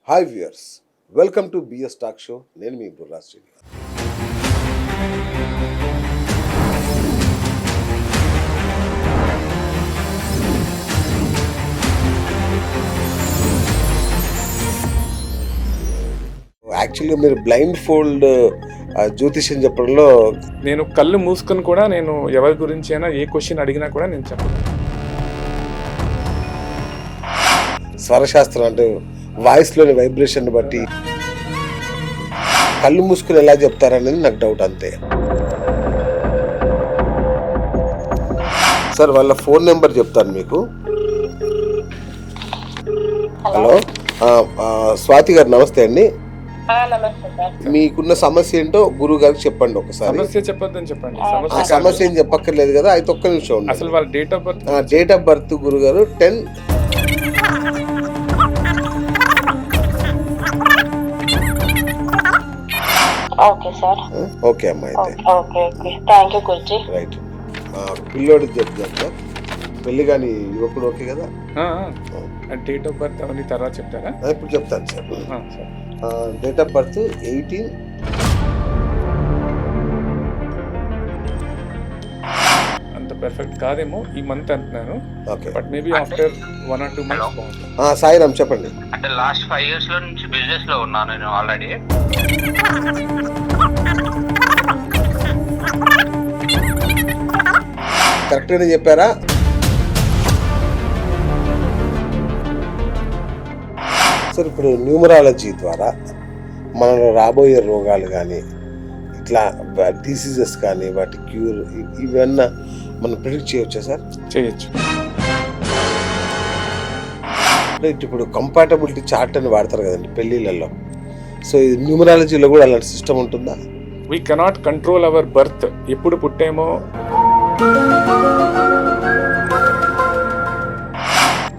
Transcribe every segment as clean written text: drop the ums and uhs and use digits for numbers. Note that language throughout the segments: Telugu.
Hi viewers, welcome to BS talk show. నేను మీ బుర్రా శ్రీనివాస్. యాక్చువల్గా మీరు బ్లైండ్ ఫోల్డ్ జ్యోతిష్యం చెప్పడంలో నేను కళ్ళు మూసుకొని కూడా నేను ఎవరి గురించి అయినా ఏ క్వశ్చన్ అడిగినా కూడా నేను చెప్పను. స్వరశాస్త్రం అంటే వాయిస్లోని వైబ్రేషన్ బట్టి కళ్ళు మూసుకుని ఎలా చెప్తారనేది నాకు డౌట్ అంతే. సార్ వాళ్ళ ఫోన్ నెంబర్ చెప్తాను మీకు. హలో, స్వాతి గారు నమస్తే అండి. మీకున్న సమస్య ఏంటో గురువు గారికి చెప్పండి ఒకసారి. సమస్య చెప్పొద్దని చెప్పండి. ఆ సమస్య ఏం చెప్పక్కర్లేదు కదా, అయితే ఒక్క నిమిషం ఉండండి. అసలు వాళ్ళ date of birth date of birth గురుగారు 10 ఓకే సార్. ఓకే అమ్మా, అయితే okay okay, thank you Guruji. Right. పిల్లోడికి చెప్తాను సార్, పెళ్లి కానీ యువకుడు ఓకే కదా. డేట్ ఆఫ్ బర్త్ అవన్నీ తర్వాత చెప్తారా? ఇప్పుడు చెప్తాను sir. Sir date of birth 18 అంత పర్ఫెక్ట్ కాదేమో ఈ మంత్ అంటున్నాను. Okay, but maybe after 1 or 2 months బాగుంటుంది. సాయిరామ్ చెప్పండి. అంటే లాస్ట్ 5 years లో నుంచి బిజినెస్ లో ఉన్నాను నేను ఆల్రెడీ. కరెక్ట్గానే చెప్పారా? సార్ ఇప్పుడు న్యూమరాలజీ ద్వారా మనలో రాబోయే రోగాలు కానీ ఇట్లా డిసీజెస్ కానీ వాటి క్యూర్ ఇవన్నీ మనం ప్రిడిక్ట్ చేయవచ్చా సార్? చేయొచ్చు. ఇప్పుడు కంపాటబిలిటీ చార్ట్ అని వాడతారు కదండి పెళ్ళిళ్ళల్లో. సో ఈ న్యూమరాలజీలో కూడా అలాంటి సిస్టమ్ ఉంటుందా? We cannot control our birth. ఎప్పుడు పుట్టామో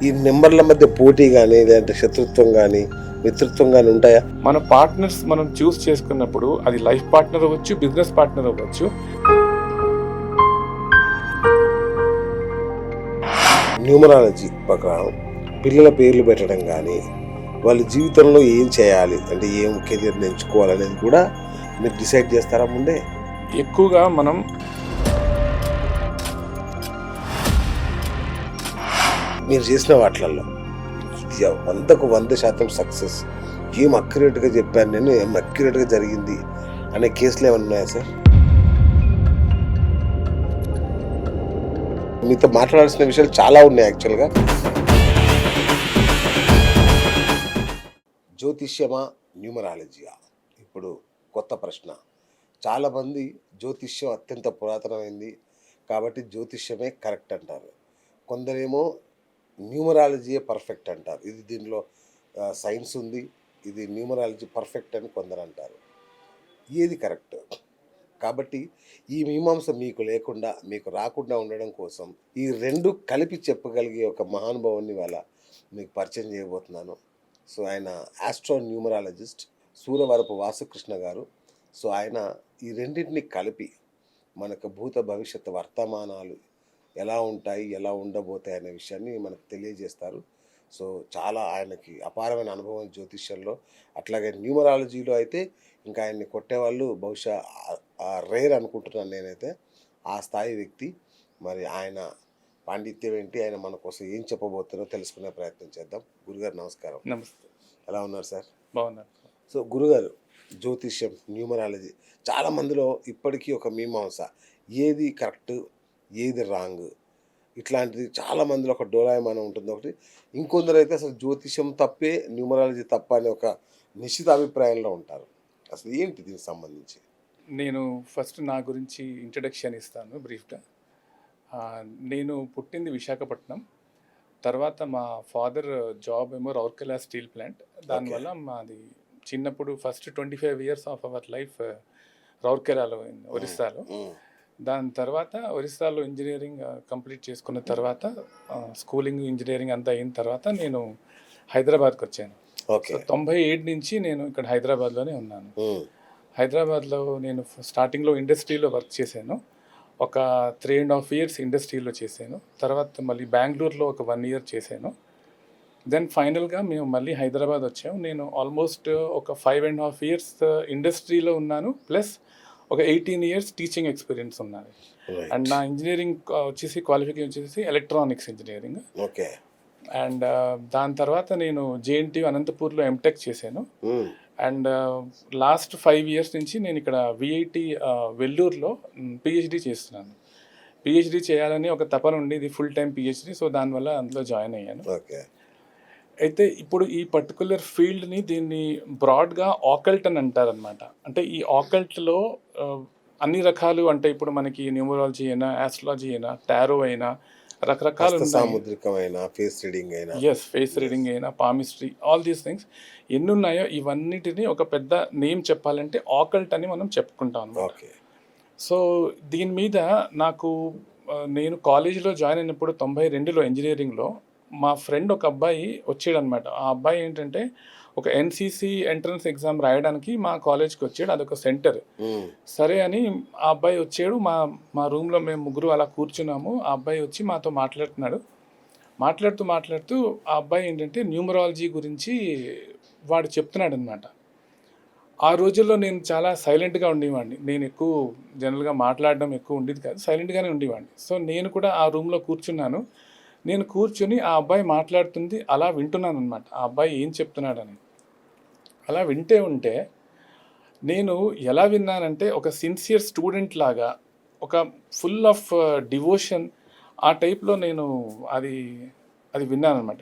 ఈ నెంబర్ల మధ్య పోటీ కానీ లేదంటే శత్రుత్వం కానీ మిత్రత్వం కానీ ఉంటాయా? మన పార్ట్నర్స్ మనం చూస్ చేసుకున్నప్పుడు అది లైఫ్ పార్ట్నర్ అవ్వచ్చు, బిజినెస్ పార్ట్నర్ అవ్వచ్చు. న్యూమరాలజీ ప్రకారం పిల్లల పేర్లు పెట్టడం కానీ వాళ్ళ జీవితంలో ఏం చేయాలి అంటే ఏం కెరీర్ ఎంచుకోవాలనేది కూడా మీరు డిసైడ్ చేస్తారా ముందే? ఎక్కువగా మనం మీరు చేసిన వాటిలలో ఇది 100కు 100% సక్సెస్, ఏం అక్యురేట్గా చెప్పాను నేను, ఏం అక్యురేట్గా జరిగింది అనే కేసులు ఏమైనా ఉన్నాయా సార్? మీతో మాట్లాడాల్సిన విషయాలు చాలా ఉన్నాయి యాక్చువల్గా. జ్యోతిష్యమా న్యూమరాలజీయా? ఇప్పుడు కొత్త ప్రశ్న. చాలామంది జ్యోతిష్యం అత్యంత పురాతనమైంది కాబట్టి జ్యోతిష్యమే కరెక్ట్ అంటారు. కొందరేమో న్యూమరాలజీయే పర్ఫెక్ట్ అంటారు. ఇది దీనిలో సైన్స్ ఉంది, ఇది న్యూమరాలజీ పర్ఫెక్ట్ అని కొందరు అంటారు. ఏది కరెక్ట్? కాబట్టి ఈ మీమాంస మీకు లేకుండా మీకు రాకుండా ఉండడం కోసం ఈ రెండు కలిపి చెప్పగలిగే ఒక మహానుభావుని వాళ్ళ మీకు పరిచయం చేయబోతున్నాను. సో ఆయన ఆస్ట్రో న్యూమరాలజిస్ట్ సూరవరపు వాసుకృష్ణ గారు. సో ఆయన ఈ రెండింటిని కలిపి మనకు భూత భవిష్యత్తు వర్తమానాలు ఎలా ఉంటాయి, ఎలా ఉండబోతాయి అనే విషయాన్ని మనకు తెలియజేస్తారు. సో చాలా ఆయనకి అపారమైన అనుభవం జ్యోతిష్యంలో, అట్లాగే న్యూమరాలజీలో అయితే ఇంకా ఆయన్ని కొట్టేవాళ్ళు బహుశా రేర్ అనుకుంటున్నాను నేనైతే. ఆ స్థాయి వ్యక్తి. మరి ఆయన పాండిత్యం ఏంటి, ఆయన మన కోసం ఏం చెప్పబోతున్నారో తెలుసుకునే ప్రయత్నం చేద్దాం. గురుగారు నమస్కారం. నమస్తే. ఎలా ఉన్నారు సార్? బాగున్నారు. సో గురుగారు, జ్యోతిష్యం న్యూమరాలజీ చాలా మందిలో ఇప్పటికీ ఒక మీమాంస, ఏది కరెక్ట్ ఏది రాంగ్, ఇట్లాంటిది చాలా మందిలో ఒక డోలాయమానం ఉంటుంది ఒకటి. ఇంకొందరు అయితే అసలు జ్యోతిష్యం తప్పే న్యూమరాలజీ తప్ప అనే ఒక నిశ్చిత అభిప్రాయంలో ఉంటారు. అసలు ఏంటి దీనికి సంబంధించి? నేను ఫస్ట్ నా గురించి ఇంట్రడక్షన్ ఇస్తాను బ్రీఫ్గా. నేను పుట్టింది విశాఖపట్నం. తర్వాత మా ఫాదర్ జాబ్ ఏమో రౌర్కెలా స్టీల్ ప్లాంట్. దానివల్ల మాది చిన్నప్పుడు first 25 years of our life రౌర్కెలాలో ఒరిస్సాలో. దాని తర్వాత ఒరిస్సాలో ఇంజనీరింగ్ కంప్లీట్ చేసుకున్న తర్వాత స్కూలింగ్ ఇంజనీరింగ్ అంతా అయిన తర్వాత నేను హైదరాబాద్కి వచ్చాను. 97 నుంచి నేను ఇక్కడ హైదరాబాద్లోనే ఉన్నాను. హైదరాబాద్లో నేను స్టార్టింగ్లో ఇండస్ట్రీలో వర్క్ చేశాను. ఒక 3.5 years ఇండస్ట్రీలో చేశాను. తర్వాత మళ్ళీ బెంగళూరులో ఒక 1 year చేశాను. దెన్ ఫైనల్గా మేము మళ్ళీ హైదరాబాద్ వచ్చాము. నేను ఆల్మోస్ట్ ఒక 5.5 years ఇండస్ట్రీలో ఉన్నాను, ప్లస్ ఒక 18 years టీచింగ్ ఎక్స్పీరియన్స్ ఉన్నది. అండ్ నా ఇంజనీరింగ్ వచ్చేసి క్వాలిఫికేషన్ వచ్చేసి ఎలక్ట్రానిక్స్ ఇంజనీరింగ్. ఓకే. అండ్ దాని తర్వాత నేను జేఎన్టీ అనంతపూర్లో ఎంటెక్ చేశాను. అండ్ లాస్ట్ 5 years నుంచి నేను ఇక్కడ విఐటి వెల్లూరులో పిహెచ్డి చేస్తున్నాను. పిహెచ్డి చేయాలని ఒక తపన ఉండి, ఇది ఫుల్ టైం పిహెచ్డి, సో దానివల్ల అందులో జాయిన్ అయ్యాను. ఓకే. అయితే ఇప్పుడు ఈ పర్టికులర్ ఫీల్డ్ని దీన్ని బ్రాడ్గా ఆకల్ట్ అని అంటారనమాట. అంటే ఈ ఆకల్ట్లో అన్ని రకాలు, అంటే ఇప్పుడు మనకి న్యూమరాలజీ అయినా, ఆస్ట్రాలజీ అయినా, టారో అయినా, రకరకాలు ఉన్నాయి. సాముద్రికమైన ఫేస్ రీడింగ్ అయినా, ఎస్, ఫేస్ రీడింగ్ అయినా, పామిస్ట్రీ, ఆల్ దీస్ థింగ్స్ ఎన్ని ఉన్నాయో ఇవన్నిటిని ఒక పెద్ద నేమ్ చెప్పాలంటే ఆకల్ట్ అని మనం చెప్పుకుంటాం అన్నమాట. ఓకే. సో దీని మీద నాకు నేను కాలేజీలో జాయిన్ అయినప్పుడు 92లో ఇంజనీరింగ్లో మా ఫ్రెండ్ ఒక అబ్బాయి వచ్చాడనమాట. ఆ అబ్బాయి ఏంటంటే ఒక ఎన్సీసీ ఎంట్రన్స్ ఎగ్జామ్ రాయడానికి మా కాలేజ్కి వచ్చాడు, అదొక సెంటర్. సరే అని ఆ అబ్బాయి వచ్చాడు, మా రూమ్లో మేము ముగ్గురు అలా కూర్చున్నాము. ఆ అబ్బాయి వచ్చి మాతో మాట్లాడుతూ ఆ అబ్బాయి ఏంటంటే న్యూమరాలజీ గురించి వాడు చెప్తున్నాడు అనమాట. ఆ రోజుల్లో నేను చాలా సైలెంట్గా ఉండేవాడిని. నేను ఎక్కువ జనరల్గా మాట్లాడడం ఎక్కువ ఉండేది కాదు, సైలెంట్గానే ఉండేవాడిని. సో నేను కూడా ఆ రూమ్లో కూర్చున్నాను. నేను కూర్చొని ఆ అబ్బాయి మాట్లాడుతుంది అలా వింటున్నాను అనమాట, ఆ అబ్బాయి ఏం చెప్తున్నాడని. అలా ఉంటే నేను ఎలా విన్నానంటే ఒక సిన్సియర్ స్టూడెంట్ లాగా, ఒక ఫుల్ ఆఫ్ డివోషన్, ఆ టైప్లో నేను అది విన్నాను అనమాట.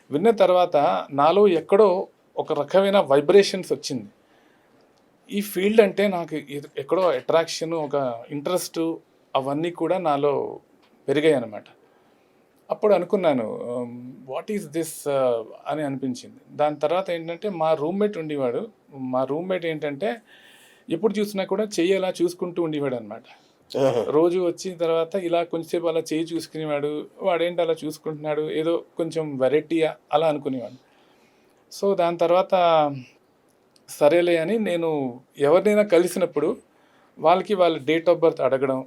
విన్న తర్వాత నాలో ఎక్కడో ఒక రకమైన వైబ్రేషన్స్ వచ్చింది. ఈ ఫీల్డ్ అంటే నాకు ఎక్కడో అట్రాక్షన్, ఒక ఇంట్రెస్ట్, అవన్నీ కూడా నాలో పెరిగాయి అన్నమాట. అప్పుడు అనుకున్నాను వాట్ ఈస్ దిస్ అని అనిపించింది. దాని తర్వాత ఏంటంటే మా రూమ్మేట్ ఏంటంటే ఎప్పుడు చూసినా కూడా చెయ్యి అలా చూసుకుంటూ ఉండేవాడు అనమాట. రోజు వచ్చిన తర్వాత ఇలా కొంచెంసేపు అలా చెయ్యి చూసుకునేవాడు. వాడేంటి అలా చూసుకుంటున్నాడు, ఏదో కొంచెం వెరైటీయా అలా అనుకునేవాడు. సో దాని తర్వాత సరేలే అని నేను ఎవరినైనా కలిసినప్పుడు వాళ్ళ డేట్ ఆఫ్ బర్త్ అడగడం,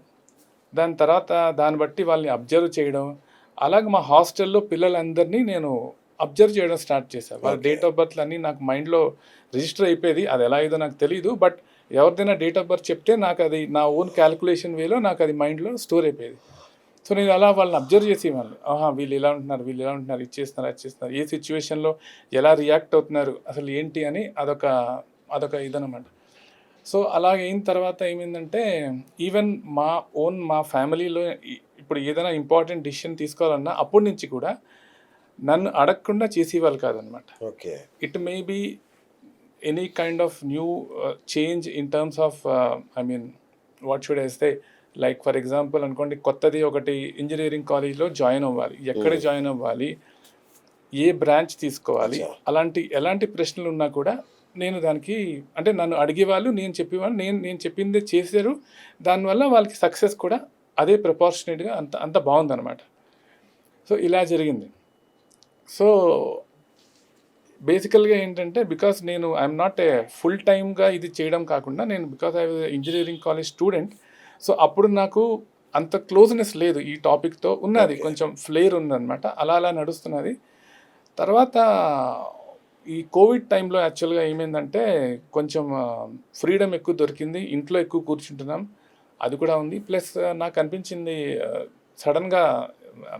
దాని తర్వాత దాన్ని బట్టి వాళ్ళని అబ్జర్వ్ చేయడం, అలాగే మా హాస్టల్లో పిల్లలందరినీ నేను అబ్జర్వ్ చేయడం స్టార్ట్ చేశాను. వాళ్ళ డేట్ ఆఫ్ బర్త్లు అన్నీ నాకు మైండ్లో రిజిస్టర్ అయిపోయేది. అది ఎలా అయ్యేదో నాకు తెలియదు, బట్ ఎవరిదైనా డేట్ ఆఫ్ బర్త్ చెప్తే నాకు అది నా ఓన్ క్యాలిక్యులేషన్ వేలో నాకు అది మైండ్లో స్టోర్ అయిపోయేది. సో నేను అలా వాళ్ళని అబ్జర్వ్ చేసేవాళ్ళు. వీళ్ళు ఇలా ఉంటున్నారు, ఇది చేస్తున్నారు, ఏ సిచ్యువేషన్లో ఎలా రియాక్ట్ అవుతున్నారు, అసలు ఏంటి అని అదొక ఇదనమాట. సో అలాగ అయిన తర్వాత ఏమైందంటే ఈవెన్ మా ఫ్యామిలీలో ఇప్పుడు ఏదైనా ఇంపార్టెంట్ డిసిషన్ తీసుకోవాలన్నా అప్పటి నుంచి కూడా నన్ను అడగకుండా చేసేవాళ్ళు కాదనమాట. Okay. It may be any kind of new change in terms of what should I say, like for example అనుకోండి, కొత్తది ఒకటి ఇంజనీరింగ్ కాలేజ్లో జాయిన్ అవ్వాలి, ఎక్కడ జాయిన్ అవ్వాలి, ఏ బ్రాంచ్ తీసుకోవాలి, ఎలాంటి ప్రశ్నలు ఉన్నా కూడా నేను దానికి అంటే నన్ను అడిగేవాళ్ళు, నేను చెప్పేవాళ్ళు, నేను చెప్పిందే చేశారు. దానివల్ల వాళ్ళకి సక్సెస్ కూడా అదే ప్రపోర్షనేట్గా అంత బాగుందన్నమాట. సో ఇలా జరిగింది. సో బేసికల్గా ఏంటంటే బికాస్ నేను ఐఎమ్ నాట్ ఏ ఫుల్ టైమ్గా ఇది చేయడం కాకుండా, నేను because I was engineering college student, so అప్పుడు నాకు అంత క్లోజ్నెస్ లేదు ఈ టాపిక్తో, ఉన్నది కొంచెం ఫ్లేర్ ఉందన్నమాట. అలా నడుస్తున్నది. తర్వాత ఈ కోవిడ్ టైంలో యాక్చువల్గా ఏమైందంటే కొంచెం ఫ్రీడమ్ ఎక్కువ దొరికింది, ఇంట్లో ఎక్కువ కూర్చుంటున్నాం, అది కూడా ఉంది. ప్లస్ నాకు అనిపించింది సడన్గా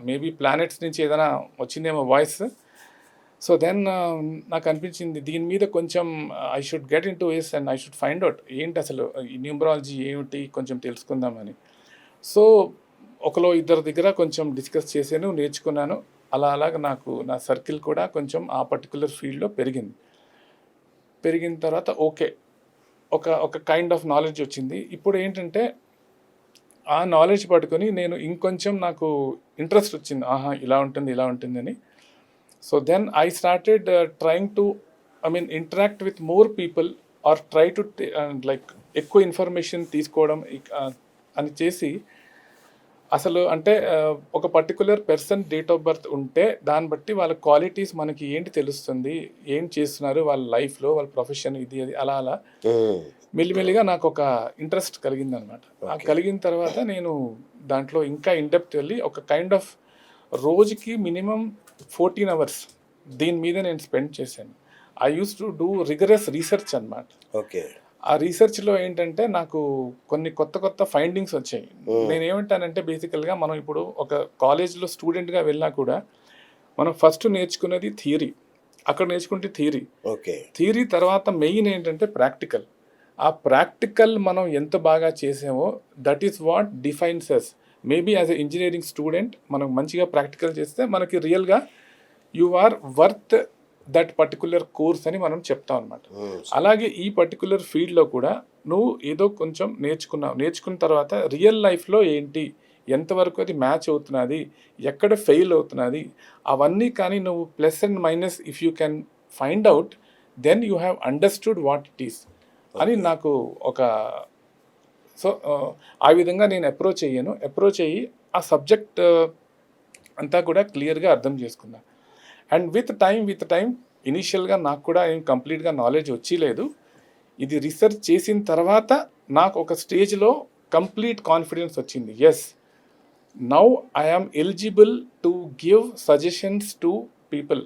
మేబీ ప్లానెట్స్ నుంచి ఏదైనా వచ్చిందేమో వాయిస్. సో దెన్ నాకు అనిపించింది దీని మీద కొంచెం I should get in to is and I should find out ఏంటి అసలు ఈ న్యూమరాలజీ ఏమిటి కొంచెం తెలుసుకుందామని. సో ఒకలో ఇద్దరు దగ్గర కొంచెం డిస్కస్ చేశాను, నేర్చుకున్నాను. అలాగ నాకు నా సర్కిల్ కూడా కొంచెం ఆ పర్టికులర్ ఫీల్డ్లో పెరిగిన తర్వాత ఓకే ఒక కైండ్ ఆఫ్ నాలెడ్జ్ వచ్చింది. ఇప్పుడు ఏంటంటే ఆ నాలెడ్జ్ పట్టుకొని నేను ఇంకొంచెం నాకు ఇంట్రెస్ట్ వచ్చింది, ఇలా ఉంటుంది అని. So then I started trying to interact with more people or try to like ఎక్కువ ఇన్ఫర్మేషన్ తీసుకోవడం అని చేసి, అసలు అంటే ఒక particular person date of birth ఉంటే దాన్ని బట్టి వాళ్ళ క్వాలిటీస్ మనకి ఏంటి తెలుస్తుంది, ఏం చేస్తున్నారు వాళ్ళ లైఫ్లో, వాళ్ళ ప్రొఫెషన్, ఇది అది అలా మెల్లిమెల్లిగా నాకు ఒక ఇంట్రెస్ట్ కలిగిందనమాట. కలిగిన తర్వాత నేను దాంట్లో ఇంకా ఇన్డెప్త్ వెళ్ళి ఒక కైండ్ ఆఫ్ రోజుకి మినిమం 14 hours దీని మీద నేను స్పెండ్ చేశాను. I use to do rigorous research అన్నమాట. ఓకే. ఆ రీసెర్చ్లో ఏంటంటే నాకు కొన్ని కొత్త కొత్త ఫైండింగ్స్ వచ్చాయి. నేనేమంటానంటే బేసికల్గా మనం ఇప్పుడు ఒక కాలేజ్లో స్టూడెంట్గా వెళ్ళినా కూడా మనం ఫస్ట్ నేర్చుకునేది థియరీ. అక్కడ నేర్చుకుంటే థియరీ. ఓకే. థియరీ తర్వాత మెయిన్ ఏంటంటే ప్రాక్టికల్. ఆ ప్రాక్టికల్ మనం ఎంత బాగా చేసామో that is what defines us. Maybe as a engineering student మనం మంచిగా ప్రాక్టికల్ చేస్తే మనకి రియల్గా you are worth that particular course అని మనం చెప్తాం అనమాట. అలాగే ఈ పర్టికులర్ ఫీల్డ్లో కూడా నువ్వు ఏదో కొంచెం నేర్చుకున్నావు. నేర్చుకున్న తర్వాత రియల్ లైఫ్లో ఏంటి, ఎంతవరకు అది మ్యాచ్ అవుతున్నది, ఎక్కడ ఫెయిల్ అవుతున్నది, అవన్నీ కానీ నువ్వు plus and minus if you can find out then you have understood what it is అని నాకు ఒక సో ఆ విధంగా నేను అప్రోచ్ అయ్యి ఆ సబ్జెక్ట్ అంతా కూడా క్లియర్గా అర్థం చేసుకున్నా. అండ్ విత్ టైం ఇనీషియల్గా నాకు కూడా ఏం కంప్లీట్గా నాలెడ్జ్ వచ్చేలేదు. ఇది రీసెర్చ్ చేసిన తర్వాత నాకు ఒక స్టేజ్లో కంప్లీట్ కాన్ఫిడెన్స్ వచ్చింది. Yes, now I am eligible to give suggestions to people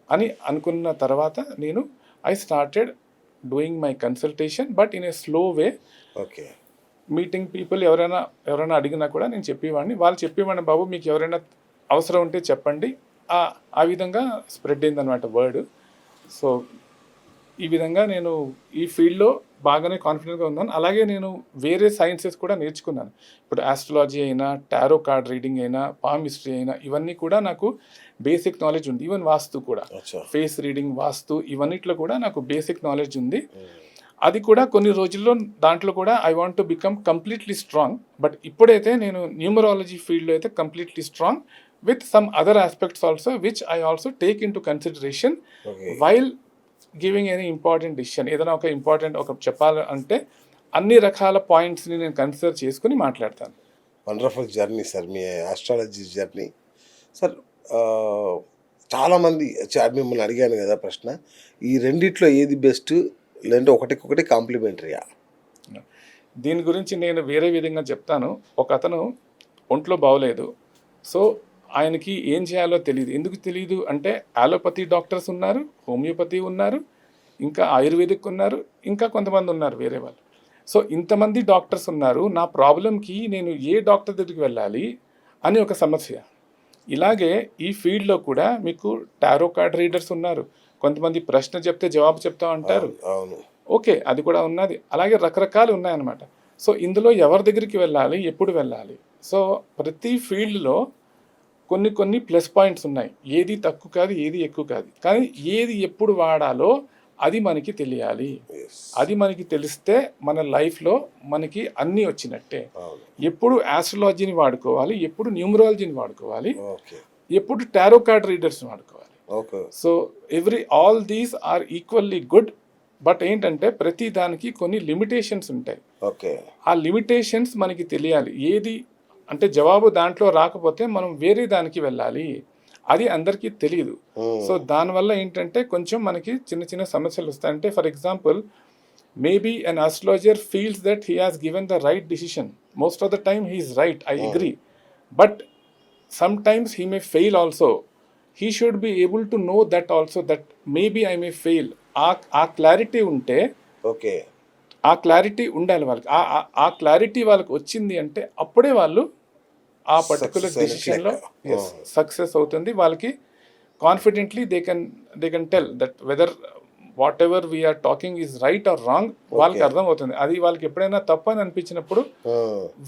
అని అనుకున్న తర్వాత నేను I started doing my consultation but in a slow way. Okay. Meeting people ఎవరైనా అడిగినా కూడా నేను చెప్పేవాడిని. వాళ్ళు చెప్పేవాడిని, బాబు మీకు ఎవరైనా అవసరం ఉంటే చెప్పండి. ఆ విధంగా స్ప్రెడ్ అయిందనమాట వర్డ్. సో ఈ విధంగా నేను ఈ ఫీల్డ్లో బాగానే కాన్ఫిడెంట్గా ఉన్నాను. అలాగే నేను వేరే సైన్సెస్ కూడా నేర్చుకున్నాను. ఇప్పుడు ఆస్ట్రాలజీ అయినా, టారో కార్డ్ రీడింగ్ అయినా, పామ్ హిస్టరీ అయినా, ఇవన్నీ కూడా నాకు బేసిక్ నాలెడ్జ్ ఉంది. ఈవెన్ వాస్తు కూడా, ఫేస్ రీడింగ్, వాస్తు, ఇవన్నిట్లో కూడా నాకు బేసిక్ నాలెడ్జ్ ఉంది. అది కూడా కొన్ని రోజుల్లో దాంట్లో కూడా I want to become completely strong. But ఇప్పుడైతే నేను న్యూమరాలజీ ఫీల్డ్లో అయితే completely strong with some other aspects also which I also take into consideration while giving any important decision. ఏదైనా ఒక ఇంపార్టెంట్ ఒక చెప్పాలంటే అన్ని రకాల పాయింట్స్ని నేను కన్సిడర్ చేసుకుని మాట్లాడతాను. వండర్ఫుల్ జర్నీ సార్ మీ ఆస్ట్రాలజీ జర్నీ. సార్ చాలామంది మిమ్మల్ని అడిగాను కదా ప్రశ్న, ఈ రెండిట్లో ఏది బెస్ట్, లేదంటే ఒకటికొకటి కాంప్లిమెంటరీయా? దీని గురించి నేను వేరే విధంగా చెప్తాను. ఒక అతను ఒంట్లో బాగోలేదు, సో ఆయనకి ఏం చేయాలో తెలియదు. ఎందుకు తెలియదు అంటే అలోపతి డాక్టర్స్ ఉన్నారు, హోమియోపతి ఉన్నారు, ఇంకా ఆయుర్వేదిక్ ఉన్నారు, ఇంకా కొంతమంది ఉన్నారు వేరే వాళ్ళు. సో ఇంతమంది డాక్టర్స్ ఉన్నారు, నా ప్రాబ్లంకి నేను ఏ డాక్టర్ దగ్గరికి వెళ్ళాలి అని ఒక సమస్య. ఇలాగే ఈ ఫీల్డ్లో కూడా మీకు టారో కార్డ్ రీడర్స్ ఉన్నారు, కొంతమంది ప్రశ్న చెప్తే జవాబు చెప్తా అంటారు. ఓకే, అది కూడా ఉన్నది. అలాగే రకరకాలు ఉన్నాయన్నమాట. సో ఇందులో ఎవరి దగ్గరికి వెళ్ళాలి, ఎప్పుడు వెళ్ళాలి? సో ప్రతి ఫీల్డ్లో కొన్ని ప్లస్ పాయింట్స్ ఉన్నాయి. ఏది తక్కువ కాదు, ఏది ఎక్కువ కాదు. కానీ ఏది ఎప్పుడు వాడాలో అది మనకి తెలియాలి. అది మనకి తెలిస్తే మన లైఫ్లో మనకి అన్నీ వచ్చినట్టే. ఎప్పుడు ఆస్ట్రాలజీని వాడుకోవాలి, ఎప్పుడు న్యూమరాలజీని వాడుకోవాలి, ఎప్పుడు టారో కార్డ్ రీడర్స్ని వాడుకోవాలి. So all these are equally good. But ఏంటంటే ప్రతి దానికి కొన్ని లిమిటేషన్స్ ఉంటాయి. ఆ లిమిటేషన్స్ మనకి తెలియాలి. ఏది అంటే జవాబు దాంట్లో రాకపోతే మనం వేరే దానికి వెళ్ళాలి, అది అందరికీ తెలియదు. సో దానివల్ల ఏంటంటే కొంచెం మనకి చిన్న చిన్న సమస్యలు వస్తాయి. అంటే for example, maybe an astrologer feels that he has given the right decision. Most of the time he is right, I agree. But some times he may fail also. He should be able to know that also, that maybe I may fail. ఆ క్లారిటీ ఉంటే, ఆ క్లారిటీ ఉండాలి వాళ్ళకి. ఆ క్లారిటీ వాళ్ళకి వచ్చింది అంటే అప్పుడే వాళ్ళు ఆ పర్టికులర్ డెసిషన్లో సక్సెస్ అవుతుంది. వాళ్ళకి confidently they can tell that whether whatever we are talking is right or wrong. వాళ్ళకి అర్థం అవుతుంది. అది వాళ్ళకి ఎప్పుడైనా తప్పని అనిపించినప్పుడు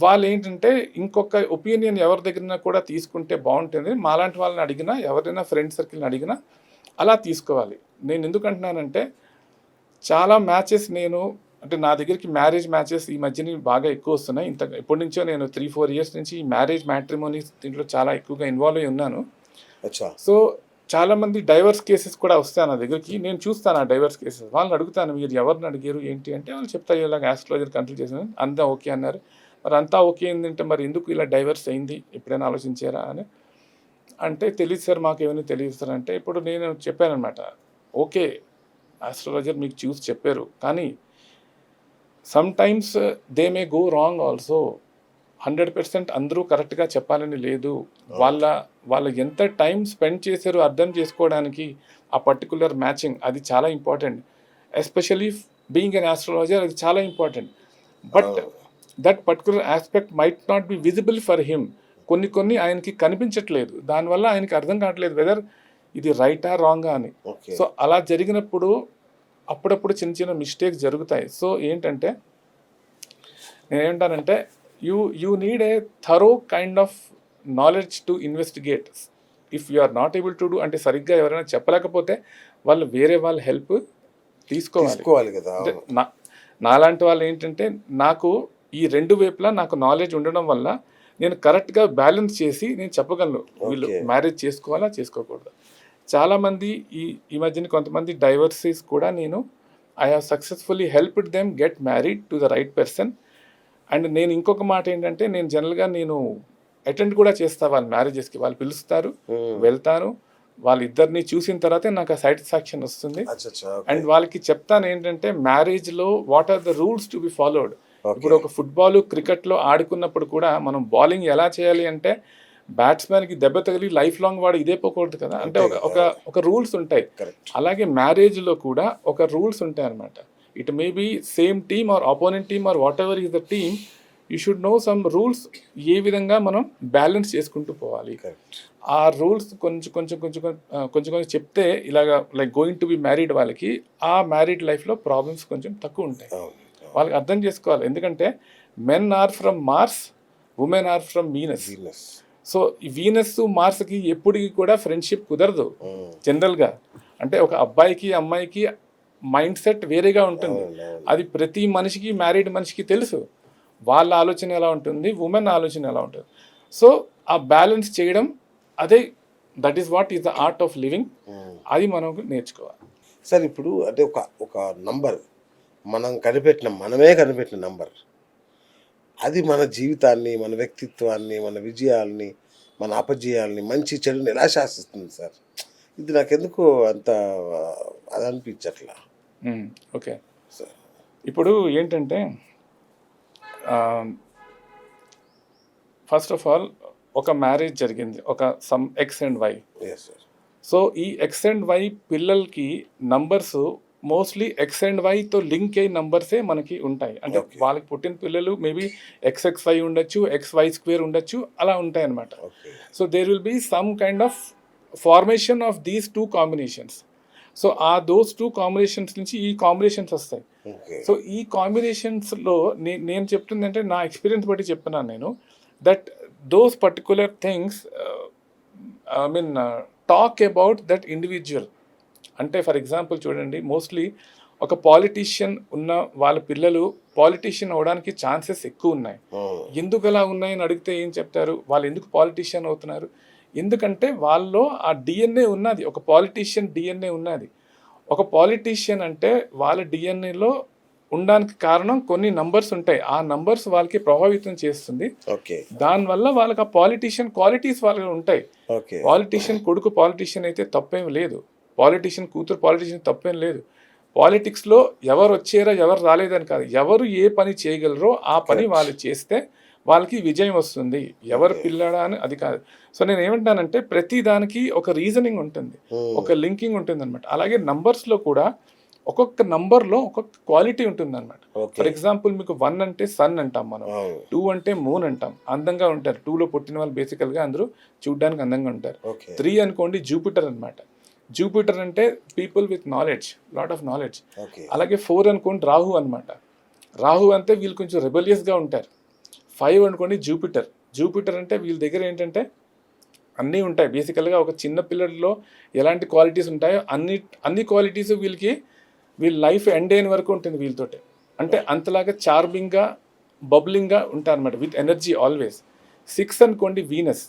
వాళ్ళు ఏంటంటే ఇంకొక ఒపీనియన్ ఎవరి దగ్గర కూడా తీసుకుంటే బాగుంటుంది. మాలాంటి వాళ్ళని అడిగినా, ఎవరైనా ఫ్రెండ్ సర్కిల్ని అడిగినా అలా తీసుకోవాలి. నేను ఎందుకు అంటున్నానంటే చాలా మ్యాచెస్ అంటే నా దగ్గరికి మ్యారేజ్ మ్యాచెస్ ఈ మధ్యని బాగా ఎక్కువ వస్తున్నాయి. ఎప్పటి నుంచో నేను 3-4 years నుంచి ఈ మ్యారేజ్ మ్యాట్రిమోనీస్ దీంట్లో చాలా ఎక్కువగా ఇన్వాల్వ్ అయి ఉన్నాను. సో చాలామంది డైవర్స్ కేసెస్ కూడా వస్తాయి నా దగ్గరికి. నేను చూస్తాను ఆ డైవర్స్ కేసెస్. వాళ్ళని అడుగుతాను, మీరు ఎవరిని అడిగారు ఏంటి అంటే వాళ్ళు చెప్తారు, ఇలాగ ఆస్ట్రాలజర్ కన్సల్ట్ చేశాను, అంతా ఓకే అన్నారు. మరి అంతా ఓకే ఏంటంటే మరి ఎందుకు ఇలా డైవర్స్ అయింది ఎప్పుడైనా ఆలోచించారా అని అంటే, తెలియదు సార్, మాకు ఏమైనా తెలియదు సార్ అంటే, ఇప్పుడు నేను చెప్పాను అనమాట, ఓకే ఆస్ట్రాలజర్ మీకు చూసి చెప్పారు, కానీ some times they may go wrong also. 100% అందరూ కరెక్ట్గా చెప్పాలని లేదు. వాళ్ళ ఎంత టైం స్పెండ్ చేశారో అర్థం చేసుకోవడానికి ఆ పర్టికులర్ మ్యాచింగ్ అది చాలా important. Especially being an astrologer అది చాలా important. But that particular aspect might not be visible for him. కొన్ని ఆయనకి కనిపించట్లేదు. దానివల్ల ఆయనకి అర్థం కావట్లేదు వెదర్ ఇది రైటా రాంగా అని. ఓకే. సో అలా జరిగినప్పుడు అప్పుడప్పుడు చిన్న చిన్న మిస్టేక్స్ జరుగుతాయి. సో ఏంటంటే నేనేంటానంటే you need a thorough kind of knowledge to investigate. If you are not able to do అంటే సరిగ్గా ఎవరైనా చెప్పలేకపోతే వాళ్ళు వేరే వాళ్ళ హెల్ప్ తీసుకోవాలి కదా. అంటే నాలాంటి వాళ్ళు ఏంటంటే నాకు ఈ రెండు వైపులా నాకు నాలెడ్జ్ ఉండడం వల్ల నేను కరెక్ట్గా బ్యాలెన్స్ చేసి నేను చెప్పగలను వీళ్ళు మ్యారేజ్ చేసుకోవాలా చేసుకోకూడదు. చాలామంది ఈ మధ్యన కొంతమంది డైవర్సీస్ కూడా I have successfully helped them get married to the right person. And నేను ఇంకొక మాట ఏంటంటే నేను జనరల్గా అటెండ్ కూడా చేస్తాను వాళ్ళ మ్యారేజెస్కి. వాళ్ళు పిలుస్తారు, వెళ్తాను, వాళ్ళిద్దరిని చూసిన తర్వాతే నాకు ఆ సాటిస్ఫాక్షన్ వస్తుంది. అండ్ వాళ్ళకి చెప్తాను ఏంటంటే మ్యారేజ్లో what are the rules to be followed. ఇప్పుడు ఒక ఫుట్బాల్ క్రికెట్లో ఆడుకున్నప్పుడు కూడా మనం బౌలింగ్ ఎలా చేయాలి అంటే బ్యాట్స్మెన్కి దెబ్బ తగిలి లైఫ్ లాంగ్ వాడు ఇదే పోకూడదు కదా. అంటే ఒక రూల్స్ ఉంటాయి. అలాగే మ్యారేజ్లో కూడా ఒక రూల్స్ ఉంటాయి అన్నమాట. It may be same team or opponent team or whatever is the team, you should know some rules. ఏ విధంగా మనం బ్యాలెన్స్ చేసుకుంటూ పోవాలి. ఆ రూల్స్ కొంచెం చెప్తే ఇలాగా like going to be married వాళ్ళకి ఆ మ్యారీడ్ లైఫ్లో ప్రాబ్లమ్స్ కొంచెం తక్కువ ఉంటాయి. వాళ్ళకి అర్థం చేసుకోవాలి. ఎందుకంటే men are from Mars, women are from Venus. So ఈ వీనస్ మార్స్కి ఎప్పటికి కూడా ఫ్రెండ్షిప్ కుదరదు జనరల్గా. అంటే ఒక అబ్బాయికి అమ్మాయికి మైండ్ సెట్ వేరేగా ఉంటుంది. అది ప్రతి మనిషికి మ్యారీడ్ మనిషికి తెలుసు. వాళ్ళ ఆలోచన ఎలా ఉంటుంది, ఉమెన్ ఆలోచన ఎలా ఉంటుంది. సో ఆ బ్యాలెన్స్ చేయడం అదే that is what is the art of living. అది మనం నేర్చుకోవాలి. సార్ ఇప్పుడు అంటే ఒక నంబర్ మనమే కనిపెట్టిన నంబర్ అది మన జీవితాన్ని, మన వ్యక్తిత్వాన్ని, మన విజయాల్ని, మన అపజయాల్ని, మంచి చెడుని ఎలా శాసిస్తుంది సార్? ఇది నాకెందుకు అంత అది అనిపించట్లా. ఓకే సార్, ఇప్పుడు ఏంటంటే ఫస్ట్ ఆఫ్ ఆల్ ఒక మ్యారేజ్ జరిగింది, ఒక some X and Y. So ఈ ఎక్స్ అండ్ వై పిల్లలకి నంబర్స్ మోస్ట్లీ ఎక్స్ అండ్ వైతో లింక్ అయ్యే నంబర్సే మనకి ఉంటాయి. అంటే వాళ్ళకి పుట్టిన పిల్లలు మేబీ XXY ఉండొచ్చు, XY² ఉండొచ్చు, అలా ఉంటాయి అన్నమాట. So there will be some kind of formation of these two combinations. So those two combinations నుంచి ఈ కాంబినేషన్స్ వస్తాయి. సో ఈ కాంబినేషన్స్లో నేను చెప్తుందంటే నా ఎక్స్పీరియన్స్ బట్టి చెప్తున్నాను నేను, that those particular things talk about that individual. అంటే ఫర్ ఎగ్జాంపుల్ చూడండి, మోస్ట్లీ ఒక పాలిటీషియన్ ఉన్న వాళ్ళ పిల్లలు పాలిటీషియన్ అవడానికి ఛాన్సెస్ ఎక్కువ ఉన్నాయి. ఎందుకు అలా ఉన్నాయని అడిగితే ఏం చెప్తారు? వాళ్ళు ఎందుకు పాలిటీషియన్ అవుతున్నారు? ఎందుకంటే వాళ్ళలో ఆ డిఎన్ఏ ఉన్నది, ఒక పాలిటీషియన్ డిఎన్ఏ ఉన్నది. ఒక పాలిటీషియన్ అంటే వాళ్ళ డిఎన్ఏలో ఉండడానికి కారణం కొన్ని నంబర్స్ ఉంటాయి. ఆ నంబర్స్ వాళ్ళకి ప్రభావితం చేస్తుంది. దానివల్ల వాళ్ళకి ఆ పాలిటీషియన్ క్వాలిటీస్ వాళ్ళకి ఉంటాయి. పాలిటీషియన్ కొడుకు పాలిటీషియన్ అయితే తప్పేం లేదు, పాలిటీషియన్ కూతురు పాలిటీషియన్ తప్పేం లేదు. పాలిటిక్స్లో ఎవరు వచ్చారో ఎవరు రాలేదని కాదు, ఎవరు ఏ పని చేయగలరో ఆ పని వాళ్ళు చేస్తే వాళ్ళకి విజయం వస్తుంది. ఎవరు పిల్లడా అని అది కాదు. సో నేను ఏమంటానంటే ప్రతి దానికి ఒక రీజనింగ్ ఉంటుంది, ఒక లింకింగ్ ఉంటుంది అనమాట. అలాగే నంబర్స్లో కూడా ఒక్కొక్క నంబర్లో ఒక్కొక్క క్వాలిటీ ఉంటుంది అనమాట. ఫర్ ఎగ్జాంపుల్ మీకు 1 అంటే సన్ అంటాం మనం, 2 అంటే మూన్ అంటాం, అందంగా ఉంటారు. 2లో పుట్టిన వాళ్ళు బేసికల్గా అందరూ చూడడానికి అందంగా ఉంటారు. 3 అనుకోండి జూపిటర్ అనమాట. జూపిటర్ అంటే people with knowledge, lot of knowledge. అలాగే 4 అనుకోండి రాహు అనమాట. రాహు అంటే వీళ్ళు కొంచెం రెబలియస్గా ఉంటారు. 5 అనుకోండి జూపిటర్ అంటే వీళ్ళ దగ్గర ఏంటంటే అన్నీ ఉంటాయి. బేసికల్గా ఒక చిన్న పిల్లల్లో ఎలాంటి క్వాలిటీస్ ఉంటాయో అన్ని క్వాలిటీస్ వీళ్ళ లైఫ్ ఎండ్ అయిన వరకు ఉంటుంది వీళ్ళతోటి. అంటే అంతలాగా చార్మింగ్గా బబ్లింగ్గా ఉంటారు అనమాట, విత్ ఎనర్జీ ఆల్వేస్. 6 అనుకోండి వీనస్.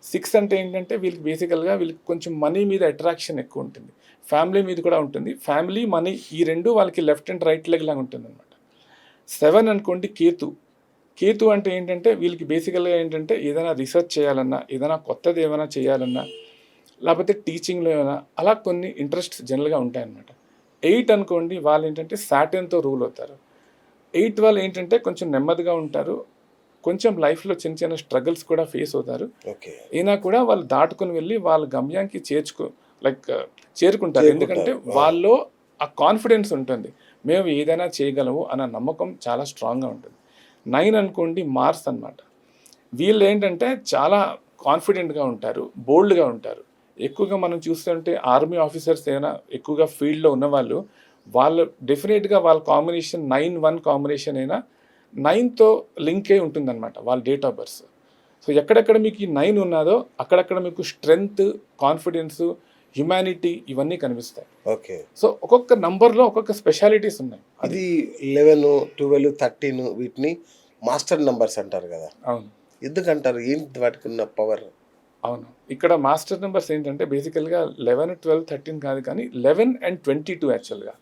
6 అంటే ఏంటంటే వీళ్ళకి బేసికల్గా వీళ్ళకి కొంచెం మనీ మీద అట్రాక్షన్ ఎక్కువ ఉంటుంది, ఫ్యామిలీ మీద కూడా ఉంటుంది. ఫ్యామిలీ మనీ ఈ రెండు వాళ్ళకి లెఫ్ట్ అండ్ రైట్ లెగ్ లాగా ఉంటుంది అనమాట. 7 అనుకోండి కేతు అంటే ఏంటంటే వీళ్ళకి బేసికల్గా ఏంటంటే ఏదైనా రీసెర్చ్ చేయాలన్నా, ఏదైనా కొత్తది ఏమైనా చేయాలన్నా, లేకపోతే టీచింగ్లో ఏమైనా అలా కొన్ని ఇంట్రెస్ట్స్ జనరల్గా ఉంటాయన్నమాట. 8 అనుకోండి వాళ్ళు ఏంటంటే సాటర్న్తో రూల్ అవుతారు. 8 వాళ్ళు ఏంటంటే కొంచెం నెమ్మదిగా ఉంటారు, కొంచెం లైఫ్లో చిన్న చిన్న స్ట్రగుల్స్ కూడా ఫేస్ అవుతారు. ఓకే. అయినా కూడా వాళ్ళు దాటుకొని వెళ్ళి వాళ్ళ గమ్యానికి చేరుకుంటారు. ఎందుకంటే వాళ్ళలో ఆ కాన్ఫిడెన్స్ ఉంటుంది. మేము ఏదైనా చేయగలము అన్న నమ్మకం చాలా స్ట్రాంగ్గా ఉంటుంది. 9 అనుకోండి మార్స్ అన్నమాట. వీళ్ళు ఏంటంటే చాలా కాన్ఫిడెంట్గా ఉంటారు, బోల్డ్గా ఉంటారు. ఎక్కువగా మనం చూస్తుంటే ఆర్మీ ఆఫీసర్స్ ఏమైనా ఎక్కువగా ఫీల్డ్లో ఉన్నవాళ్ళు వాళ్ళు డెఫినెట్గా వాళ్ళ కాంబినేషన్ 9-1 కాంబినేషన్ అయినా 9తో లింక్ అయి ఉంటుందన్నమాట వాళ్ళ డేట్ ఆఫ్ బర్త్. సో ఎక్కడెక్కడ మీకు ఈ 9 ఉన్నదో అక్కడక్కడ మీకు స్ట్రెంగ్త్, కాన్ఫిడెన్స్, హ్యుమానిటీ ఇవన్నీ కనిపిస్తాయి. ఓకే. సో ఒక్కొక్క నంబర్లో ఒక్కొక్క స్పెషాలిటీస్ ఉన్నాయి. ఇది 11, 12, 13 వీటిని మాస్టర్ నంబర్స్ అంటారు కదా, అవును, ఎందుకంటారు? ఏంటి వాటికి ఉన్న పవర్? అవును. ఇక్కడ మాస్టర్ నెంబర్స్ ఏంటంటే బేసికల్గా 11, 12, 13 కాదు కానీ 11 and 22 యాక్చువల్గా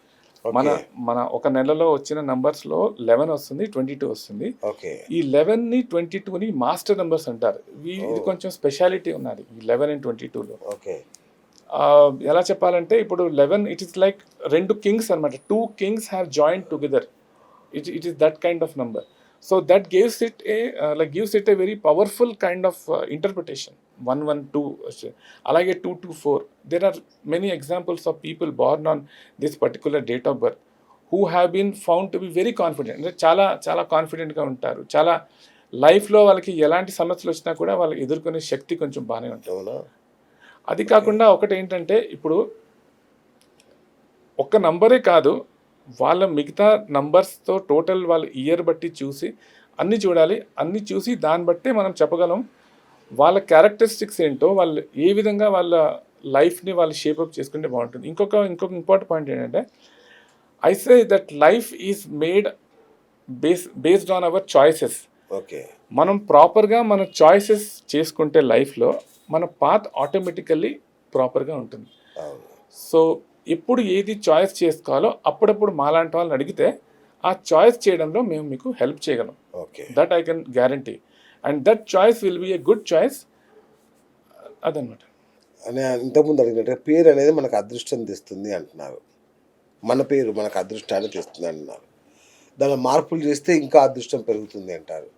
మన ఒక నెలలో వచ్చిన నంబర్స్లో 11 వస్తుంది, 22 వస్తుంది. ఓకే. ఈ 11ని 22ని మాస్టర్ నెంబర్స్ అంటారు. ఇది కొంచెం స్పెషాలిటీ ఉన్నది ఈ 11 and 22లో. ఓకే. ఎలా చెప్పాలంటే ఇప్పుడు 11 ఇట్ ఈస్ లైక్ 2 కింగ్స్ అనమాట. 2 kings have join together. It is that kind of number. So that gives it a very powerful kind of interpretation. 112 అలాగే 224. There are many examples of people born on this particular date of birth who have been found to be very confident. అంటే చాలా చాలా కాన్ఫిడెంట్గా ఉంటారు. చాలా లైఫ్లో వాళ్ళకి ఎలాంటి సమస్యలు వచ్చినా కూడా వాళ్ళు ఎదుర్కొనే శక్తి కొంచెం బాగానే ఉంటుంది. అవునా? అది కాకుండా ఒకటి ఏంటంటే ఇప్పుడు ఒక్క నంబరే కాదు, వాళ్ళ మిగతా నంబర్స్తో టోటల్ వాళ్ళ ఇయర్ బట్టి చూసి అన్నీ చూడాలి. అన్నీ చూసి దాన్ని బట్టే మనం చెప్పగలం వాళ్ళ క్యారెక్టరిస్టిక్స్ ఏంటో, వాళ్ళు ఏ విధంగా వాళ్ళ లైఫ్ని వాళ్ళు షేపప్ చేసుకుంటే బాగుంటుంది. ఇంకొక ఇంపార్టెంట్ పాయింట్ ఏంటంటే I say that life is made based on our choices. Okay. మనం ప్రాపర్గా మన చాయిసెస్ చేసుకుంటే లైఫ్లో మన పాత్ ఆటోమేటికల్లీ ప్రాపర్గా ఉంటుంది. సో ఎప్పుడు ఏది చాయిస్ చేసుకోవాలో అప్పుడప్పుడు మాలాంటి వాళ్ళని అడిగితే ఆ చాయిస్ చేయడంలో మేము మీకు హెల్ప్ చేయగలం. Okay. That I can guarantee. And that choice will be a good choice. అదనమాట. అని ఇంతకుముందు అడిగినట్టు పేరు అనేది మనకు అదృష్టం తెస్తుంది అంటున్నారు. మన పేరు మనకు అదృష్టాన్ని తెస్తుంది అంటున్నారు. దానిలో మార్పులు చేస్తే ఇంకా అదృష్టం పెరుగుతుంది అంటారు.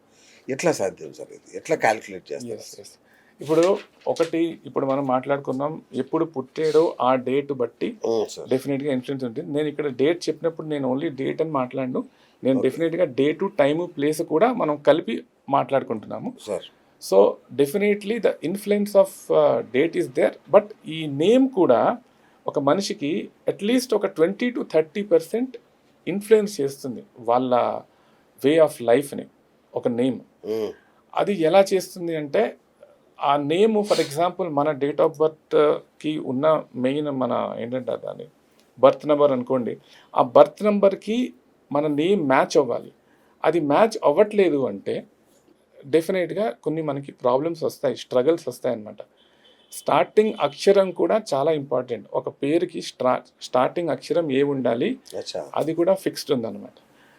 ఎట్లా సాధ్యం సార్ ఇది? ఎట్లా క్యాలిక్యులేట్ చేస్తారు? ఇప్పుడు మనం మాట్లాడుకున్నాం ఎప్పుడు పుట్టాడో ఆ డేట్ బట్టి డెఫినెట్గా ఇన్ఫ్లుయెన్స్ ఉంటుంది. నేను ఇక్కడ డేట్ చెప్పినప్పుడు నేను ఓన్లీ డేట్ అని మాట్లాడను. నేను డెఫినెట్గా డేటు, టైము, ప్లేస్ కూడా మనం కలిపి మాట్లాడుకుంటున్నాము. So definitely the influence of date is there. But ఈ నేమ్ కూడా ఒక మనిషికి అట్లీస్ట్ ఒక 20 to 30% ఇన్ఫ్లుయెన్స్ చేస్తుంది వాళ్ళ వే ఆఫ్ లైఫ్ని. ఒక నేమ్ అది ఎలా చేస్తుంది అంటే ఆ నేమ్ ఫర్ ఎగ్జాంపుల్ మన డేట్ ఆఫ్ బర్త్కి ఉన్న మెయిన్ మన ఏంటంటే దాని బర్త్ నెంబర్ అనుకోండి. ఆ బర్త్ నెంబర్కి మన నేమ్ మ్యాచ్ అవ్వాలి. అది మ్యాచ్ అవ్వట్లేదు అంటే డెఫినెట్గా కొన్ని మనకి ప్రాబ్లమ్స్ వస్తాయి, స్ట్రగల్స్ వస్తాయి అన్నమాట. స్టార్టింగ్ అక్షరం కూడా చాలా ఇంపార్టెంట్. ఒక పేరుకి స్టార్టింగ్ అక్షరం ఏ ఉండాలి అది కూడా ఫిక్స్డ్ ఉందన్నమాట.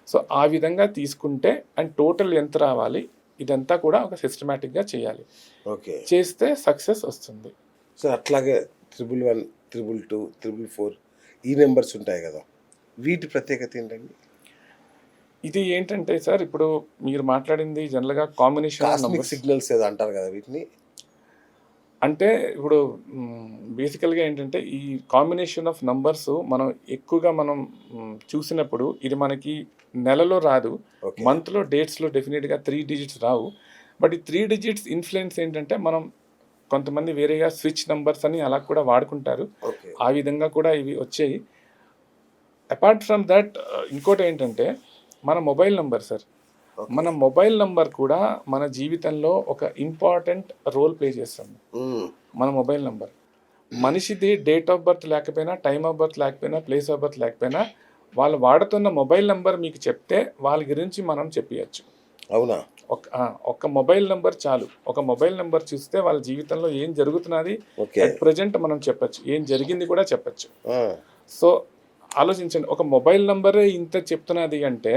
సో ఆ విధంగా తీసుకుంటే అండ్ టోటల్ ఎంత రావాలి ఇదంతా కూడా ఒక సిస్టమేటిక్గా చేయాలి. ఓకే. చేస్తే సక్సెస్ వస్తుంది. సో అట్లాగే 111, 222, 444 ఈ నెంబర్స్ ఉంటాయి కదా, వీటి ప్రత్యేకత ఏంటండి? ఇది ఏంటంటే సార్ ఇప్పుడు మీరు మాట్లాడింది జనరల్గా కాంబినేషన్ సిగ్నల్స్ ఏదో అంటారు కదా వీటిని. అంటే ఇప్పుడు బేసికల్గా ఏంటంటే ఈ కాంబినేషన్ ఆఫ్ నంబర్స్ మనం ఎక్కువగా చూసినప్పుడు ఇది మనకి నెలలో రాదు, మంత్లో, డేట్స్లో డెఫినెట్గా 3 digits రావు. బట్ ఈ 3 digits ఇన్ఫ్లుయెన్స్ ఏంటంటే మనం కొంతమంది వేరేగా స్విచ్ నంబర్స్ అని అలా కూడా వాడుకుంటారు. ఆ విధంగా కూడా ఇవి వచ్చాయి. అపార్ట్ ఫ్రమ్ దట్ ఇంకోటి ఏంటంటే మన మొబైల్ నంబర్ సార్. మన మొబైల్ నంబర్ కూడా మన జీవితంలో ఒక ఇంపార్టెంట్ రోల్ ప్లే చేస్తుంది. మన మొబైల్ నంబర్ మనిషిది డేట్ ఆఫ్ బర్త్ లేకపోయినా, టైమ్ ఆఫ్ బర్త్ లేకపోయినా, ప్లేస్ ఆఫ్ బర్త్ లేకపోయినా వాళ్ళు వాడుతున్న మొబైల్ నంబర్ మీకు చెప్తే వాళ్ళ గురించి మనం చెప్పియచ్చు. అవునా? ఒక మొబైల్ నంబర్ చాలు. ఒక మొబైల్ నంబర్ చూస్తే వాళ్ళ జీవితంలో ఏం జరుగుతున్నది అట్ ప్రజెంట్ మనం చెప్పచ్చు, ఏం జరిగింది కూడా చెప్పచ్చు. సో ఆలోచించండి, ఒక మొబైల్ నంబరే ఇంత చెప్తున్నది అంటే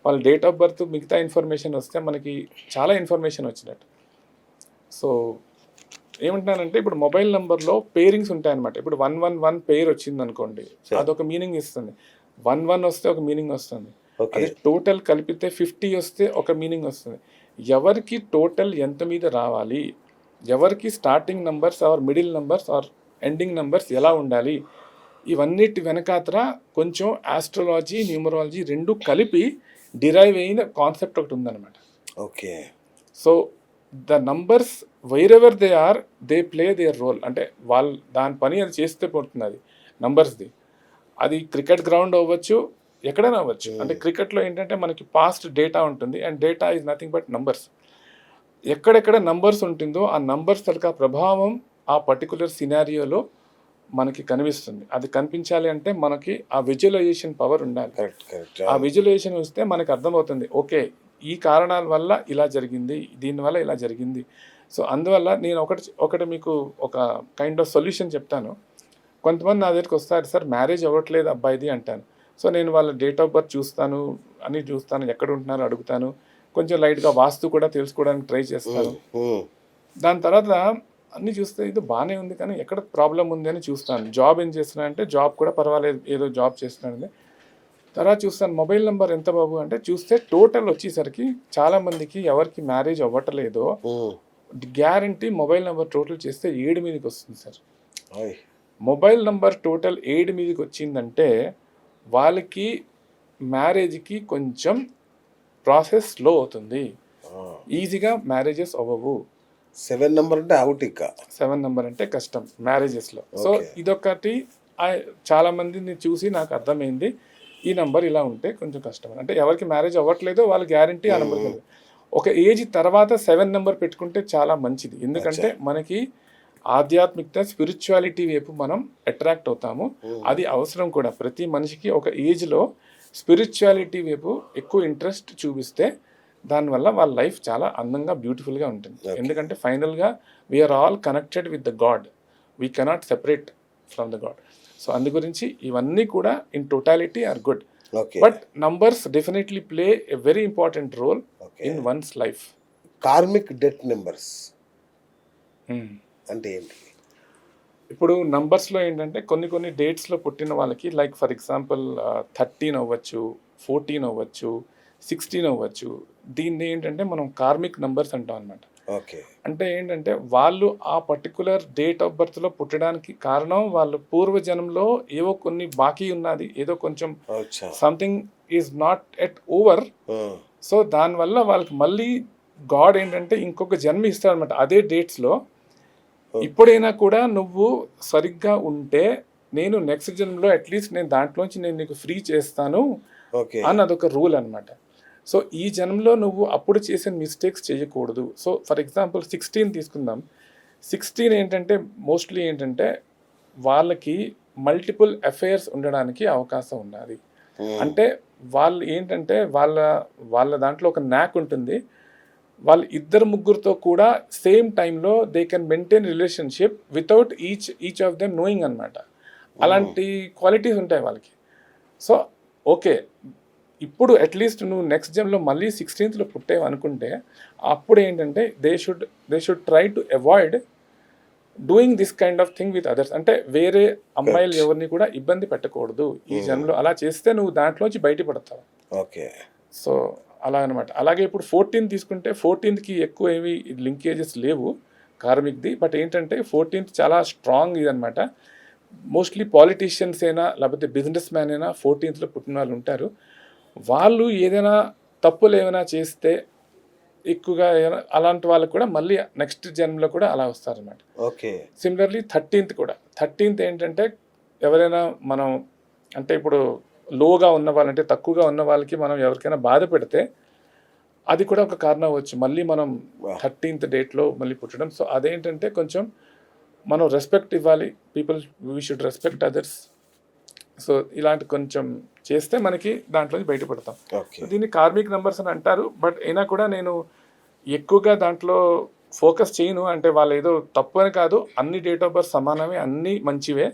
వాళ్ళ డేట్ ఆఫ్ బర్త్ మిగతా ఇన్ఫర్మేషన్ వస్తే మనకి చాలా ఇన్ఫర్మేషన్ వచ్చినట్టు. సో ఏమంటున్నానంటే ఇప్పుడు మొబైల్ నెంబర్లో పేరింగ్స్ ఉంటాయన్నమాట. ఇప్పుడు 111 పేర్ వచ్చింది అనుకోండి, అదొక మీనింగ్ ఇస్తుంది. 11 వస్తే ఒక మీనింగ్ వస్తుంది. అది టోటల్ కలిపితే 50 వస్తే ఒక మీనింగ్ వస్తుంది. ఎవరికి టోటల్ ఎంత మీద రావాలి, ఎవరికి starting numbers or middle numbers or ending numbers ఎలా ఉండాలి, ఇవన్నిటి వెనకాతర కొంచెం ఆస్ట్రాలజీ న్యూమరాలజీ రెండు కలిపి డిరైవ్ అయిన కాన్సెప్ట్ ఒకటి ఉందన్నమాట. Okay. So the numbers wherever they are they play their role. అంటే వాళ్ళు దాని పని అది చేస్తే పడుతుంది అది నంబర్స్ది. అది క్రికెట్ గ్రౌండ్ అవ్వచ్చు, ఎక్కడైనా అవ్వచ్చు. అంటే క్రికెట్లో ఏంటంటే మనకి పాస్ట్ డేటా ఉంటుంది and data is nothing but numbers. ఎక్కడెక్కడ నంబర్స్ ఉంటుందో ఆ నంబర్స్ తరగా ప్రభావం ఆ పర్టికులర్ సినారియోలో మనకి కనిపిస్తుంది. అది కనిపించాలి అంటే మనకి ఆ విజువలైజేషన్ పవర్ ఉండాలి. కరెక్ట్. ఆ విజువలైజేషన్ వస్తే మనకు అర్థమవుతుంది, ఓకే ఈ కారణాల వల్ల ఇలా జరిగింది, దీనివల్ల ఇలా జరిగింది. సో అందువల్ల నేను ఒకటి మీకు ఒక కైండ్ ఆఫ్ సొల్యూషన్ చెప్తాను. కొంతమంది నా దగ్గరికి వస్తారు, సార్ మ్యారేజ్ అవ్వట్లేదు అబ్బాయిది అంటాను. సో నేను వాళ్ళ డేట్ ఆఫ్ బర్త్ చూస్తాను, ఎక్కడ ఉంటున్నారో అడుగుతాను, కొంచెం లైట్గా వాస్తు కూడా తెలుసుకోవడానికి ట్రై చేస్తాను. దాని తర్వాత అన్నీ చూస్తే ఇది బాగానే ఉంది కానీ ఎక్కడ ప్రాబ్లం ఉంది అని చూస్తాను. జాబ్ ఏం చేస్తున్నా అంటే జాబ్ కూడా పర్వాలేదు, ఏదో జాబ్ చేస్తున్నాను. తర్వాత చూస్తాను మొబైల్ నెంబర్ ఎంత బాబు అంటే చూస్తే టోటల్ వచ్చేసరికి చాలామందికి ఎవరికి మ్యారేజ్ అవ్వట్లేదో గ్యారంటీ మొబైల్ నెంబర్ టోటల్ చేస్తే 7 మీదకి వస్తుంది సార్. మొబైల్ నెంబర్ టోటల్ 7 మీదకి వచ్చిందంటే వాళ్ళకి మ్యారేజ్కి కొంచెం ప్రాసెస్ స్లో అవుతుంది, ఈజీగా మ్యారేజెస్ అవ్వవు. 7 నెంబర్ అంటే అవుట్ ఇక 7 నెంబర్ అంటే కష్టం మ్యారేజెస్లో. సో ఇదొకటి చాలా మందిని చూసి నాకు అర్థమైంది, ఈ నెంబర్ ఇలా ఉంటే కొంచెం కష్టం. అంటే ఎవరికి మ్యారేజ్ అవ్వట్లేదో వాళ్ళు గ్యారంటీ ఆ నెంబర్ కలిగి. ఒక ఏజ్ తర్వాత 7 నెంబర్ పెట్టుకుంటే చాలా మంచిది. ఎందుకంటే మనకి ఆధ్యాత్మికత స్పిరిచువాలిటీ వైపు మనం అట్రాక్ట్ అవుతాము. అది అవసరం కూడా. ప్రతి మనిషికి ఒక ఏజ్లో స్పిరిచువాలిటీ వైపు ఎక్కువ ఇంట్రెస్ట్ చూపిస్తే దానివల్ల వాళ్ళ లైఫ్ చాలా అందంగా బ్యూటిఫుల్గా ఉంటుంది. ఎందుకంటే ఫైనల్గా we are all connected with the God, we cannot separate from the God. So అందు గురించి ఇవన్నీ కూడా in totality are good. But numbers definitely play a very important role in one's life. Karmic death numbers అంటే ఏంటి? ఇప్పుడు నంబర్స్లో ఏంటంటే కొన్ని డేట్స్లో పుట్టిన వాళ్ళకి లైక్ ఫర్ ఎగ్జాంపుల్ 13 అవ్వచ్చు, 14 అవ్వచ్చు, 16 అవ్వచ్చు. దీన్ని ఏంటంటే మనం కార్మిక్ నంబర్స్ అంటాం అనమాట. ఓకే. అంటే ఏంటంటే వాళ్ళు ఆ పర్టికులర్ డేట్ ఆఫ్ బర్త్లో పుట్టడానికి కారణం వాళ్ళు పూర్వజన్మలో ఏవో కొన్ని బాకీ ఉన్నది, ఏదో కొంచెం something is not at over. So దానివల్ల వాళ్ళకి మళ్ళీ గాడ్ ఏంటంటే ఇంకొక జన్మ ఇస్తాడు అనమాట అదే డేట్స్లో. ఇప్పుడైనా కూడా నువ్వు సరిగ్గా ఉంటే నేను నెక్స్ట్ జన్మలో అట్లీస్ట్ నేను దాంట్లోంచి నేను నీకు ఫ్రీ చేస్తాను అని అదొక రూల్ అనమాట. సో ఈ జన్మలో నువ్వు అప్పుడు చేసిన మిస్టేక్స్ చేయకూడదు. సో ఫర్ ఎగ్జాంపుల్ 16 తీసుకుందాం. 16 ఏంటంటే మోస్ట్లీ ఏంటంటే వాళ్ళకి మల్టిపుల్ అఫైర్స్ ఉండడానికి అవకాశం ఉన్నది. అంటే వాళ్ళు ఏంటంటే వాళ్ళ దాంట్లో ఒక న్యాక్ ఉంటుంది. వాళ్ళు ఇద్దరు ముగ్గురితో కూడా సేమ్ టైంలో they can maintain relationship without each of them knowing అనమాట. అలాంటి క్వాలిటీస్ ఉంటాయి వాళ్ళకి. సో ఓకే, ఇప్పుడు అట్లీస్ట్ నువ్వు నెక్స్ట్ జన్మలో మళ్ళీ 16th పుట్టేవు అనుకుంటే అప్పుడు ఏంటంటే they should try to avoid doing this kind of thing with others. అంటే వేరే అమ్మాయిలు ఎవరిని కూడా ఇబ్బంది పెట్టకూడదు ఈ జన్మలో. అలా చేస్తే నువ్వు దాంట్లోంచి బయటపడతావు. ఓకే. సో అలా అనమాట. అలాగే ఇప్పుడు 14 తీసుకుంటే 14కి ఎక్కువ ఏవి లింకేజెస్ లేవు కార్మిక్ది. బట్ ఏంటంటే 14th చాలా స్ట్రాంగ్ ఇది అనమాట. మోస్ట్లీ పాలిటీషియన్స్ అయినా లేకపోతే బిజినెస్ మ్యాన్ అయినా 14th పుట్టిన వాళ్ళు ఉంటారు. వాళ్ళు ఏదైనా తప్పులు ఏమైనా చేస్తే ఎక్కువగా అలాంటి వాళ్ళకు కూడా మళ్ళీ నెక్స్ట్ జన్మలో కూడా అలా వస్తారన్నమాట. ఓకే. సిమిలర్లీ 13th కూడా. 13th ఏంటంటే ఎవరైనా మనం అంటే ఇప్పుడు లోగా ఉన్న వాళ్ళంటే తక్కువగా ఉన్న వాళ్ళకి మనం ఎవరికైనా బాధ పెడితే అది కూడా ఒక కారణం అవ్వచ్చు మళ్ళీ మనం 13th డేట్లో మళ్ళీ పుట్టడం. సో అదేంటంటే కొంచెం మనం రెస్పెక్ట్ ఇవ్వాలి. We should respect others. So ఇలాంటి కొంచెం చేస్తే మనకి దాంట్లో బయటపడతాం. దీన్ని కార్మిక్ నెంబర్స్ అని అంటారు. బట్ అయినా కూడా నేను ఎక్కువగా దాంట్లో ఫోకస్ చేయను. అంటే వాళ్ళు ఏదో తప్పు అని కాదు, అన్ని డేట్ ఆఫ్ బర్త్ సమానమే, అన్నీ మంచివే.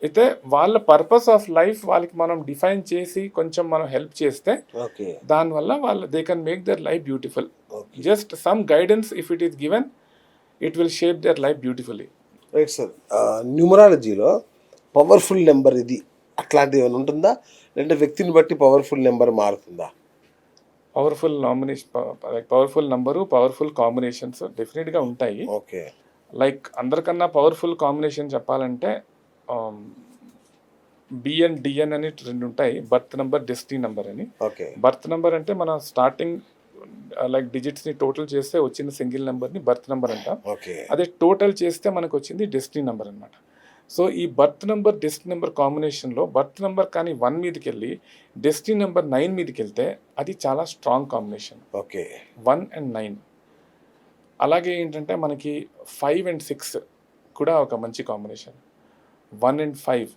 అయితే వాళ్ళ పర్పస్ ఆఫ్ లైఫ్ వాళ్ళకి మనం డిఫైన్ చేసి కొంచెం మనం హెల్ప్ చేస్తే దానివల్ల వాళ్ళు they can make their life beautiful. Just some guidance if it is given it will shape their life beautifully. Right sir. న్యూమరాలజీలో పవర్ఫుల్ నెంబర్ ఇది అట్లాంటిది ఏమైనా ఉంటుందా, లేదంటే వ్యక్తిని బట్టి పవర్ఫుల్ నెంబర్ మారుతుందా? Powerful nomination, like powerful number, powerful combinations డెఫినెట్గా ఉంటాయి. ఓకే. లైక్ అందరికన్నా పవర్ఫుల్ కాంబినేషన్ చెప్పాలంటే బిఎన్ డిఎన్ అని 2 ఉంటాయి, బర్త్ నెంబర్, డెస్టినీ నెంబర్ అని. ఓకే. బర్త్ నెంబర్ అంటే మన స్టార్టింగ్ లైక్ డిజిట్స్ని టోటల్ చేస్తే వచ్చిన సింగిల్ నెంబర్ని బర్త్ నెంబర్ అంటాం. ఓకే. అదే టోటల్ చేస్తే మనకు వచ్చింది డెస్టినీ నెంబర్ అనమాట. సో ఈ బర్త్ నెంబర్ డెస్టినీ నెంబర్ కాంబినేషన్లో బర్త్ నెంబర్ కానీ 1 మీదకి వెళ్ళి డెస్టినీ నెంబర్ 9 మీదకి వెళ్తే అది చాలా స్ట్రాంగ్ కాంబినేషన్, ఓకే. 1 and 9. అలాగే ఏంటంటే మనకి 5 and 6 కూడా ఒక మంచి కాంబినేషన్, 1 and 5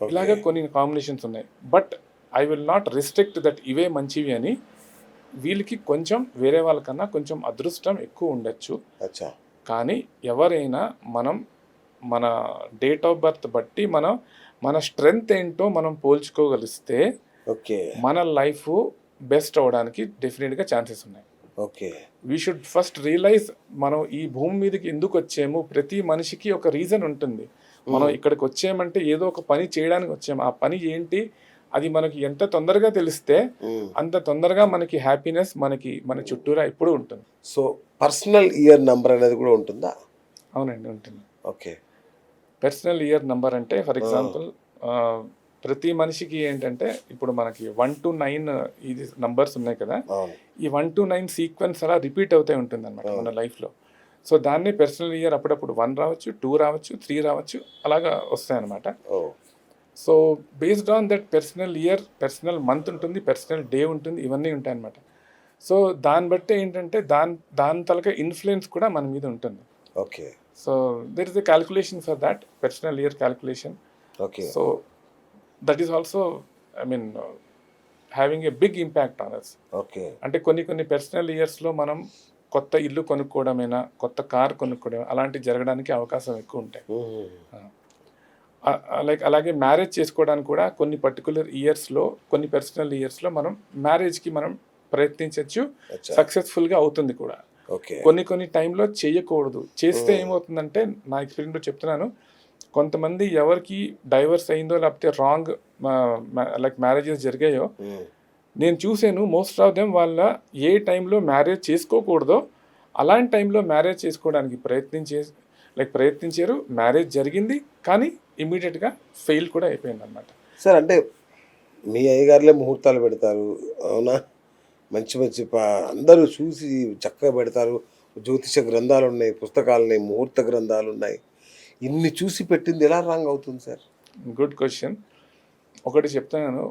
ఇలాగ కొన్ని కాంబినేషన్స్ ఉన్నాయి. But I will not restrict that ఇవే మంచివి అని. వీళ్ళకి కొంచెం వేరే వాళ్ళకన్నా కొంచెం అదృష్టం ఎక్కువ ఉండొచ్చు. అచ్చా. కానీ ఎవరైనా మనం మన డేట్ ఆఫ్ బర్త్ బట్టి మన స్ట్రెంగ్త్ ఏంటో మనం పోల్చుకోగలిస్తే ఓకే. మన లైఫ్ బెస్ట్ అవ్వడానికి డెఫినెట్గా ఛాన్సెస్ ఉన్నాయి. Okay. We should first realise మనం ఈ భూమి మీదకి ఎందుకు వచ్చాము. ప్రతి మనిషికి ఒక రీజన్ ఉంటుంది. మనం ఇక్కడికి వచ్చామంటే ఏదో ఒక పని చేయడానికి వచ్చాము. ఆ పని ఏంటి, అది మనకి ఎంత తొందరగా తెలిస్తే అంత తొందరగా మనకి హ్యాపీనెస్ మన చుట్టూరా ఎప్పుడూ ఉంటుంది. సో పర్సనల్ ఇయర్ నంబర్ అనేది కూడా ఉంటుందా? అవునండి, ఉంటుంది. ఓకే. పర్సనల్ ఇయర్ నంబర్ అంటే ఫర్ ఎగ్జాంపుల్ ప్రతి మనిషికి ఏంటంటే ఇప్పుడు మనకి 1 to 9 ఇది నంబర్స్ ఉన్నాయి కదా, ఈ 1 to 9 సీక్వెన్స్ అలా రిపీట్ అవుతూ ఉంటుంది అనమాట మన లైఫ్లో. సో దాన్ని పర్సనల్ ఇయర్ అప్పుడప్పుడు 1 రావచ్చు, 2 రావచ్చు, 3 రావచ్చు, అలాగా వస్తాయన్నమాట. So based on that personal year, personal month ఉంటుంది, పర్సనల్ డే ఉంటుంది, ఇవన్నీ ఉంటాయి అన్నమాట. సో దాన్ని బట్టి ఏంటంటే దాని తలక ఇన్ఫ్లుయెన్స్ కూడా మన మీద ఉంటుంది. Okay. So there is a calculation for that personal year calculation. Okay. So that is also I mean having a big impact on us. Okay. అంటే కొన్ని పర్సనల్ ఇయర్స్లో మనం కొత్త ఇల్లు కొనుక్కోవడమైనా, కొత్త కార్ కొనుక్కోవడం అలాంటివి జరగడానికి అవకాశం ఎక్కువ ఉంటాయి. లైక్ అలాగే మ్యారేజ్ చేసుకోవడానికి కూడా కొన్ని పర్టికులర్ ఇయర్స్లో, కొన్ని పర్సనల్ ఇయర్స్లో మనం మ్యారేజ్కి మనం ప్రయత్నించవచ్చు, సక్సెస్ఫుల్గా అవుతుంది కూడా. కొన్ని టైంలో చేయకూడదు. చేస్తే ఏమవుతుందంటే నా ఎక్స్పీరియన్స్లో చెప్తున్నాను, కొంతమంది ఎవరికి డైవర్స్ అయిందో లేకపోతే రాంగ్ లైక్ మ్యారేజెస్ జరిగాయో నేను చూసాను. మోస్ట్ ఆఫ్ దెమ్ వాళ్ళ ఏ టైంలో మ్యారేజ్ చేసుకోకూడదో అలాంటి టైంలో మ్యారేజ్ చేసుకోవడానికి ప్రయత్నించారు. మ్యారేజ్ జరిగింది కానీ ఇమీడియట్గా ఫెయిల్ కూడా అయిపోయింది అనమాట. సార్ అంటే మీ అయ్యగారులే ముహూర్తాలు పెడతారు, అవునా? మంచి అందరూ చూసి చక్కగా పెడతారు. జ్యోతిష గ్రంథాలు ఉన్నాయి, పుస్తకాలు ఉన్నాయి, ముహూర్త గ్రంథాలు ఉన్నాయి. ఇన్ని చూసి పెట్టింది ఎలా రాంగ్ అవుతుంది సార్? Good question. ఒకటి చెప్తాను,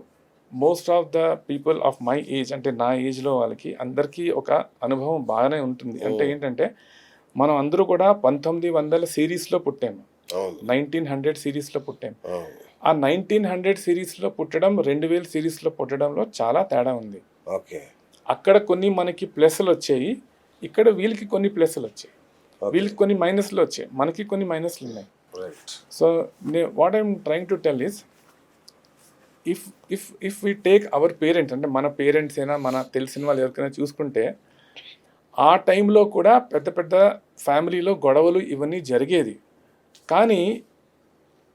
most of the people of my age, అంటే నా ఏజ్లో వాళ్ళకి అందరికీ ఒక అనుభవం బాగానే ఉంటుంది. అంటే ఏంటంటే మనం అందరూ కూడా 1900 సిరీస్లో పుట్టాము, 1900 సిరీస్లో పుట్టాము. ఆ 1900 సిరీస్లో పుట్టడం 2000 సిరీస్లో పుట్టడంలో చాలా తేడా ఉంది. ఓకే. అక్కడ కొన్ని మనకి ప్లస్లు వచ్చాయి, ఇక్కడ వీళ్ళకి కొన్ని ప్లస్లు వచ్చాయి, వీళ్ళకి కొన్ని మైనస్లు వచ్చాయి, మనకి కొన్ని మైనస్లు ఉన్నాయి. So what I'm trying to tell is, if we take our parents, అంటే మన పేరెంట్స్ అయినా మన తెలిసిన వాళ్ళు ఎవరికైనా చూసుకుంటే, ఆ టైంలో కూడా పెద్ద ఫ్యామిలీలో గొడవలు ఇవన్నీ జరిగేది. కానీ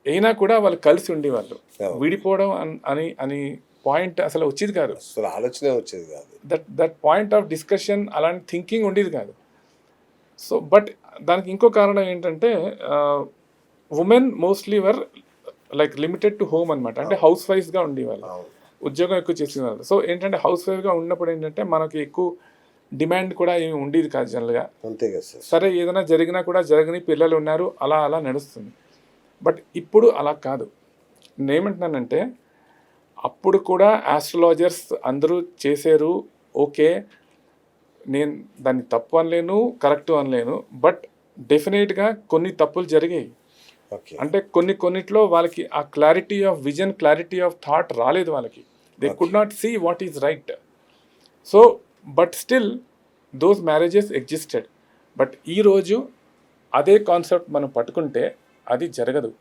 అయినా కూడా వాళ్ళు కలిసి ఉండేవాళ్ళు. విడిపోవడం అని పాయింట్ అసలు వచ్చేది కాదు, అసలు ఆలోచనే వచ్చేది కాదు. దట్ పాయింట్ ఆఫ్ డిస్కషన్, అలాంటి థింకింగ్ ఉండేది కాదు. సో బట్ దానికి ఇంకో కారణం ఏంటంటే women mostly were like limited to home అనమాట. అంటే హౌస్ వైఫ్గా ఉండేవాళ్ళు, ఉద్యోగం ఎక్కువ చేసేవాళ్ళు. సో ఏంటంటే హౌస్ వైఫ్గా ఉన్నప్పుడు ఏంటంటే మనకి ఎక్కువ డిమాండ్ కూడా ఏమి ఉండేది కాదు జనరల్గా. అంతే కదా సార్. సరే ఏదైనా జరిగినా కూడా జరగని, పిల్లలు ఉన్నారు, అలా నడుస్తుంది. బట్ ఇప్పుడు అలా కాదు. నేనేమంటున్నానంటే అప్పుడు కూడా ఆస్ట్రాలజర్స్ అందరూ చేశారు, ఓకే, నేను దాన్ని తప్పు అనలేను, కరెక్ట్ అనలేను. బట్ డెఫినెట్గా కొన్ని తప్పులు జరిగాయి. అంటే కొన్నిట్లో వాళ్ళకి ఆ clarity of vision, clarity of thought రాలేదు వాళ్ళకి. They could not see what is right. So but still those marriages existed. But ఈరోజు అదే కాన్సెప్ట్ మనం పట్టుకుంటే అది జరగదు.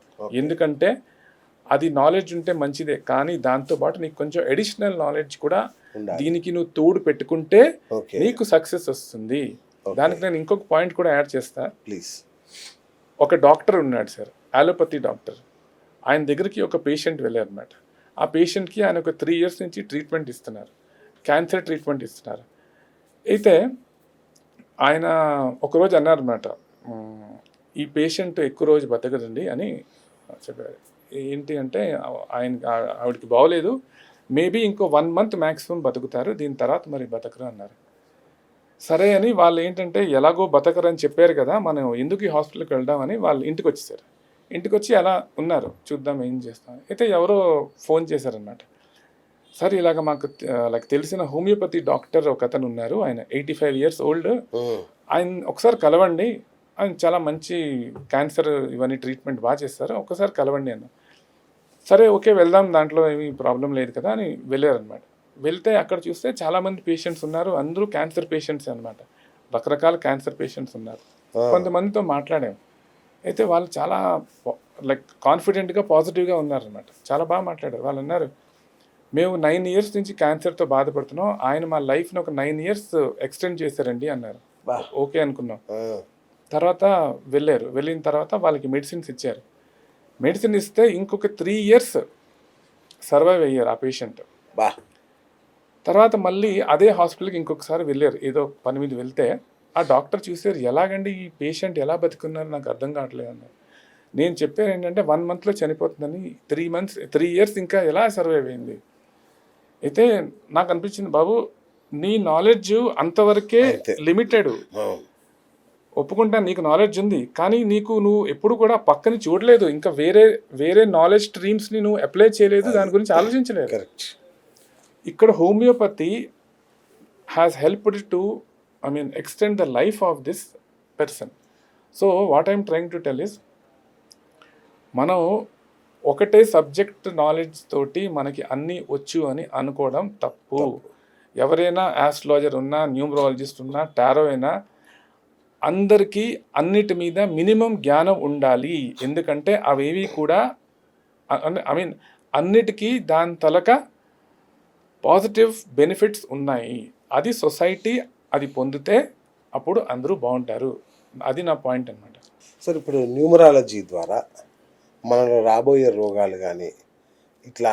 ఎందుకంటే అది నాలెడ్జ్ ఉంటే మంచిదే, కానీ దాంతోపాటు నీకు కొంచెం అడిషనల్ నాలెడ్జ్ కూడా దీనికి నువ్వు తోడు పెట్టుకుంటే నీకు సక్సెస్ వస్తుంది. దానికి నేను ఇంకొక పాయింట్ కూడా యాడ్ చేస్తా ప్లీజ్. ఒక డాక్టర్ ఉన్నాడు సార్, అలోపతి డాక్టర్. ఆయన దగ్గరికి ఒక పేషెంట్ వెళ్ళారనమాట. ఆ పేషెంట్కి ఆయన ఒక 3 years నుంచి ట్రీట్మెంట్ ఇస్తున్నారు. క్యాన్సర్ ట్రీట్మెంట్ ఇస్తున్నారు. అయితే ఆయన ఒకరోజు అన్నారన్నమాట, ఈ పేషెంట్ ఎక్కువ రోజు బతకదండి అని చెప్పారు. ఏంటి అంటే ఆవిడకి బాగోలేదు, మేబీ ఇంకో 1 మంత్ మ్యాక్సిమం బతుకుతారు, దీని తర్వాత మరి బతకరు అన్నారు. సరే అని వాళ్ళు ఏంటంటే ఎలాగో బతకరని చెప్పారు కదా, మనం ఎందుకు ఈ హాస్పిటల్కి వెళ్దామని వాళ్ళు ఇంటికి వచ్చేసారు. ఇంటికి వచ్చి అలా ఉన్నారు, చూద్దాం ఏం చేస్తాం. అయితే ఎవరో ఫోన్ చేశారనమాట, సార్ ఇలాగ మాకు లైక్ తెలిసిన హోమియోపతి డాక్టర్ ఒక అతను ఉన్నారు, ఆయన 85 years ఓల్డ్, ఆయన ఒకసారి కలవండి, ఆయన చాలా మంచి క్యాన్సర్ ఇవన్నీ ట్రీట్మెంట్ బాగా చేస్తారు, ఒకసారి కలవండి అన్న. సరే ఓకే వెళ్దాం, దాంట్లో ఏమీ ప్రాబ్లం లేదు కదా అని వెళ్ళారనమాట. వెళ్తే అక్కడ చూస్తే చాలామంది పేషెంట్స్ ఉన్నారు, అందరూ క్యాన్సర్ పేషెంట్స్ అనమాట, రకరకాల క్యాన్సర్ పేషెంట్స్ ఉన్నారు. కొంతమందితో మాట్లాడాము. అయితే వాళ్ళు చాలా లైక్ కాన్ఫిడెంట్గా పాజిటివ్గా ఉన్నారనమాట, చాలా బాగా మాట్లాడారు. వాళ్ళు అన్నారు, మేము 9 years నుంచి క్యాన్సర్తో బాధపడుతున్నాం, ఆయన మా లైఫ్ని ఒక 9 years ఎక్స్టెండ్ చేశారండి అన్నారు. ఓకే అనుకున్నాం. తర్వాత వెళ్ళిన తర్వాత వాళ్ళకి మెడిసిన్స్ ఇచ్చారు. మెడిసిన్ ఇస్తే ఇంకొక 3 years సర్వైవ్ అయ్యారు ఆ పేషెంట్. తర్వాత మళ్ళీ అదే హాస్పిటల్కి ఇంకొకసారి వెళ్ళారు, ఏదో పని మీద వెళ్తే ఆ డాక్టర్ చూసారు, ఎలాగండి ఈ పేషెంట్ ఎలా బతుకున్నారు నాకు అర్థం కావట్లేదు అన్నారు. నేను చెప్పాను ఏంటంటే 1 monthలో చనిపోతుందని, 3 years ఇంకా ఎలా సర్వైవ్ అయింది. అయితే నాకు అనిపించింది, బాబు నీ నాలెడ్జ్ అంతవరకే లిమిటెడ్, ఒప్పుకుంటాను నీకు నాలెడ్జ్ ఉంది, కానీ నువ్వు ఎప్పుడు కూడా పక్కని చూడలేదు, ఇంకా వేరే నాలెడ్జ్ స్ట్రీమ్స్ని నువ్వు అప్లై చేయలేదు, దాని గురించి ఆలోచించలేదు. ఇక్కడ homeopathy has helped to extend the life of this person. So what I'm trying to tell is, మనం ఒకటే సబ్జెక్ట్ నాలెడ్జ్ తోటి మనకి అన్నీ వచ్చు అని అనుకోవడం తప్పు. ఎవరైనా ఆస్ట్రాలజర్ ఉన్నా, న్యూమరాలజిస్ట్ ఉన్నా, టారో అయినా, అందరికీ అన్నిటి మీద మినిమం జ్ఞానం ఉండాలి. ఎందుకంటే అవేవి కూడా అన్నిటికీ దాని తలక పాజిటివ్ బెనిఫిట్స్ ఉన్నాయి. అది సొసైటీ అది పొందితే అప్పుడు అందరూ బాగుంటారు. అది నా పాయింట్ అనమాట. సార్, ఇప్పుడు న్యూమరాలజీ ద్వారా మనలో రాబోయే రోగాలు కానీ, ఇట్లా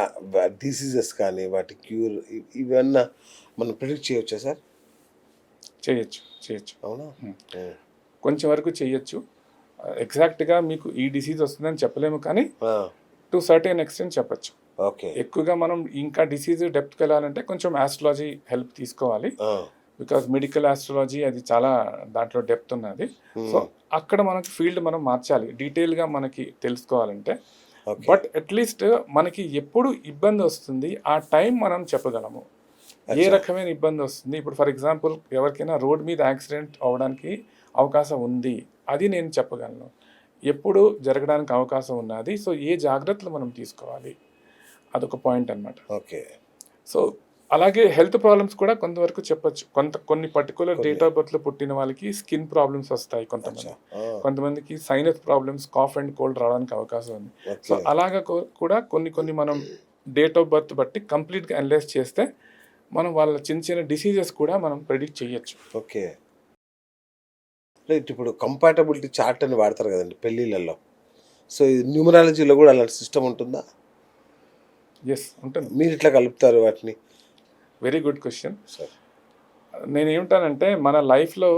డిసీజెస్ కానీ, వాటి క్యూర్ ఇవన్నీ మనం ప్రిడిక్ట్ చేయవచ్చా సార్? చేయొచ్చు. అవునా? కొంచెం వరకు చేయొచ్చు. ఎగ్జాక్ట్గా మీకు ఈ డిసీజ్ వస్తుందని చెప్పలేము, కానీ టు సర్టెన్ ఎక్స్టెంట్ చెప్పచ్చు. ఓకే. ఎక్కువగా మనం ఇంకా డిసీజ్ డెప్త్కి వెళ్ళాలంటే కొంచెం ఆస్ట్రాలజీ హెల్ప్ తీసుకోవాలి. బికాజ్ మెడికల్ ఆస్ట్రాలజీ అది చాలా దాంట్లో డెప్త్ ఉన్నది. సో అక్కడ మనకి ఫీల్డ్ మనం మార్చాలి డీటెయిల్గా మనకి తెలుసుకోవాలంటే. బట్ అట్లీస్ట్ మనకి ఎప్పుడు ఇబ్బంది వస్తుంది ఆ టైం మనం చెప్పగలము, ఏ రకమైన ఇబ్బంది వస్తుంది. ఇప్పుడు ఫర్ ఎగ్జాంపుల్ ఎవరికైనా రోడ్ మీద యాక్సిడెంట్ అవ్వడానికి అవకాశం ఉంది, అది నేను చెప్పగలను, ఎప్పుడు జరగడానికి అవకాశం ఉన్నది, సో ఏ జాగ్రత్తలు మనం తీసుకోవాలి, అదొక పాయింట్ అన్నమాట. ఓకే. సో అలాగే హెల్త్ ప్రాబ్లమ్స్ కూడా కొంతవరకు చెప్పొచ్చు. కొన్ని పర్టికులర్ డేట్ ఆఫ్ బర్త్లో పుట్టిన వాళ్ళకి స్కిన్ ప్రాబ్లమ్స్ వస్తాయి, కొంతమందికి sinus problems, cough and cold రావడానికి అవకాశం ఉంది. సో అలాగా కూడా కొన్ని మనం డేట్ ఆఫ్ బర్త్ బట్టి కంప్లీట్గా అనలైజ్ చేస్తే మనం వాళ్ళ చిన్న డిసీజెస్ కూడా మనం ప్రెడిక్ట్ చేయొచ్చు. ఓకే. రైట్. ఇప్పుడు కంపాటబిలిటీ చార్ట్ అని వాడతారు కదండి పెళ్ళిళ్ళల్లో, సో న్యూమరాలజీలో కూడా అలాంటి సిస్టమ్ ఉంటుందా? ఎస్, ఉంటుంది. మీరు ఇట్లా కలుపుతారు వాటిని? Very good question sir. నేనేమిటానంటే మన లైఫ్లో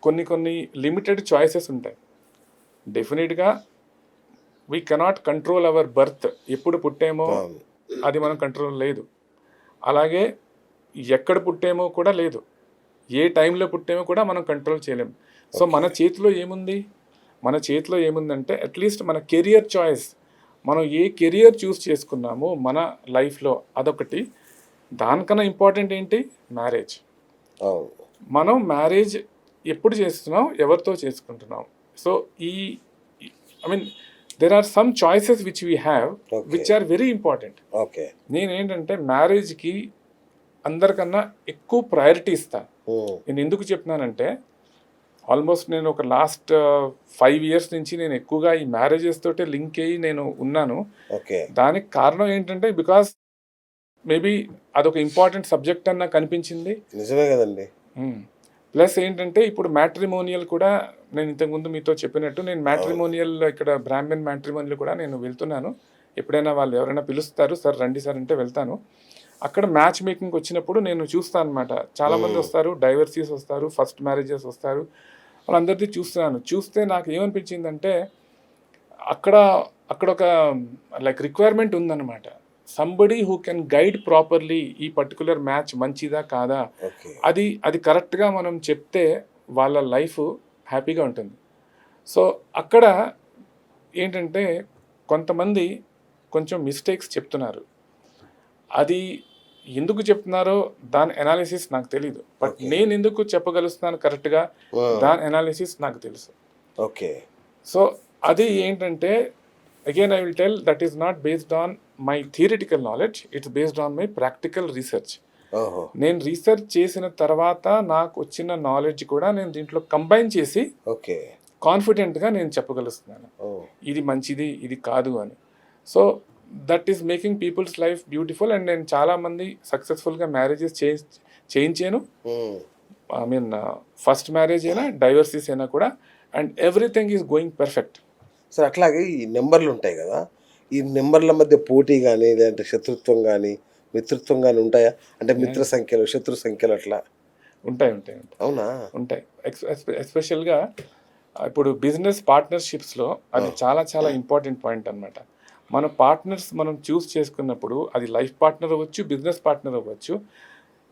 కొన్ని లిమిటెడ్ చాయిసెస్ ఉంటాయి. డెఫినెట్గా we cannot control our birth, ఎప్పుడు పుట్టేమో అది మనం కంట్రోల్ లేదు. అలాగే ఎక్కడ పుట్టేమో కూడా లేదు, ఏ టైంలో పుట్టేమో కూడా మనం కంట్రోల్ చేయలేము. సో మన చేతిలో ఏముందంటే అట్లీస్ట్ మన కెరియర్ చాయిస్, మనం ఏ కెరియర్ చూస్ చేసుకున్నామో మన లైఫ్లో అదొకటి. దానికన్నా ఇంపార్టెంట్ ఏంటి? మ్యారేజ్. మనం మ్యారేజ్ ఎప్పుడు చేస్తున్నాం, ఎవరితో చేసుకుంటున్నాం. So there are some choices which we have which are very important. నేనేంటంటే మ్యారేజ్కి అందరికన్నా ఎక్కువ ప్రయారిటీ ఇస్తాను. నేను ఎందుకు చెప్తున్నానంటే ఆల్మోస్ట్ నేను ఒక లాస్ట్ 5 years నుంచి నేను ఎక్కువగా ఈ మ్యారేజెస్ తోటే లింక్ అయ్యి నేను ఉన్నాను. దానికి కారణం ఏంటంటే బికాస్ మేబీ అదొక ఇంపార్టెంట్ సబ్జెక్ట్ అని నాకు అనిపించింది. నిజమే కదండి. ప్లస్ ఏంటంటే ఇప్పుడు మ్యాట్రిమోనియల్ కూడా నేను ఇంతకుముందు మీతో చెప్పినట్టు నేను మ్యాట్రిమోనియల్ ఇక్కడ బ్రాహ్మణ్ మ్యాట్రిమోనియల్ కూడా నేను వెళ్తున్నాను. ఎప్పుడైనా వాళ్ళు ఎవరైనా పిలుస్తారు, సార్ రండి సార్ అంటే వెళ్తాను. అక్కడ మ్యాచ్ మేకింగ్ వచ్చినప్పుడు నేను చూస్తాను అనమాట. చాలామంది వస్తారు, డైవర్సీస్ వస్తారు, ఫస్ట్ మ్యారేజెస్ వస్తారు, వాళ్ళందరిది చూస్తున్నాను. చూస్తే నాకు ఏమనిపించిందంటే అక్కడ అక్కడ ఒక లైక్ రిక్వైర్మెంట్ ఉందన్నమాట. Somebody who can guide properly ఈ పర్టికులర్ మ్యాచ్ మంచిదా కాదా, ఓకే. అది కరెక్ట్గా మనం చెప్తే వాళ్ళ లైఫ్ హ్యాపీగా ఉంటుంది. సో అక్కడ ఏంటంటే కొంతమంది కొంచెం మిస్టేక్స్ చెప్తున్నారు. అది ఎందుకు చెప్తున్నారో దాని అనాలిసిస్ నాకు తెలీదు. But Okay. నేను ఎందుకు చెప్పగలుగుతున్నాను కరెక్ట్గా, దాని అనాలిసిస్ నాకు తెలుసు. ఓకే. సో అది ఏంటంటే again I will tell that is not based on my theoretical knowledge, it's based on my practical research. ఓహో. నేను రీసెర్చ్ చేసిన తర్వాత నాకు వచ్చిన నాలెడ్జ్ కూడా నేను దీంట్లో కంబైన్ చేసి ఓకే. కాన్ఫిడెంట్గా నేను చెప్పగలుగుతున్నాను ఓ. ఇది మంచిది ఇది కాదు అని. So that is making people's life beautiful. And నేను చాలామంది సక్సెస్ఫుల్గా మ్యారేజెస్ చేయించాను. ఐ మీన్ ఫస్ట్ మ్యారేజ్ అయినా డైవర్సీస్ అయినా కూడా, and everything is going perfect. Sir అట్లాగే ఈ నెంబర్లు ఉంటాయి కదా, ఈ నెంబర్ల మధ్య పోటీ కానీ లేదంటే శత్రుత్వం కానీ మిత్రత్వం కానీ ఉంటాయా? అంటే మిత్ర సంఖ్యలు శత్రు సంఖ్యలు అట్లా ఉంటాయి. అవునా? ఉంటాయి. ఎస్పెషల్గా ఇప్పుడు బిజినెస్ పార్ట్నర్షిప్స్లో అది చాలా చాలా ఇంపార్టెంట్ పాయింట్ అన్నమాట. మన పార్ట్నర్స్ మనం చూస్ చేసుకున్నప్పుడు అది లైఫ్ పార్ట్నర్ అవ్వచ్చు, బిజినెస్ పార్ట్నర్ అవ్వచ్చు.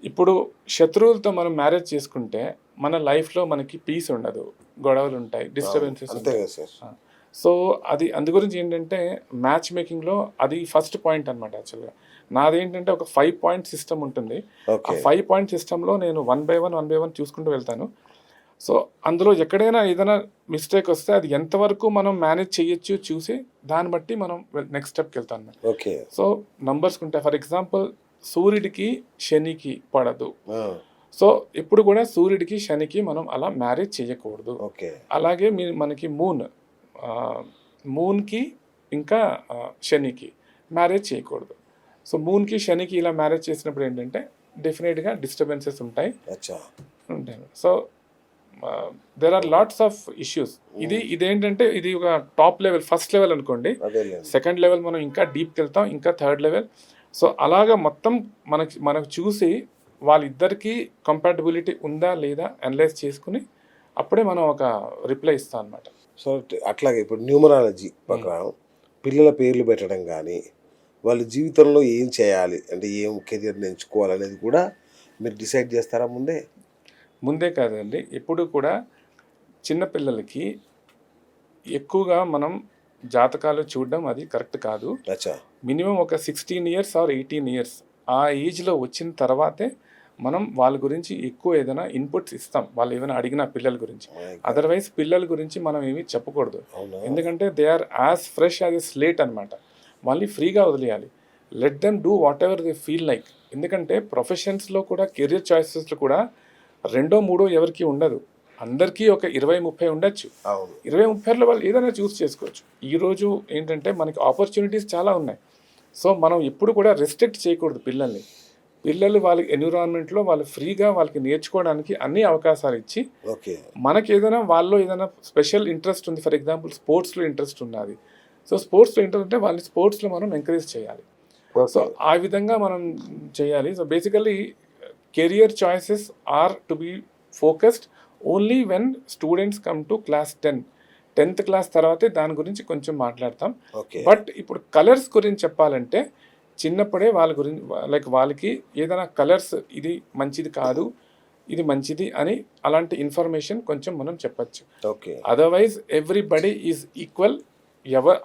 ఇప్పుడు శత్రువులతో మనం మ్యారేజ్ చేసుకుంటే మన లైఫ్లో మనకి పీస్ ఉండదు, గొడవలు ఉంటాయి, డిస్టర్బెన్సెస్ అంతే ఉంటాయి. కదా సార్. సో అది గురించి ఏంటంటే మ్యాచ్ మేకింగ్లో అది ఫస్ట్ పాయింట్ అనమాట. యాక్చువల్గా నాదేంటంటే ఒక 5 పాయింట్ సిస్టమ్ ఉంటుంది. ఆ ఓకే. 5 పాయింట్ సిస్టంలో నేను 1 బై 1 చూసుకుంటూ వెళ్తాను. సో అందులో ఎక్కడైనా ఏదైనా మిస్టేక్ వస్తే అది ఎంతవరకు మనం మేనేజ్ చేయొచ్చు చూసి దాన్ని బట్టి మనం నెక్స్ట్ స్టెప్కి వెళ్తాం. ఓకే. సో నంబర్స్ ఉంటాయి. ఫర్ ఎగ్జాంపుల్ సూర్యుడికి శనికి పడదు. ఆ, సో ఎప్పుడు కూడా సూర్యుడికి శనికి మనం అలా మ్యారేజ్ చేయకూడదు. ఓకే. అలాగే మనకి మూన్కి ఇంకా శనికి మ్యారేజ్ చేయకూడదు. సో మూన్కి శనికి ఇలా మ్యారేజ్ చేసినప్పుడు ఏంటంటే డెఫినెట్గా డిస్టర్బెన్సెస్ ఉంటాయి. అచ్చా. So there are lots of issues. ఇదేంటంటే ఇది ఒక టాప్ లెవెల్, ఫస్ట్ లెవెల్ అనుకోండి. అదేలేండి. సెకండ్ లెవెల్ మనం ఇంకా డీప్కి వెళ్తాం, ఇంకా థర్డ్ లెవెల్. సో అలాగా మొత్తం మనకు చూసి వాళ్ళిద్దరికీ కంపాటబిలిటీ ఉందా లేదా అనలైజ్ చేసుకుని అప్పుడే మనం ఒక రిప్లై ఇస్తాం అనమాట. సో అట్లాగే ఇప్పుడు న్యూమరాలజీ ప్రకారం పిల్లల పేర్లు పెట్టడం కానీ వాళ్ళ జీవితంలో ఏం చేయాలి అంటే ఏం కెరియర్ని ఎంచుకోవాలనేది కూడా మీరు డిసైడ్ చేస్తారా ముందే కాదండి, ఎప్పుడు కూడా చిన్నపిల్లలకి ఎక్కువగా మనం జాతకాలు చూడడం అది కరెక్ట్ కాదు. అచ్చా. మినిమం ఒక 16 ఇయర్స్ ఆర్ 18 ఇయర్స్ ఆ ఏజ్లో వచ్చిన తర్వాతే మనం వాళ్ళ గురించి ఎక్కువ ఏదైనా ఇన్పుట్స్ ఇస్తాం, వాళ్ళు ఏమైనా అడిగిన పిల్లల గురించి. అదర్వైజ్ పిల్లల గురించి మనం ఏమీ చెప్పకూడదు. అవునా? ఎందుకంటే they are as fresh as a slate అనమాట. వాళ్ళని ఫ్రీగా వదిలేయాలి. Let them do whatever they feel like. ఎందుకంటే ప్రొఫెషన్స్లో కూడా కెరియర్ చాయిసెస్లో కూడా 2, 3 ఎవరికి ఉండదు. అందరికీ ఒక 20-30 ఉండొచ్చు. అవును. 20-30లో వాళ్ళు ఏదైనా చూస్ చేసుకోవచ్చు. ఈరోజు ఏంటంటే మనకి ఆపర్చునిటీస్ చాలా ఉన్నాయి. సో మనం ఎప్పుడు కూడా రెస్ట్రిక్ట్ చేయకూడదు పిల్లల్ని. పిల్లలు వాళ్ళ ఎన్విరాన్మెంట్లో వాళ్ళు ఫ్రీగా వాళ్ళకి నేర్చుకోవడానికి అన్ని అవకాశాలు ఇచ్చి, ఓకే. మనకి ఏదైనా వాళ్ళలో ఏదైనా స్పెషల్ ఇంట్రెస్ట్ ఉంది, ఫర్ ఎగ్జాంపుల్ స్పోర్ట్స్లో ఇంట్రెస్ట్ ఉన్నది. సో స్పోర్ట్స్లో ఇంట్రెస్ట్ ఉంటే వాళ్ళని స్పోర్ట్స్లో మనం ఎంకరేజ్ చేయాలి. సో ఆ విధంగా మనం చేయాలి. So basically career choices are to be focused only when students come to class 10th class తర్వాతే దాని గురించి కొంచెం మాట్లాడతాం. ఓకే. బట్ ఇప్పుడు కలర్స్ గురించి చెప్పాలంటే చిన్నప్పుడే వాళ్ళ గురించి లైక్ వాళ్ళకి ఏదైనా కలర్స్ ఇది మంచిది కాదు ఇది మంచిది అని అలాంటి ఇన్ఫర్మేషన్ కొంచెం మనం చెప్పచ్చు. Okay. Otherwise everybody is equal.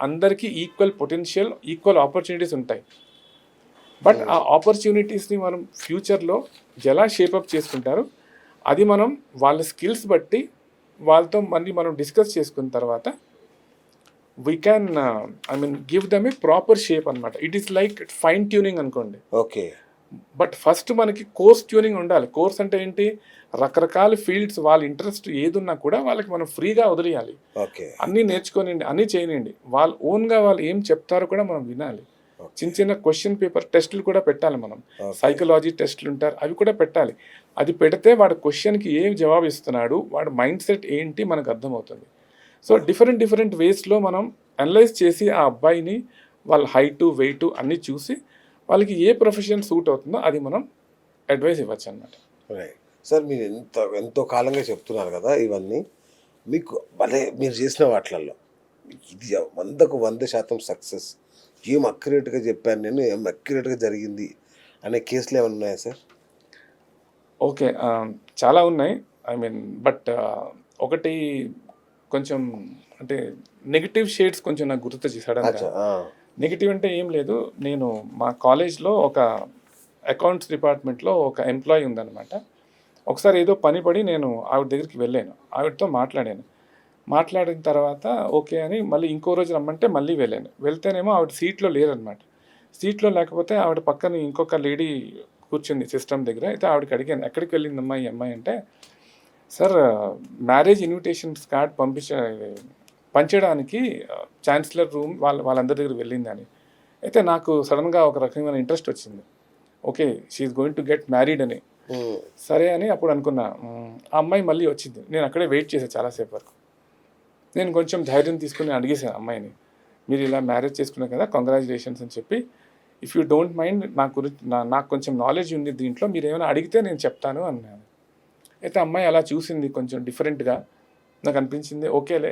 అందరికీ ఈక్వల్ పొటెన్షియల్, ఈక్వల్ ఆపర్చునిటీస్ ఉంటాయి. బట్ ఆ ఆపర్చునిటీస్ని మనం ఫ్యూచర్లో ఎలా షేపప్ చేసుకుంటారు అది మనం వాళ్ళ స్కిల్స్ బట్టి వాళ్ళతో మళ్ళీ మనం డిస్కస్ చేసుకున్న తర్వాత we can give them a proper shape అనమాట. It is like fine tuning అనుకోండి. ఓకే. బట్ ఫస్ట్ మనకి కోర్స్ ట్యూనింగ్ ఉండాలి. కోర్స్ అంటే ఏంటి, రకరకాల ఫీల్డ్స్ వాళ్ళ ఇంట్రెస్ట్ ఏదున్నా కూడా వాళ్ళకి మనం ఫ్రీగా వదిలేయాలి. ఓకే. అన్నీ నేర్చుకోనండి, అన్నీ చేయనండి. వాళ్ళు ఓన్గా వాళ్ళు ఏం చెప్తారో కూడా మనం వినాలి. చిన్న క్వశ్చన్ పేపర్ టెస్టులు కూడా పెట్టాలి మనం. సైకలాజీ టెస్టులు ఉంటారు, అవి కూడా పెట్టాలి. అది పెడితే వాడు క్వశ్చన్కి ఏం జవాబు ఇస్తున్నాడు, వాడు మైండ్ సెట్ ఏంటి మనకు అర్థమవుతుంది. సో డిఫరెంట్ వేస్లో మనం అనలైజ్ చేసి ఆ అబ్బాయిని వాళ్ళ హైటు వెయిట్ అన్నీ చూసి వాళ్ళకి ఏ ప్రొఫెషన్ సూట్ అవుతుందో అది మనం అడ్వైస్ ఇవ్వచ్చు అనమాట. రైట్. సార్ మీరు ఎంతో కాలంగా చెప్తున్నారు కదా ఇవన్నీ. మీకు భలే మీరు చేసిన వాటిలలో ఇది 100కు 100% సక్సెస్. ఏం అక్యురేట్‌గా చెప్పాను నేను, ఏం అక్యురేట్‌గా జరిగింది అనే కేసులు ఏమైనా ఉన్నాయా సార్? ఓకే. చాలా ఉన్నాయి. ఐ మీన్ బట్ ఒకటి కొంచెం అంటే నెగెటివ్ షేడ్స్ కొంచెం నాకు గుర్తొచ్చాయి సడన్‌గా. అచ్చా! ఆ! నెగెటివ్ అంటే ఏం లేదు. నేను మా కాలేజ్‌లో ఒక అకౌంట్స్ డిపార్ట్మెంట్‌లో ఒక ఎంప్లాయీ ఉందనమాట. ఒకసారి ఏదో పని పడి నేను ఆవిడ దగ్గరికి వెళ్ళాను. ఆవిడతో మాట్లాడాను. మాట్లాడిన తర్వాత ఓకే అని మళ్ళీ ఇంకో రోజు రమ్మంటే మళ్ళీ వెళ్ళాను. వెళ్తేనేమో ఆవిడ సీట్‌లో లేరనమాట. సీట్‌లో లేకపోతే ఆవిడ పక్కన ఇంకొక లేడీ కూర్చుంది సిస్టమ్ దగ్గర. అయితే ఆవిడకి అడిగాను, "ఎక్కడికి వెళ్ళిందమ్మా ఈ అమ్మాయి" అంటే, "సార్ మ్యారేజ్ ఇన్విటేషన్స్ కార్డ్ పంచడానికి ఛాన్సలర్ రూమ్ వాళ్ళందరి దగ్గరికి వెళ్ళిందని." అయితే నాకు సడన్‌గా ఒక రకమైన ఇంట్రెస్ట్ వచ్చింది. Okay. She is going to get married అని. హ్మ్. సరే అని అప్పుడు అనుకున్నా. ఆ అమ్మాయి మళ్ళీ వచ్చింది. నేను అక్కడే వెయిట్ చేశా చాలా సేపు వరకు. నేను కొంచెం ధైర్యం తీసుకొని అడిగేసాను అమ్మాయిని. "మీరు ఇలా మ్యారేజ్ చేసుకున్నారు కదా! కంగ్రాచ్యులేషన్స్" అని చెప్పి, "ఇఫ్ యూ డోంట్ మైండ్ నాకు కొంచెం నాలెడ్జ్ ఉంది దీంట్లో. మీరేమైనా అడిగితే నేను చెప్తాను" అన్నాను. అయితే అమ్మాయి అలా చూసింది కొంచెం డిఫరెంట్‌గా. నాకు అనిపించింది ఓకేలే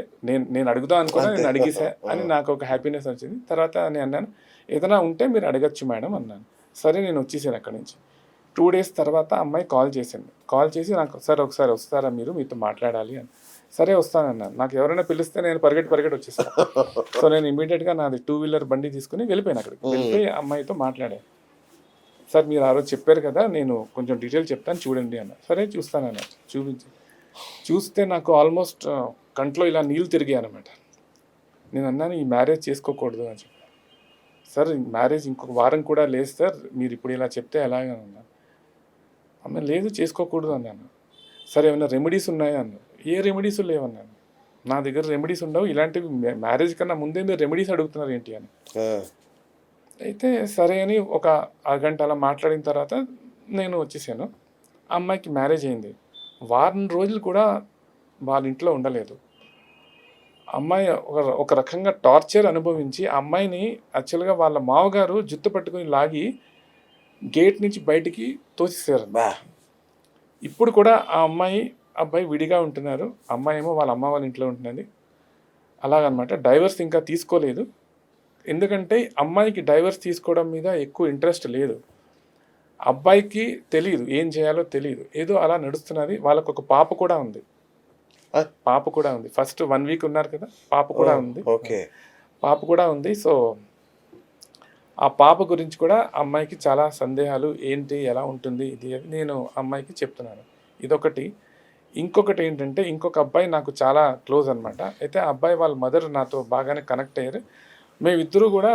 నేను అడుగుదాం అనుకున్నా, అంతే. నేను అడిగేసా ఆ! అని నాకు ఒక హ్యాపీనెస్ వచ్చింది. తర్వాత నేను అన్నాను, "ఏదైనా ఉంటే మీరు అడగొచ్చు మేడం" అన్నాను. సరే నేను వచ్చేసాను అక్కడి నుంచి. 2 డేస్ తర్వాత అమ్మాయి కాల్ చేసింది. కాల్ చేసి నాకు, "సార్ ఒకసారి వస్తారా మీరు? మీతో మాట్లాడాలి" అని. సరే వస్తానన్నాను. నాకు ఎవరైనా పిలిస్తే నేను పరిగెట్టి వచ్చేసాను. సో నేను ఇమ్మీడియేట్‌గా నాది 2 వీలర్ బండి తీసుకొని వెళ్ళిపోయాను అక్కడికి. వెళ్ళిపోయి అమ్మాయితో మాట్లాడాను. "సార్ మీరు ఆ రోజు చెప్పారు కదా! నేను కొంచెం డీటెయిల్ చెప్తాను చూడండి" అన్నా. సరే చూస్తానన్నారు. చూస్తే నాకు ఆల్మోస్ట్ కంట్లో ఇలా నీళ్ళు తిరిగాయనమాట. నేను అన్నాను, "ఈ మ్యారేజ్ చేసుకోకూడదు" అని చెప్పి. "సార్ ఈ మ్యారేజ్ ఇంకొక వారం కూడా లేదు సార్. మీరు ఇప్పుడు ఇలా చెప్తే ఎలాగా" అన్నాను. ఆమె, "లేదు చేసుకోకూడదు" అన్నాను. "సరే ఏమైనా రెమెడీస్ ఉన్నాయా" అన్నారు. "ఏ రెమెడీస్ లేవన్నాను. నా దగ్గర రెమెడీస్ ఉండవు. ఇలాంటివి మ్యారేజ్ కన్నా ముందే మీరు రెమెడీస్ అడుగుతున్నారు ఏంటి" అని. ఆ! అయితే సరే అని ఒక అరగంట అలా మాట్లాడిన తర్వాత నేను వచ్చేసాను. ఆ అమ్మాయికి మ్యారేజ్ అయింది. వారం రోజులు కూడా వాళ్ళ ఇంట్లో ఉండలేదు. అమ్మాయి ఒక రకంగా టార్చర్ అనుభవించి ఆ అమ్మాయిని యాక్చువల్‌గా వాళ్ళ మావగారు జుట్టు పట్టుకొని లాగి గేట్ నుంచి బయటికి తోసేసారు. బా! ఇప్పుడు కూడా ఆ అమ్మాయి, అబ్బాయి విడిగా ఉంటున్నారు. అమ్మాయి ఏమో వాళ్ళ అమ్మ వాళ్ళ ఇంట్లో ఉంటున్నది. అలాగనమాట. డైవర్స్ ఇంకా తీసుకోలేదు. ఎందుకంటే అమ్మాయికి డైవర్స్ తీసుకోవడం మీద ఎక్కువ ఇంట్రెస్ట్ లేదు. అబ్బాయికి తెలీదు. ఏం చేయాలో తెలీదు. ఏదో అలా నడుస్తున్నది. వాళ్ళకొక పాప కూడా ఉంది. ఆ! పాప కూడా ఉంది. ఫస్ట్ 1 వీక్ ఉన్నారు కదా! పాప కూడా ఉంది. ఓకే. పాప కూడా ఉంది. సో, ఆ పాప గురించి కూడా అమ్మాయికి చాలా సందేహాలు. ఏంటి? ఎలా ఉంటుంది? ఇది అని నేను అమ్మాయికి చెప్తున్నాను. ఇదొకటి. ఇంకొకటి ఏంటంటే, ఇంకొక అబ్బాయి నాకు చాలా క్లోజ్ అనమాట. అయితే ఆ అబ్బాయి వాళ్ళ మదర్ నాతో బాగానే కనెక్ట్ అయ్యారు. మేమిద్దరూ కూడా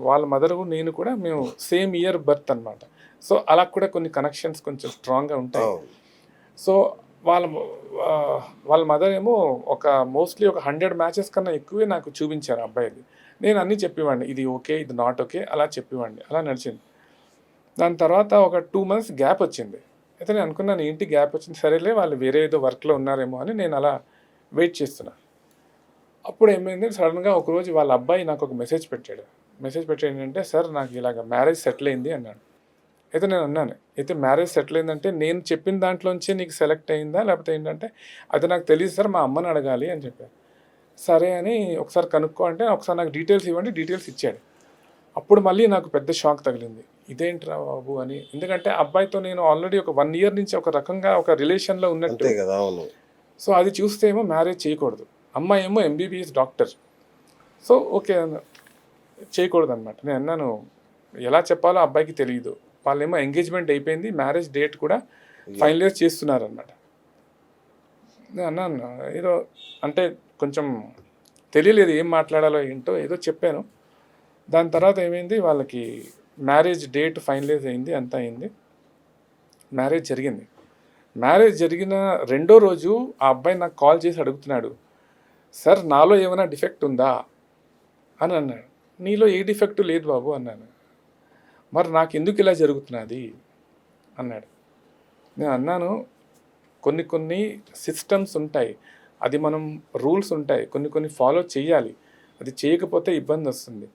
వాళ్ళ మదరు, నేను కూడా మేము సేమ్ ఇయర్ బర్త్ అనమాట. సో, అలా కూడా కొన్ని కనెక్షన్స్ కొంచెం స్ట్రాంగ్‌గా ఉంటాయి. అవును. సో, వాళ్ళ మదర్ ఏమో మోస్ట్‌లీ ఒక 100 మ్యాచెస్ కన్నా ఎక్కువే నాకు చూపించారు ఆ అబ్బాయిది. నేను అన్నీ చెప్పేవాడిని. ఇది ఓకే, ఇది నాట్ ఓకే అలా చెప్పేవాడిని. అలా నడిచింది. దాని తర్వాత ఒక 2 మంత్స్ గ్యాప్ వచ్చింది. అయితే నేను అనుకున్నాను, ఏంటి గ్యాప్ వచ్చింది? సరేలే వాళ్ళు వేరే ఏదో వర్క్‌లో ఉన్నారేమో అని నేను అలా వెయిట్ చేస్తున్నా. అప్పుడు ఏమైంది, సడన్‌గా ఒకరోజు వాళ్ళ అబ్బాయి నాకు ఒక మెసేజ్ పెట్టాడు. మెసేజ్ పెట్టి ఏంటంటే, "సార్ నాకు ఇలాగ మ్యారేజ్ సెటిల్ అయింది" అన్నాడు. అయితే నేను అన్నాను, "అయితే మ్యారేజ్ సెటిల్ అయిందంటే నేను చెప్పిన దాంట్లోంచే నీకు సెలెక్ట్ అయిందా? లేకపోతే ఏంటంటే, అది నాకు తెలీదు సార్, మా అమ్మని అడగాలి" అని చెప్పారు. సరే అని ఒకసారి కనుక్కో అంటే, ఒకసారి నాకు డీటెయిల్స్ ఇవ్వండి, డీటెయిల్స్ ఇచ్చాడు. అప్పుడు మళ్ళీ నాకు పెద్ద షాక్ తగిలింది. ఇదేంట్రా బాబు అని. ఎందుకంటే అబ్బాయితో నేను ఆల్రెడీ ఒక 1 ఇయర్ నుంచి ఒక రకంగా ఒక రిలేషన్‌లో ఉన్నట్టు. అంతే కదా! అవును. సో, అది చూస్తే ఏమో మ్యారేజ్ చేయకూడదు. అమ్మాయి ఏమో ఎంబీబీఎస్ డాక్టర్. సో, ఓకే చేయకూడదనమాట. నేను అన్నాను, ఎలా చెప్పాలో అబ్బాయికి తెలీదు. వాళ్ళేమో ఎంగేజ్‌మెంట్ అయిపోయింది. మ్యారేజ్ డేట్ కూడా ఫైనలైజ్ చేస్తున్నారనమాట. నేను అన్నాను, ఏదో అంటే కొంచెం తెలియలేదు ఏం మాట్లాడాలో ఏంటో ఏదో చెప్పాను. దాని తర్వాత ఏమైంది, వాళ్ళకి మ్యారేజ్ డేట్ ఫైనలైజ్ అయింది. అంతా అయింది. మ్యారేజ్ జరిగింది. మ్యారేజ్ జరిగిన రెండో రోజు ఆ అబ్బాయి నాకు కాల్ చేసి అడుగుతున్నాడు, "సార్ నాలో ఏమైనా డిఫెక్ట్ ఉందా?" అని అన్నాడు. "నీలో ఏ డిఫెక్ట్ లేదు బాబు" అన్నాను. "మరి నాకెందుకు ఇలా జరుగుతున్నది?" అన్నాడు. నేను అన్నాను, కొన్ని సిస్టమ్స్ ఉంటాయి. అది మనం రూల్స్ ఉంటాయి. కొన్ని ఫాలో చేయాలి. అది చేయకపోతే ఇబ్బందొస్తుంది.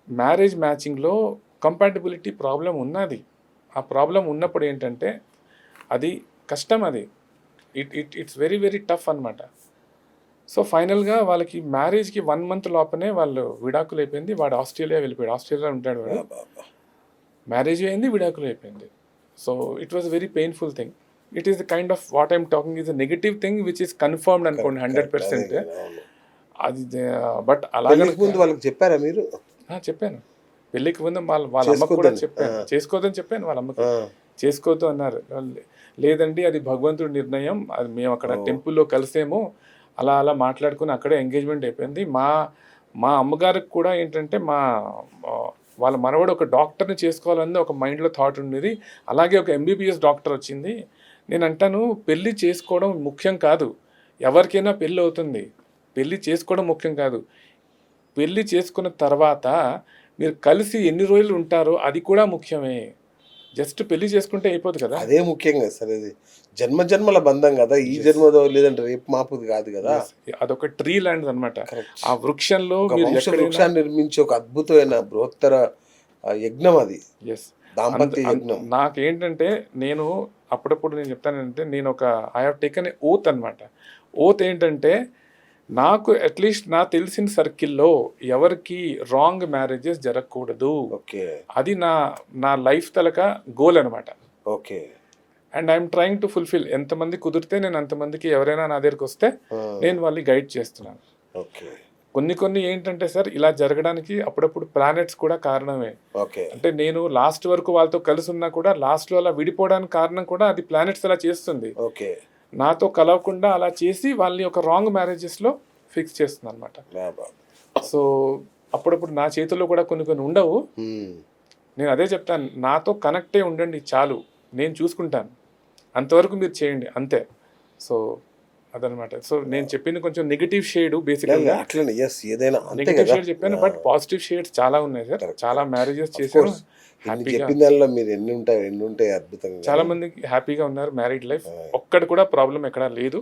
మ్యారేజ్ మ్యాచింగ్‌లో కంపాటబిలిటీ ప్రాబ్లం ఉన్నది. ఆ ప్రాబ్లం ఉన్నప్పుడు ఏంటంటే అది కష్టం, అది ఇట్స్ వెరీ వెరీ టఫ్ అనమాట. సో ఫైనల్గా వాళ్ళకి మ్యారేజ్కి 1 month లోపనే వాళ్ళు విడాకులు అయిపోయింది. వాడు ఆస్ట్రేలియా వెళ్ళిపోయాడు. ఆస్ట్రేలియా ఉంటాడు వాడు. మ్యారేజ్ అయింది, విడాకులు అయిపోయింది. So it was very painful thing. It is the kind of what I'm talking is a negative thing which is confirmed అనుకోండి 100%. అది బట్ అలాగే ముందు వాళ్ళకి చెప్పారా మీరు? చెప్పాను. పెళ్ళికి ముందు వాళ్ళ అమ్మకు కూడా చెప్పాను, చేసుకోవద్దని చెప్పాను. వాళ్ళ అమ్మకి చేసుకోవద్దు అన్నారు. లేదండి అది భగవంతుడి నిర్ణయం, అది మేము అక్కడ టెంపుల్లో కలిసేమో అలా అలా మాట్లాడుకుని అక్కడే ఎంగేజ్మెంట్ అయిపోయింది. మా అమ్మగారికి కూడా ఏంటంటే వాళ్ళ మనవడు ఒక డాక్టర్ని చేసుకోవాలని ఒక మైండ్లో థాట్ ఉండేది. అలాగే ఒక MBBS డాక్టర్ వచ్చింది. నేను అంటాను పెళ్ళి చేసుకోవడం ముఖ్యం కాదు, ఎవరికైనా పెళ్ళి అవుతుంది, పెళ్ళి చేసుకోవడం ముఖ్యం కాదు. పెళ్ళి చేసుకున్న తర్వాత మీరు కలిసి ఎన్ని రోజులు ఉంటారో అది కూడా ముఖ్యమే. జస్ట్ పెళ్లి చేసుకుంటే అయిపోదు కదా. అదే ముఖ్యంగా సార్, అది జన్మ జన్మల బంధం కదా, ఈ జన్మదో లేదంటే రేపు మాపుది కాదు కదా. అదొక ట్రీ ల్యాండ్ అనమాట. ఆ వృక్షంలో వృక్షాన్ని నిర్మించి ఒక అద్భుతమైన బృహత్తర యజ్ఞం అది. దాంపత్య యజ్ఞం. నాకేంటంటే నేను అప్పుడప్పుడు నేను చెప్తానంటే నేను I have taken A oath అనమాట. ఓత్ ఏంటంటే నాకు అట్లీస్ట్ నా తెలిసిన సర్కిల్లో ఎవరికి రాంగ్ మ్యారేజెస్ జరగకూడదు. అది నా లైఫ్ తలక గోల్ అనమాట. Okay. And I'm trying to fulfil. ఎంతమంది కుదిరితే నేను అంతమందికి, ఎవరైనా నా దగ్గరికి వస్తే నేను వాళ్ళని గైడ్ చేస్తున్నాను. కొన్ని ఏంటంటే సార్ ఇలా జరగడానికి అప్పుడప్పుడు ప్లానెట్స్ కూడా కారణమే. అంటే నేను లాస్ట్ వరకు వాళ్ళతో కలిసి ఉన్నా కూడా లాస్ట్లో అలా విడిపోవడానికి కారణం కూడా అది ప్లానెట్స్ అలా చేస్తుంది. నాతో కలవకుండా అలా చేసి వాళ్ళని ఒక రాంగ్ మ్యారేజెస్లో ఫిక్స్ చేస్తుంది అనమాట. సో అప్పుడప్పుడు నా చేతుల్లో కూడా కొన్ని ఉండవు. నేను అదే చెప్తాను, నాతో కనెక్టే ఉండండి చాలు, నేను చూసుకుంటాను, అంతవరకు మీరు చేయండి అంతే. సో అదనమాట. సో నేను చెప్పింది కొంచెం నెగిటివ్ షేడ్ బేసిక్గా, నెగిటివ్ షేడ్ చెప్పాను. బట్ పాజిటివ్ షేడ్స్ చాలా ఉన్నాయి సార్. చాలా మ్యారేజెస్ చేశాను. ఎన్ని ఉంటాయి అద్భుతంగా. చాలా మందికి హ్యాపీగా ఉన్నారు మ్యారీడ్ లైఫ్. ఒక్కటి కూడా ప్రాబ్లం ఎక్కడా లేదు.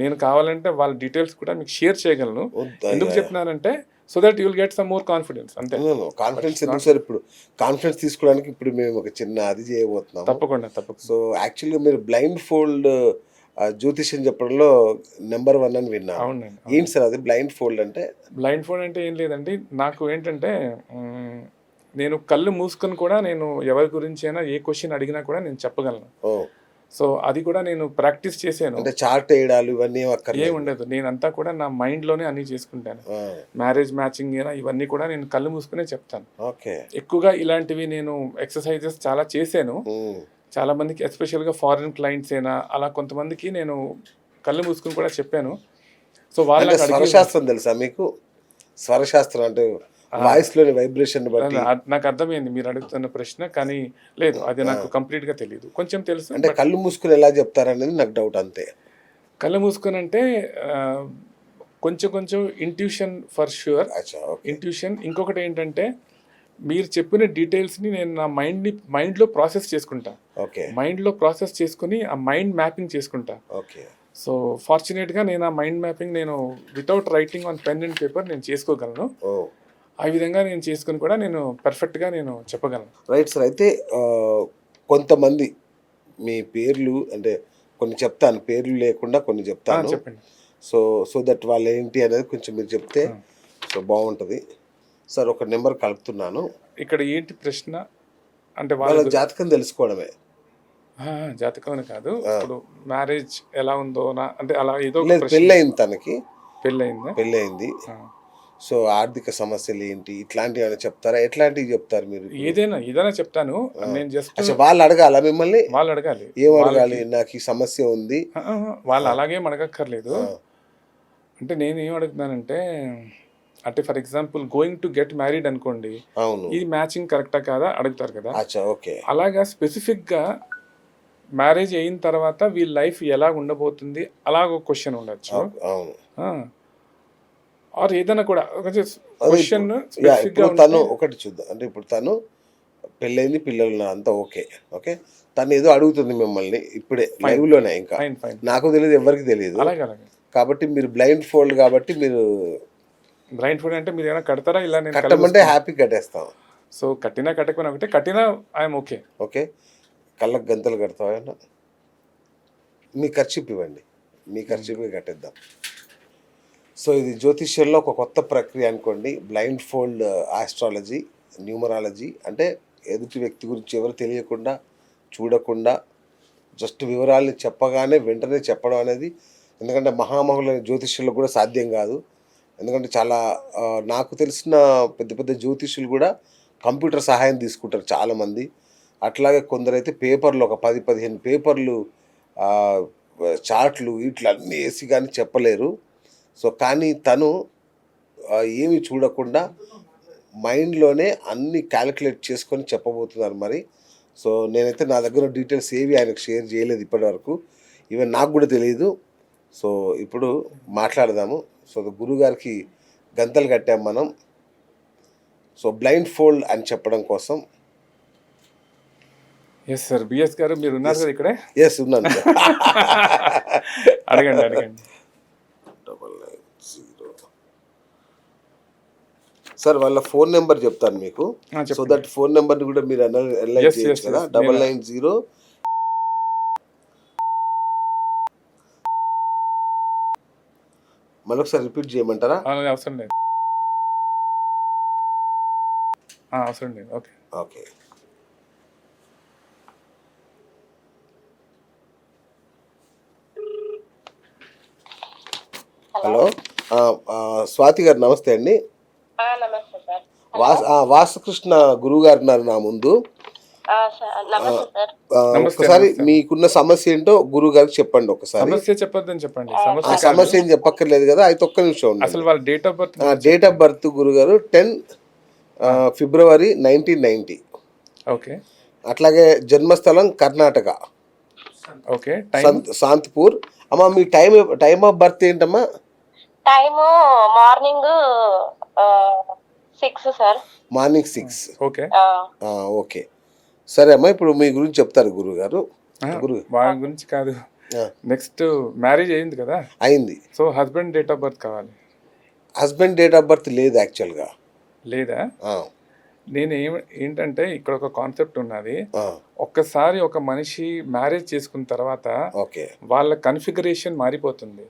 నేను కావాలంటే వాళ్ళ డీటెయిల్స్ కూడా మీకు షేర్ చేయగలను. ఎందుకు చెప్తున్నానంటే so that you will get some more confidence. అంతే. కాన్ఫిడెన్స్ ఎందుకు సార్? ఇప్పుడు కాన్ఫిడెన్స్ తీసుకోవడానికి ఇప్పుడు మేము ఒక చిన్న అది చేయబోతున్నాం. తప్పకుండా. సో యాక్చువల్గా మీరు బ్లైండ్ ఫోల్డ్ జ్యోతిష్యం చెప్పడంలో నెంబర్ 1 అని విన్నా. అవునండి. ఏంటి సార్ అది బ్లైండ్ ఫోల్డ్ అంటే? బ్లైండ్ ఫోల్డ్ అంటే ఏం లేదండి, నాకు ఏంటంటే నేను కళ్ళు మూసుకొని కూడా నేను ఎవరి గురించి అయినా ఏ క్వశ్చన్ అడిగినా కూడా నేను చెప్పగలను. సో అది కూడా నేను ప్రాక్టీస్ చేశాను. అంటే చార్ట్ వేయడాలు ఇవన్నీ ఏం ఉండదు. నేనంతా కూడా నా మైండ్లోనే అన్ని చేసుకుంటాను. మ్యారేజ్ మ్యాచింగ్ అయినా ఇవన్నీ కూడా నేను కళ్ళు మూసుకునే చెప్తాను. ఎక్కువగా ఇలాంటివి నేను ఎక్సర్సైజెస్ చాలా చేశాను. చాలా మందికి ఎస్పెషల్గా ఫారిన్ క్లయింట్స్ అయినా అలా కొంతమందికి నేను కళ్ళు మూసుకుని కూడా చెప్పాను. సో వాళ్ళ స్వరశాస్త్రం తెలుసా మీకు? స్వరశాస్త్రం అంటే వాయిస్ లోని వైబ్రేషన్ బట్టి నాకు అర్థమైంది మీరు అడుగుతున్న ప్రశ్న, కానీ లేదు అది నాకు కంప్లీట్ గా తెలియదు. కొంచెం తెలుసు. అంటే కళ్ళు మూసుకుని ఎలా చెప్తారనేది నాకు డౌట్ అంతే. కళ్ళు మూసుకుని అంటే కొంచెం ఇంట్యూషన్ ఫర్ ష్యూర్. ఇంట్యూషన్. ఇంకొకటి ఏంటంటే మీరు చెప్పిన డీటెయిల్స్ని నేను నా మైండ్లో ప్రాసెస్ చేసుకుంటా. మైండ్లో ప్రాసెస్ చేసుకుని ఆ మైండ్ మ్యాపింగ్ చేసుకుంటా. సో ఫార్చునేట్గా నేను ఆ మైండ్ మ్యాపింగ్ నేను without writing on pen and paper నేను చేసుకోగలను. ఆ విధంగా నేను చేసుకుని కూడా నేను పర్ఫెక్ట్గా నేను చెప్పగలను. Right sir. అయితే కొంతమంది మీ పేర్లు అంటే కొన్ని చెప్తాను, పేర్లు లేకుండా కొన్ని చెప్తాను. చెప్పండి. సో దట్ వాళ్ళు ఏంటి అనేది కొంచెం మీరు చెప్తే సో బాగుంటుంది సార్. ఒక నెంబర్ కలుపుతున్నాను. ఇక్కడ ఏంటి ప్రశ్న అంటే వాళ్ళ జాతకం తెలుసుకోవడమే. జాతకం అని కాదు, ఇప్పుడు మ్యారేజ్ ఎలా ఉందో అంటే అలా ఏదో పెళ్ళయింది, తనకి పెళ్ళయింది. సో ఆర్థిక సమస్యలు ఏంటి ఇట్లాంటివి ఏమైనా చెప్తారా? ఎట్లాంటివి చెప్తారు మీరు? ఏదైనా చెప్తాను. నేను జస్ట్ వాళ్ళు అడగాల మిమ్మల్ని? వాళ్ళు అడగాలి. ఏం అడగాలి? నాకు ఈ సమస్య ఉంది. వాళ్ళు అలాగేం అడగక్కర్లేదు. అంటే నేను ఏం అడుగుతున్నానంటే, అంటే for example going to get married అనుకోండి, ఇది మ్యాచింగ్ కరెక్టా కాదా అడుగుతారు కదా. అలాగా స్పెసిఫిక్గా మ్యారేజ్ అయిన తర్వాత వీళ్ళ లైఫ్ ఎలా ఉండబోతుంది అలాగ ఒక క్వశ్చన్ ఉండొచ్చు. ఆర్ ఏదైనా కూడా క్వశ్చన్ తను ఒకటి చూద్దాం. అంటే ఇప్పుడు తను పెళ్ళైంది, పిల్లలు అంతా ఓకే తను ఏదో అడుగుతుంది మిమ్మల్ని ఇప్పుడే లైవ్ లోనే. ఇంకా నాకు తెలియదు, ఎవరికి తెలియదు. కాబట్టి మీరు బ్లైండ్ ఫోల్డ్ కాబట్టి మీరు బ్లైండ్ ఫోల్డ్ అంటే మీరు ఏమైనా కడతారా? ఇలా నేను కట్టమంటే హ్యాపీ కట్టేస్తాం. సో కట్టినా కట్టకపోయినా ఒకటే, కట్టినా ఐఎమ్ ఓకే. ఓకే. కళ్ళకు గంతలు కడతావా ఏమన్నా? మీ ఖర్చు ఇవ్వండి, మీ ఖర్చు కట్టేద్దాం. సో ఇది జ్యోతిష్యంలో ఒక కొత్త ప్రక్రియ అనుకోండి. బ్లైండ్ ఫోల్డ్ ఆస్ట్రాలజీ, న్యూమరాలజీ అంటే ఎదుటి వ్యక్తి గురించి ఎవరు తెలియకుండా, చూడకుండా జస్ట్ వివరాలని చెప్పగానే వెంటనే చెప్పడం అనేది, ఎందుకంటే మహామహుల జ్యోతిష్యులకు కూడా సాధ్యం కాదు. ఎందుకంటే చాలా నాకు తెలిసిన పెద్ద పెద్ద జ్యోతిష్యులు కూడా కంప్యూటర్ సహాయం తీసుకుంటారు చాలామంది. అట్లాగే కొందరైతే పేపర్లు ఒక 10-15 పేపర్లు చార్ట్లు ఇట్లా అన్నీ వేసి కానీ చెప్పలేరు. సో కానీ తను ఏమి చూడకుండా మైండ్లోనే అన్ని క్యాలిక్యులేట్ చేసుకొని చెప్పబోతున్నారు మరి. సో నేనైతే నా దగ్గర డీటెయిల్స్ ఏవి ఆయనకు షేర్ చేయలేదు ఇప్పటివరకు, ఈవెన్ నాకు కూడా తెలియదు. సో ఇప్పుడు మాట్లాడదాము. సో గురుగారికి గంతలు కట్టాం మనం. సో బ్లైండ్ ఫోల్డ్ అని చెప్పడం కోసం. Yes sir. బిఎస్ గారు మీరు ఉన్నారు కదా ఇక్కడే? ఎస్ ఉన్నాను. అడగండి అడగండి. 990 సార్ వాళ్ళ ఫోన్ నెంబర్ చెప్తాను మీకు. సో దట్ ఫోన్ నెంబర్ని కూడా మీరు అనలైజ్ చేయొచ్చు కదా. 990 మరొకసారి రిపీట్ చేయమంటారా? అవసరం లేదు, అవసరం లేదు. Okay okay. హలో స్వాతి గారు నమస్తే అండి. నమస్తే సార్. వాసుకృష్ణ గురువు గారు ఉన్నారు నా ముందు. నమస్తే సార్. ఒకసారి మీకున్న సమస్య ఏంటో గురువు గారికి చెప్పండి. ఒకసారి సమస్య చెప్పొద్దని చెప్పండి. సమస్య ఏం చెప్పక్కర్లేదు కదా, అయితే ఒక్క నిమిషం ఉండండి. అసలు వాళ్ళ date of birth date of birth గురుగారు 10 ఫిబ్రవరి 1990. ఓకే. అట్లాగే జన్మస్థలం కర్ణాటక. ఓకే. శాంతిపూర్. అమ్మా మీ టైమ్ ఆఫ్ బర్త్ ఏంటమ్మా? Time morning 6 sir. Morning 6. Okay okay సరే అమ్మా, ఇప్పుడు మీ గురించి చెప్తారు గురువు గారు. వాళ్ళ గురించి కాదు, నెక్స్ట్ మ్యారేజ్ అయింది కదా? అయింది. So husband date of birth కావాలి. హస్బెండ్ డేట్ ఆఫ్ బర్త్ లేదు యాక్చువల్గా. లేదా? నేను ఏంటంటే ఇక్కడ ఒక కాన్సెప్ట్ ఉన్నది. ఒక్కసారి ఒక మనిషి మ్యారేజ్ చేసుకున్న తర్వాత వాళ్ళ కన్ఫిగరేషన్ మారిపోతుంది.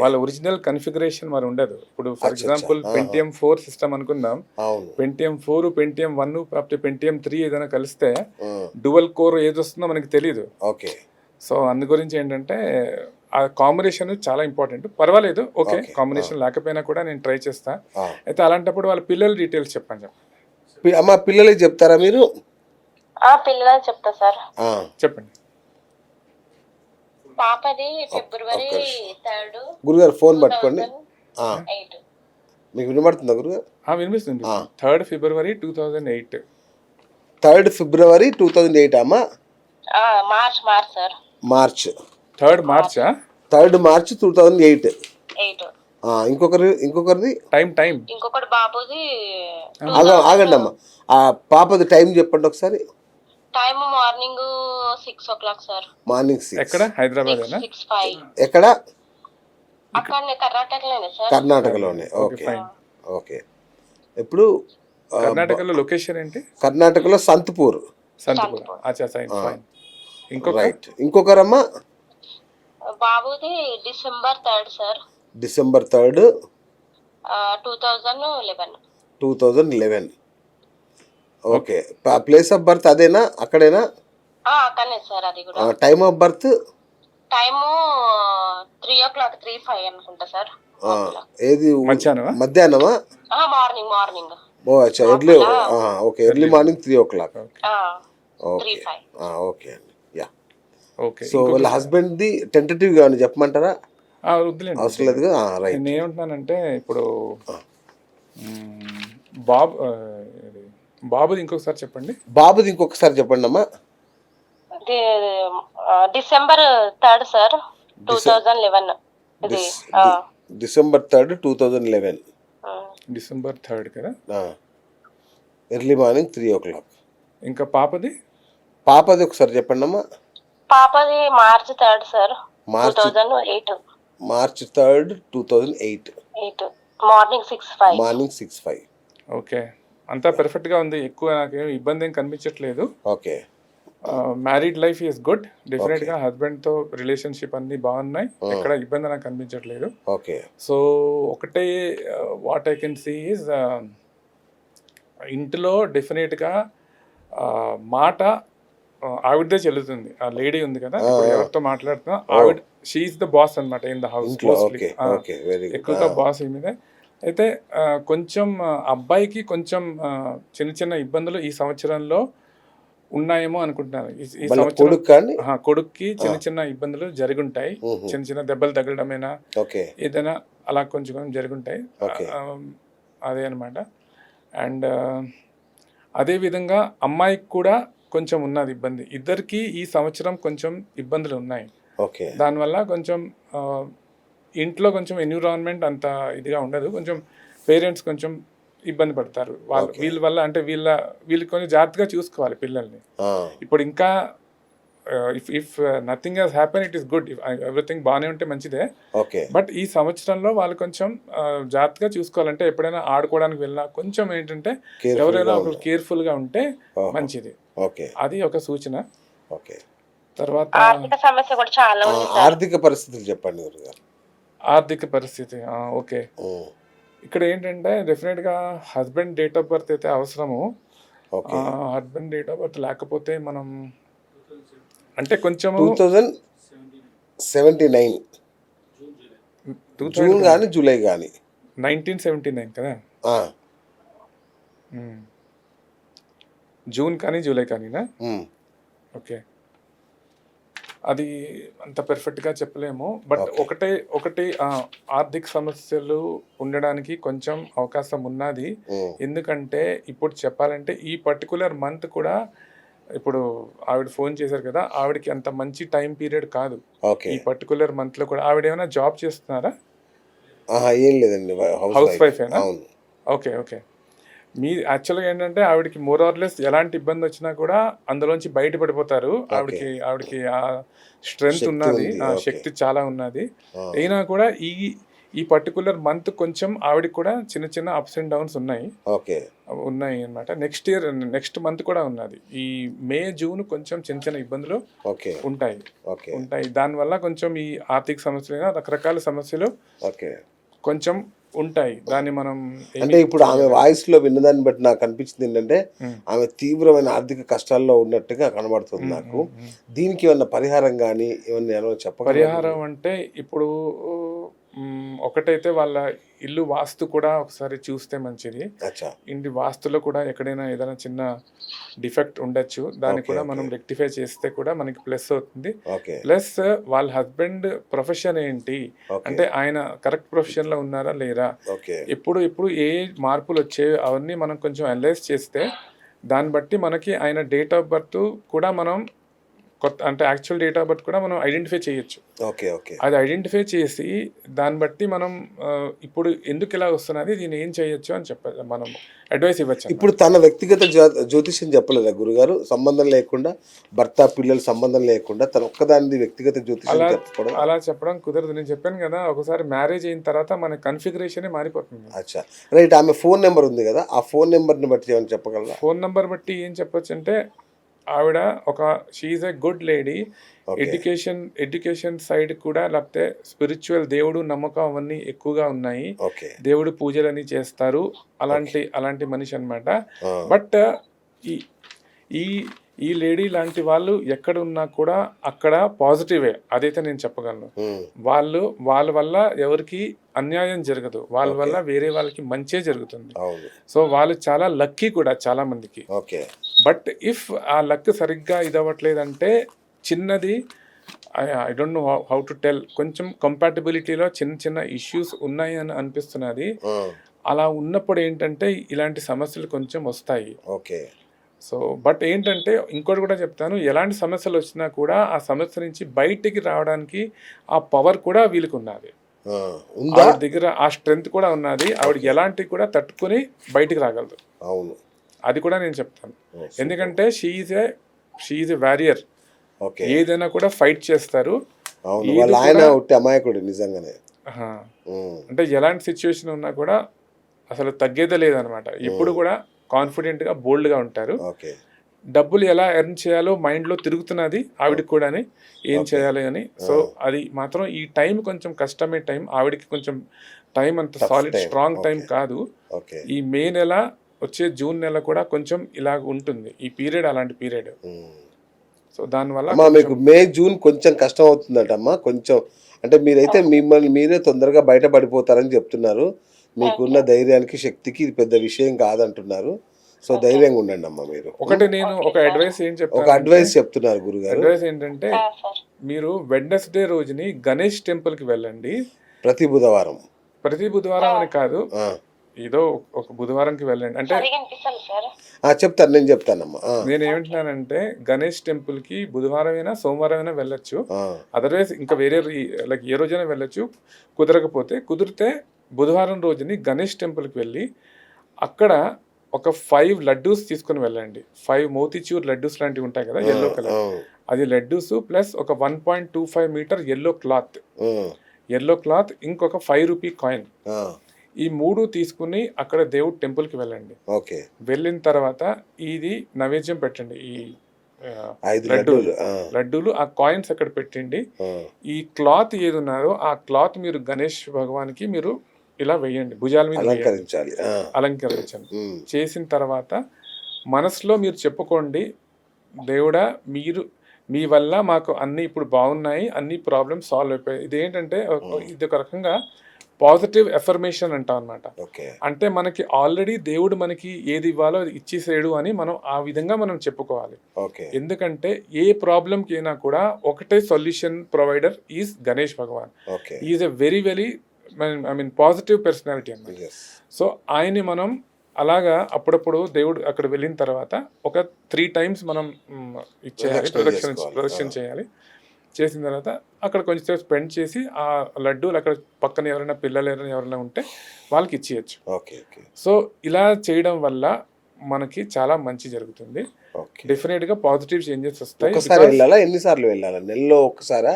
వాళ్ళ ఒరిజినల్ కన్ఫిగరేషన్ మరి ఉండదు. ఇప్పుడు ఫర్ ఎగ్జాంపుల్ Pentium 4 సిస్టమ్ అనుకుందాం. Pentium 4, Pentium 1, Pentium 3 ఏదైనా కలిస్తే డువల్ కోర్ ఏది వస్తుందో మనకి తెలియదు. సో అందు గురించి ఏంటంటే ఆ కాంబినేషన్ చాలా ఇంపార్టెంట్. పర్వాలేదు, ఓకే కాంబినేషన్ లేకపోయినా కూడా నేను ట్రై చేస్తా. అయితే అలాంటప్పుడు వాళ్ళ పిల్లల డీటెయిల్స్ చెప్పండి. అమ్మా పిల్లలకి చెప్తారా మీరు? పిల్లలు చెప్తా సార్. చెప్పండి. పాపది ఫిబ్రవరి 3 గురుగారు ఫోన్ పట్టుకోండి. మీకు వినబడుతుందా గురుగారు? వినిపిస్తుంది. 3 ఫిబ్రవరి 2008. 3 ఫిబ్రవరి 2008 అమ్మా? March sir. మార్చ్ 3 మార్చా? 3 మార్చ్ 2008. ఇంకొకరిది టైం ఇంకొకటి బాబుది. ఆగండి అమ్మా, ఆ పాపది టైం చెప్పండి ఒకసారి. Time morning 6 o'clock sir. Morning 6. ఎక్కడ? హైదరాబాద్. ఎక్కడ? అక్కడనే కర్ణాటకలోనే సార్. కర్ణాటకలోనే. Okay okay. ఇప్పుడు కర్ణాటకలో లొకేషన్ ఏంటి? కర్ణాటకలో సంతపూర్. రైట్. ఇంకొకరమ్మా? బాబుది December 3 sir. December 3 2011. Okay. Place of birth అదేనా? అక్కడేనా? అక్కడనే సార్. అది కూడా. Time of birth? Time 3 o'clock 3:05 అనుకుంటా సార్. ఏది మధ్యాహ్నమా? మార్నింగ్. ఓ అచ్చా, early. Okay, early morning 3 o'clock. Okay అండి. యా. సో వాళ్ళ హస్బెండ్ ది టెంటేటివ్ గా చెప్పమంటారా? అవసరం లేదు. రైట్. నేను ఏమంటున్నానంటే ఇప్పుడు బాబుది ఇంకొకసారి చెప్పండి. బాబుది ఇంకొకసారి చెప్పండి అమ్మా. December 3 sir 2011. డిసెంబర్ 3, 2011. డిసెంబర్ 3 కదా? Early morning 3 o'clock. ఇంకా పాపది ఒకసారి చెప్పండి అమ్మా. పాపది March 3 sir 2008. March 3, 2008. Morning 6:05. Morning 6:05. Okay. అంతా పెర్ఫెక్ట్గా ఉంది, ఎక్కువ నాకేం ఇబ్బంది ఏం కనిపించట్లేదు. Okay. Married life is good, డెఫినెట్గా హస్బెండ్తో రిలేషన్షిప్ అన్నీ బాగున్నాయి, ఎక్కడ ఇబ్బంది నాకు కనిపించట్లేదు. ఓకే. సో ఒకటే what I can see is ఇంట్లో డెఫినెట్గా మాట ఆవిడదే చెల్లుతుంది. ఆ లేడీ ఉంది కదా ఇప్పుడు ఎవరితో మాట్లాడుతున్నా, ఆవిడ షీఈస్ ద బాస్ అనమాట in the house. Okay. Okay. Very good. ఎక్కువగా బాస్ ఈమెదే. అయితే కొంచెం అబ్బాయికి కొంచెం చిన్న చిన్న ఇబ్బందులు ఈ సంవత్సరంలో ఉన్నాయేమో అనుకుంటున్నాను. ఈ సంవత్సరం కొడుకు కానీ కొడుక్కి చిన్న చిన్న ఇబ్బందులు జరుగుంటాయి, చిన్న చిన్న దెబ్బలు తగలడమైనా ఓకే. ఏదైనా అలా కొంచెం జరుగుంటాయి. ఓకే. అదే అనమాట. అండ్ అదేవిధంగా అమ్మాయికి కూడా కొంచెం ఉన్నది ఇబ్బంది. ఇద్దరికి ఈ సంవత్సరం కొంచెం ఇబ్బందులు ఉన్నాయి. ఓకే. దానివల్ల కొంచెం ఇంట్లో కొంచెం ఎన్విరాన్మెంట్ అంత ఇదిగా ఉండదు, కొంచెం పేరెంట్స్ కొంచెం ఇబ్బంది పడతారు వీళ్ళ వల్ల. అంటే వీళ్ళు కొంచెం జాగ్రత్తగా చూసుకోవాలి పిల్లల్ని. ఇప్పుడు ఇంకా if nothing has happen it is good, everything బాగానే ఉంటే మంచిదే. ఓకే. బట్ ఈ సంవత్సరంలో వాళ్ళు కొంచెం జాగ్రత్తగా చూసుకోవాలంటే ఎప్పుడైనా ఆడుకోవడానికి వెళ్ళినా కొంచెం ఏంటంటే ఎవరైనా ఒకరు కేర్ఫుల్గా ఉంటే మంచిది. ఓకే. అది ఒక సూచన. ఓకే. తర్వాత ఆర్థిక సమస్య కూడా చాలా ఉంది సార్. ఆర్థిక పరిస్థితులు చెప్పండి గురుగారు. ఆర్థిక పరిస్థితి ఓకే. ఇక్కడ ఏంటంటే డెఫినెట్గా హస్బెండ్ డేట్ ఆఫ్ బర్త్ అయితే అవసరము. హస్బెండ్ డేట్ ఆఫ్ బర్త్ లేకపోతే మనం అంటే కొంచెము 2079 జూన్ కానీ జూలై కానీ 1979 కదా, జూన్ కానీ జూలై కానీనా? ఓకే. అది అంత పెర్ఫెక్ట్గా చెప్పలేము. బట్ ఒకటి ఆర్థిక సమస్యలు ఉండడానికి కొంచెం అవకాశం ఉన్నది. ఎందుకంటే ఇప్పుడు చెప్పాలంటే ఈ పర్టికులర్ మంత్ కూడా ఇప్పుడు ఆవిడ ఫోన్ చేశారు కదా, ఆవిడకి అంత మంచి టైం పీరియడ్ కాదు ఈ పర్టికులర్ మంత్లో కూడా. ఆవిడ ఏమైనా జాబ్ చేస్తున్నారా? ఏం లేదండి, హౌస్ వైఫేనా? ఓకే. ఓకే. మీ యాక్చువల్గా ఏంటంటే ఆవిడకి మోర్ ఆర్ లెస్ ఎలాంటి ఇబ్బంది వచ్చినా కూడా అందులోంచి బయటపడిపోతారు. ఆవిడకి ఆ స్ట్రెంగ్త్ ఉన్నది, ఆ శక్తి చాలా ఉన్నది. అయినా కూడా ఈ పర్టికులర్ మంత్ కొంచెం ఆవిడకి కూడా చిన్న చిన్న అప్స్ అండ్ డౌన్స్ ఉన్నాయి అన్నమాట. నెక్స్ట్ మంత్ కూడా ఉన్నది. ఈ మే జూన్ కొంచెం చిన్న చిన్న ఇబ్బందులు ఉంటాయి. దానివల్ల కొంచెం ఈ ఆర్థిక సమస్యలు రకరకాల సమస్యలు కొంచెం ఉంటాయి. దాన్ని మనం అంటే ఇప్పుడు ఆమె వాయిస్ లో విన్నదాన్ని బట్టి నాకు అనిపించింది ఏంటంటే ఆమె తీవ్రమైన ఆర్థిక కష్టాల్లో ఉన్నట్టుగా కనబడుతుంది నాకు. దీనికి ఏమన్నా పరిహారం కానీ ఏమన్నా చెప్పగలరా? పరిహారం అంటే ఇప్పుడు ఒకటైతే వాళ్ళ ఇల్లు వాస్తు కూడా ఒకసారి చూస్తే మంచిది. ఇంటి వాస్తులో కూడా ఎక్కడైనా ఏదైనా చిన్న డిఫెక్ట్ ఉండొచ్చు, దాన్ని కూడా మనం రెక్టిఫై చేస్తే కూడా మనకి ప్లస్ అవుతుంది. ప్లస్ వాళ్ళ హస్బెండ్ ప్రొఫెషన్ ఏంటి అంటే ఆయన కరెక్ట్ ప్రొఫెషన్ లో ఉన్నారా లేరా, ఎప్పుడు ఏ మార్పులు వచ్చేవి అవన్నీ మనం కొంచెం అనలైజ్ చేస్తే దాన్ని బట్టి మనకి ఆయన డేట్ ఆఫ్ బర్త్ కూడా మనం అంటే యాక్చువల్ డేట్ ఆఫ్ బర్త్ కూడా మనం ఐడెంటిఫై చేయొచ్చు. అది ఐడెంటిఫై చేసి దాన్ని బట్టి మనం ఇప్పుడు ఎందుకు ఇలా వస్తున్నది, దీన్ని ఏం చేయొచ్చు అని చెప్పాలి, మనం అడ్వైస్ ఇవ్వచ్చు. ఇప్పుడు తన వ్యక్తిగత జ్యోతిష్యం చెప్పలేదా గురుగారు? సంబంధం లేకుండా, భర్త పిల్లల సంబంధం లేకుండా తన ఒక్కదాని వ్యక్తిగత జ్యోతిష్యం చెప్పడం అలా చెప్పడం కుదరదు. నేను చెప్పాను కదా, ఒకసారి మ్యారేజ్ అయిన తర్వాత మన కన్ఫిగరేషన్ మారిపోతుంది. అచ్చా, రైట్. ఆమె ఫోన్ నెంబర్ ఉంది కదా, ఆ ఫోన్ నెంబర్ని బట్టి ఏమైనా చెప్పగలరా? ఫోన్ నెంబర్ బట్టి ఏం చెప్పొచ్చు అంటే ఆవిడ she is a good lady. Education side కూడా, లేకపోతే స్పిరిచువల్ దేవుడు నమ్మకం అవన్నీ ఎక్కువగా ఉన్నాయి, దేవుడు పూజలని చేస్తారు, అలాంటి మనిషి అన్నమాట. బట్ ఈ లేడీ లాంటి వాళ్ళు ఎక్కడ ఉన్నా కూడా అక్కడ పాజిటివే, అదైతే నేను చెప్పగలను. వాళ్ళ వల్ల ఎవరికి అన్యాయం జరగదు, వాళ్ళ వల్ల వేరే వాళ్ళకి మంచే జరుగుతుంది. సో వాళ్ళు చాలా లక్కీ కూడా చాలా మందికి. బట్ ఇఫ్ ఆ లక్ సరిగ్గా ఇదవ్వట్లేదంటే చిన్నది, I don't know how to tell, కొంచెం కంపాటబిలిటీలో చిన్న ఇష్యూస్ ఉన్నాయి అని అనిపిస్తున్నది. అలా ఉన్నప్పుడు ఏంటంటే ఇలాంటి సమస్యలు కొంచెం వస్తాయి. సో బట్ ఏంటంటే ఇంకోటి కూడా చెప్తాను, ఎలాంటి సమస్యలు వచ్చినా కూడా ఆ సమస్య నుంచి బయటికి రావడానికి ఆ పవర్ కూడా వీళ్ళకి ఉన్నది, ఆవిడ దగ్గర ఆ స్ట్రెంగ్త్ కూడా ఉన్నది. ఆవిడకి ఎలాంటి కూడా తట్టుకుని బయటికి రాగలదు. అది కూడా నేను చెప్తాను. ఎందుకంటే షీఈ్ ఎ వారియర్, ఏదైనా కూడా ఫైట్ చేస్తారు. అంటే ఎలాంటి సిచ్యువేషన్ ఉన్నా కూడా అసలు తగ్గేదే లేదనమాట. ఎప్పుడు కూడా కాన్ఫిడెంట్గా బోల్డ్గా ఉంటారు. ఓకే. డబ్బులు ఎలా ఎర్న్ చేయాలో మైండ్లో తిరుగుతున్నది ఆవిడకి కూడాని, ఏం ఓకే. చేయాలి అని. సో అది మాత్రం ఈ టైం కొంచెం కష్టమే టైం, ఆవిడకి కొంచెం టైం అంత tough solid time. Strong time okay. కాదు. ఓకే. ఈ మే నెల వచ్చే జూన్ నెల కూడా కొంచెం ఇలాగ ఉంటుంది, ఈ పీరియడ్ అలాంటి పీరియడ్. సో దానివల్ల అమ్మా మీకు మే జూన్ కొంచెం కష్టం అవుతుందటమ్మా, కొంచెం అంటే మీరైతే మిమ్మల్ని మీరే తొందరగా బయటపడిపోతారని చెప్తున్నారు. మీకున్న ధైర్యానికి శక్తికి ఇది పెద్ద విషయం కాదంటున్నారు. సో ధైర్యంగా ఉండండి అమ్మా మీరు. ఒకటి నేను ఒక అడ్వైస్ ఏం ఒక చెప్తాను, అడ్వైస్ చెప్తున్నారు గురుగారు. అడ్వైస్ ఏంటంటే సార్ మీరు వెడ్నెస్డే రోజుని గణేష్ టెంపుల్కి వెళ్ళండి. ప్రతి బుధవారం. ప్రతి బుధవారం అని కాదు, ఆ. ఏదో ఒక బుధవారంకి వెళ్ళండి. అంటే సరిగా అనిపిస్తుంది సార్. చెప్తాను, నేను చెప్తానమ్మా. నేను ఏమంటున్నానంటే గణేష్ టెంపుల్కి బుధవారం అయినా సోమవారం అయినా వెళ్ళొచ్చు. ఆ. అదర్వైజ్ ఇంకా వేరే లైక్ ఏ రోజైనా వెళ్ళొచ్చు. కుదిరితే బుధవారం రోజుని గణేష్ టెంపుల్కి వెళ్ళి అక్కడ ఒక 5 లడ్డూస్ తీసుకుని వెళ్ళండి. 5 మోతీచూర్ లడ్డూస్ లాంటివి ఉంటాయి కదా, ఎల్లో కలర్, అది లడ్డూస్ ప్లస్ ఒక 1.25 మీటర్ ఎల్లో క్లాత్, ఇంకొక 5 రూపీ కాయిన్, ఈ 3 తీసుకుని అక్కడ దేవుడు టెంపుల్కి వెళ్ళండి. ఓకే. వెళ్ళిన తర్వాత ఇది నైవేద్యం పెట్టండి, ఈ 5 లడ్డూలు. లడ్డూలు ఆ కాయిన్స్ అక్కడ పెట్టండి. ఈ క్లాత్ ఏది ఉన్నారో ఆ క్లాత్ మీరు గణేష్ భగవాన్కి మీరు ఇలా వేయండి, భుజాల మీద అలంకరించాలి. అలంకరించండి. చేసిన తర్వాత మనసులో మీరు చెప్పుకోండి, దేవుడా మీ వల్ల మాకు అన్ని ఇప్పుడు బాగున్నాయి, అన్ని ప్రాబ్లమ్స్ సాల్వ్ అయిపోయాయి. ఇదేంటంటే ఇది ఒక రకంగా పాజిటివ్ ఎఫర్మేషన్ అంటాం అనమాట. ఓకే. అంటే మనకి ఆల్రెడీ దేవుడు మనకి ఏది ఇవ్వాలో అది ఇచ్చేసాడు అని మనం ఆ విధంగా మనం చెప్పుకోవాలి. ఓకే. ఎందుకంటే ఏ ప్రాబ్లంకి అయినా కూడా ఒకటే solution provider is Ganesh Bhagwan. Okay. Is a very very positive personality అన్నమాట. Yes. సో ఆయన్ని మనం అలాగా అప్పుడప్పుడు దేవుడు అక్కడ వెళ్ళిన తర్వాత ఒక 3 times మనం ఇచ్చేయాలి, ప్రదక్షిణ చేయాలి. చేసిన తర్వాత అక్కడ కొంచెం స్పెండ్ చేసి ఆ లడ్డూలు అక్కడ పక్కన ఎవరైనా పిల్లలు ఎవరైనా ఉంటే వాళ్ళకి ఇచ్చేయచ్చు. ఓకే. ఓకే. సో ఇలా చేయడం వల్ల మనకి చాలా మంచి జరుగుతుంది. ఓకే. డెఫినెట్గా పాజిటివ్ చేంజెస్ వస్తాయి. ఒకసారి వెళ్ళాలా, ఎన్నిసార్లు వెళ్ళాలా? నెలలో ఒక్కసారా?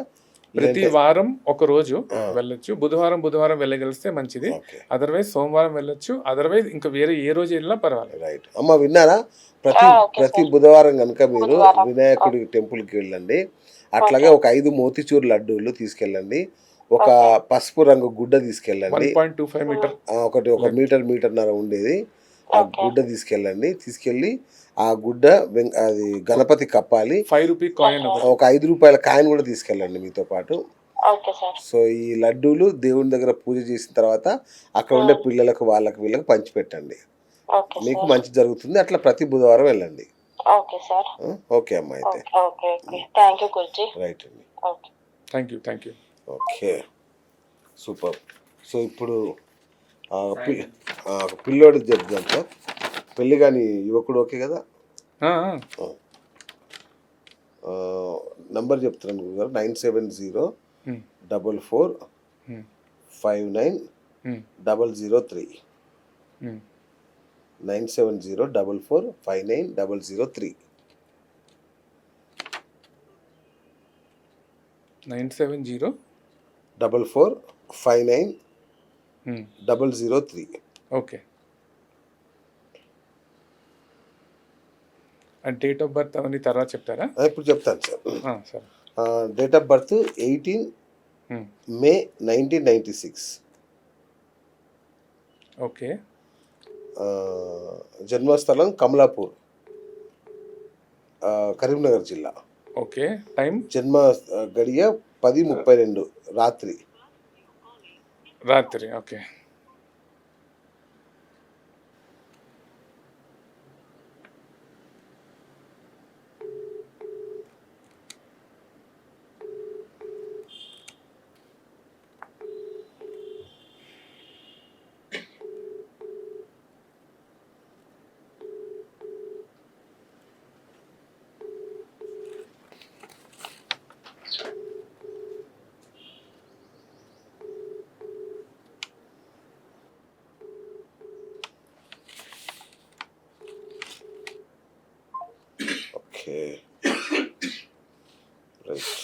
ప్రతి వారం ఒక రోజు వెళ్ళొచ్చు. బుధవారం వెళ్ళగలిస్తే మంచిది. అదర్వైజ్ సోమవారం వెళ్ళొచ్చు. అదర్వైజ్ ఇంకా వేరే ఏ రోజు వెళ్ళినా పర్వాలేదు. రైట్ అమ్మ, విన్నారా? ప్రతి బుధవారం కనుక మీరు వినాయకుడి టెంపుల్కి వెళ్ళండి. అట్లాగే ఒక 5 మోతిచూర్ లడ్డూలు తీసుకెళ్ళండి. ఒక పసుపు రంగు గుడ్డ తీసుకెళ్ళండి. 1.25 మీటర్ ఒక మీటర్న్నర ఉండేది ఆ గుడ్డ తీసుకెళ్ళి ఆ గుడ్డ అది గణపతి కప్పాలి. 5 రూపీ కాయిన్, ఒక 5 రూపాయల కాయిన్ కూడా తీసుకెళ్ళండి మీతో పాటు. సో ఈ లడ్డూలు దేవుని దగ్గర పూజ చేసిన తర్వాత అక్కడ ఉండే పిల్లలకు వీళ్ళకి పంచిపెట్టండి. మీకు మంచి జరుగుతుంది. అట్లా ప్రతి బుధవారం వెళ్ళండి. ఓకే అమ్మా, అయితే రైట్ అండి. Thank you. Okay, super. So ఇప్పుడు పిల్లోడికి చెప్తాం సార్. పెళ్ళి కానీ యువకుడు ఓకే కదా? నంబర్ చెప్తున్నాను గురుగారు, 9704459003. 9704459003. 9704459003. Okay. And date of birth అవన్నీ తర్వాత చెప్తారా? ఇప్పుడు చెప్తాను సార్. సరే. Date of birth 18 May 1996. Okay. జన్మస్థలం కమలాపూర్, కరీంనగర్ జిల్లా. ఓకే. టైం? జన్మ గడియ 10:32 రాత్రి. ఓకే. రైట్.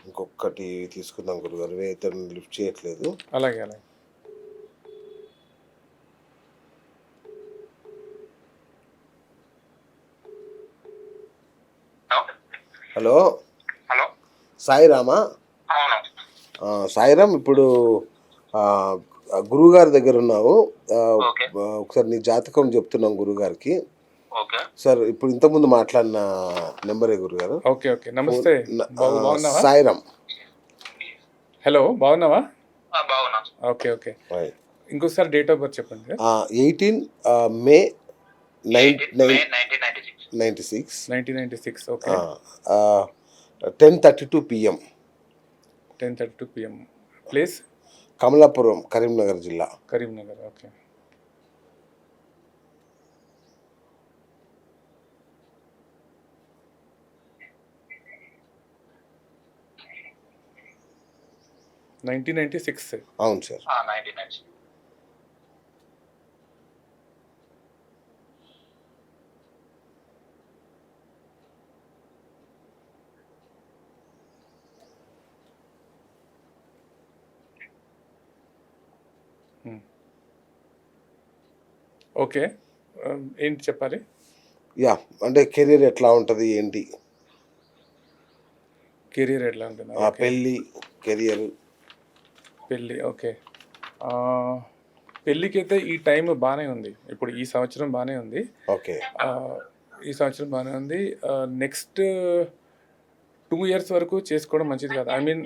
ఇంకొకటి తీసుకుందాం గురుగారు, ఇతను లిఫ్ట్ చేయట్లేదు. అలాగే. హలో హలో, సాయిరామా? అవును. సాయిరామ్, ఇప్పుడు ఆ, గురువుగారి దగ్గర ఉన్నావు. ఓకే. ఒకసారి నీ జాతకం చెప్తున్నాం గురువుగారికి. ఓకే. సార్, ఇప్పుడు ఇంతకుముందు మాట్లాడిన నెంబరే గురుగారు. ఓకే ఓకే, నమస్తే బాబు, బాగున్నావా? సాయిరామ్. హలో, బాగున్నావా? బాగున్నా. ఓకే ఓకే, ఇంకోసారి డేట్ ఆఫ్ బర్త్ చెప్పండి. 18 మే 1996. 1996. 1996. Okay. 10:32 PM. 10:32 PM. Place Kamalapuram, Karimnagar జిల్లా. కరీంనగర్. ఓకే. $1996. అవును సార్. 1996. ఓకే, ఏంటి చెప్పాలి? యా, అంటే కెరీర్ ఎట్లా ఉంటుంది ఏంటి? కెరీర్ ఎట్లా ఉంటుంది? ఓకే. పెళ్ళి, కెరియర్. పెళ్ళి, ఓకే. ఆ, పెళ్ళికైతే ఈ టైం బాగానే ఉంది. ఇప్పుడు ఈ సంవత్సరం బాగానే ఉంది. ఓకే. ఆ, ఈ సంవత్సరం బాగానే ఉంది. నెక్స్ట్ 2 years వరకు చేసుకోవడం మంచిది కాదు. ఐ మీన్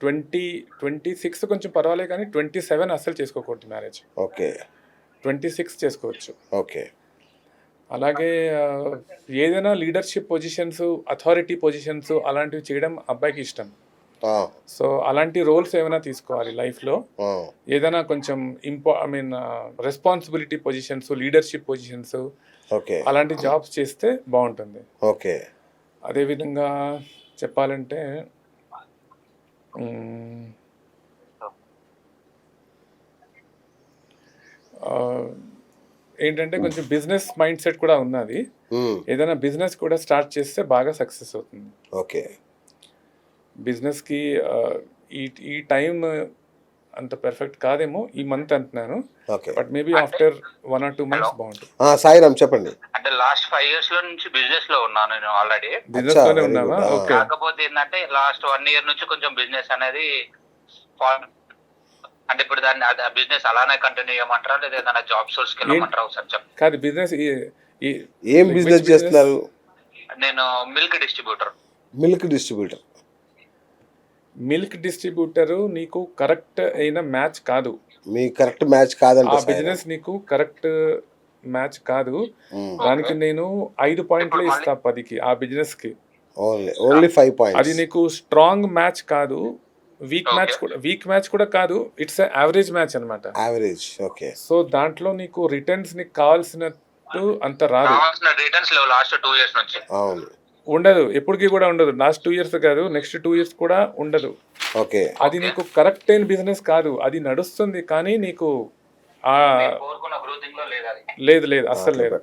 26 కొంచెం పర్వాలేదు, కానీ 27 అస్సలు చేసుకోకూడదు మ్యారేజ్. ఓకే. 26 చేసుకోవచ్చు. ఓకే. అలాగే ఏదైనా లీడర్షిప్ పొజిషన్స్, అథారిటీ పొజిషన్స్ అలాంటివి చేయడం అబ్బాయికి ఇష్టం. సో అలాంటి రోల్స్ ఏమైనా తీసుకోవాలి లైఫ్లో. ఏదైనా కొంచెం responsibility positions, leadership positions, okay, అలాంటి జాబ్స్ చేస్తే బాగుంటుంది. ఓకే. అదేవిధంగా చెప్పాలంటే ఏంటంటే కొంచెం బిజినెస్ మైండ్ సెట్ కూడా ఉన్నది. ఏదైనా బిజినెస్ కూడా స్టార్ట్ చేస్తే బాగా సక్సెస్ అవుతుంది. ఓకే. బిజినెస్కి ఈ టైం అంత పర్ఫెక్ట్ కాదేమో, ఈ మంత్ అంటున్నాను. But maybe after 1 or 2 months బాగుంటుంది. సాయిరామ్, చెప్పండి. అంటే లాస్ట్ 5 years లో నుంచి బిజినెస్ లో ఉన్నాను నేను ఆల్రెడీ. బిజినెస్ లోనే ఉన్నావా? ఓకే. కాకపోతే ఏంటంటే లాస్ట్ 1 year నుంచి కొంచెం బిజినెస్ అనేది అంటే ఇప్పుడు దాన్ని బిజినెస్ అలానే కంటిన్యూ చేయమంటారా, లేదా ఏదైనా జాబ్ సోర్స్ కి వెళ్ళమంటారా? ఒకసారి చెప్పండి. కాదు, బిజినెస్ ఏం బిజినెస్ చేస్తున్నారు? నేను milk distributor. Milk distributor. Milk distributor నీకు కరెక్ట్ అయిన మ్యాచ్ కాదు. మీ కరెక్ట్ మ్యాచ్ కాదండి. ఆ బిజినెస్ నీకు కరెక్ట్ మ్యాచ్ కాదు. దానికి నేను 5 పాయింట్లు ఇస్తా 10కి. ఆ బిజినెస్ కి ఓన్లీ 5 points. అది నీకు స్ట్రాంగ్ మ్యాచ్ కాదు, వీక్ మ్యాచ్ కూడా కాదు. ఇట్స్ యావరేజ్ మ్యాచ్ అన్నమాట. యావరేజ్. ఓకే. సో దాంట్లో నీకు రిటర్న్స్ నీకు కావాల్సినట్టు అంత రాదు. రిటర్న్స్ లేవు లాస్ట్ 2 years నుంచి. అవును, ఉండదు, ఎప్పటికీ కూడా ఉండదు. లాస్ట్ 2 years కాదు, నెక్స్ట్ 2 years కూడా ఉండదు. ఓకే. అది నీకు కరెక్ట్ అయిన బిజినెస్ కాదు. అది నడుస్తుంది కానీ నీకు లేదు, అస్సలు లేదు.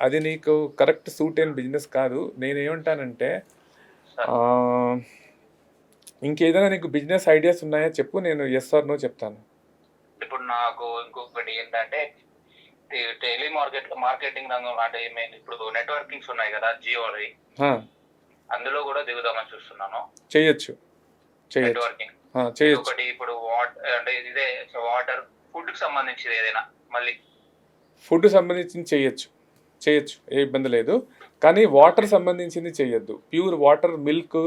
అది నీకు కరెక్ట్ సూట్ అయిన బిజినెస్ కాదు. నేనేమంటానంటే ఇంకేదైనా నీకు బిజినెస్ ఐడియాస్ ఉన్నాయా చెప్పు, నేను ఎస్ ఆర్ నో చెప్తాను. ఇప్పుడు నాకు ఇంకొకటి ఏంటంటే టెలి మార్కెటింగ్ రంగం, అంటే ఇప్పుడు నెట్వర్కింగ్స్ ఉన్నాయి కదా జియో, అందులో కూడా దిగుదామని చూస్తున్నాను. చేయొచ్చు. నెట్వర్కింగ్ ఒకటి. ఇప్పుడు అంటే ఇదే వాటర్, ఫుడ్ కి సంబంధించింది ఏదైనా, మళ్ళీ ఫుడ్ సంబంధించింది చేయొచ్చు, ఏ ఇబ్బంది లేదు. కానీ వాటర్ సంబంధించింది చేయొద్దు. ప్యూర్ వాటర్, మిల్క్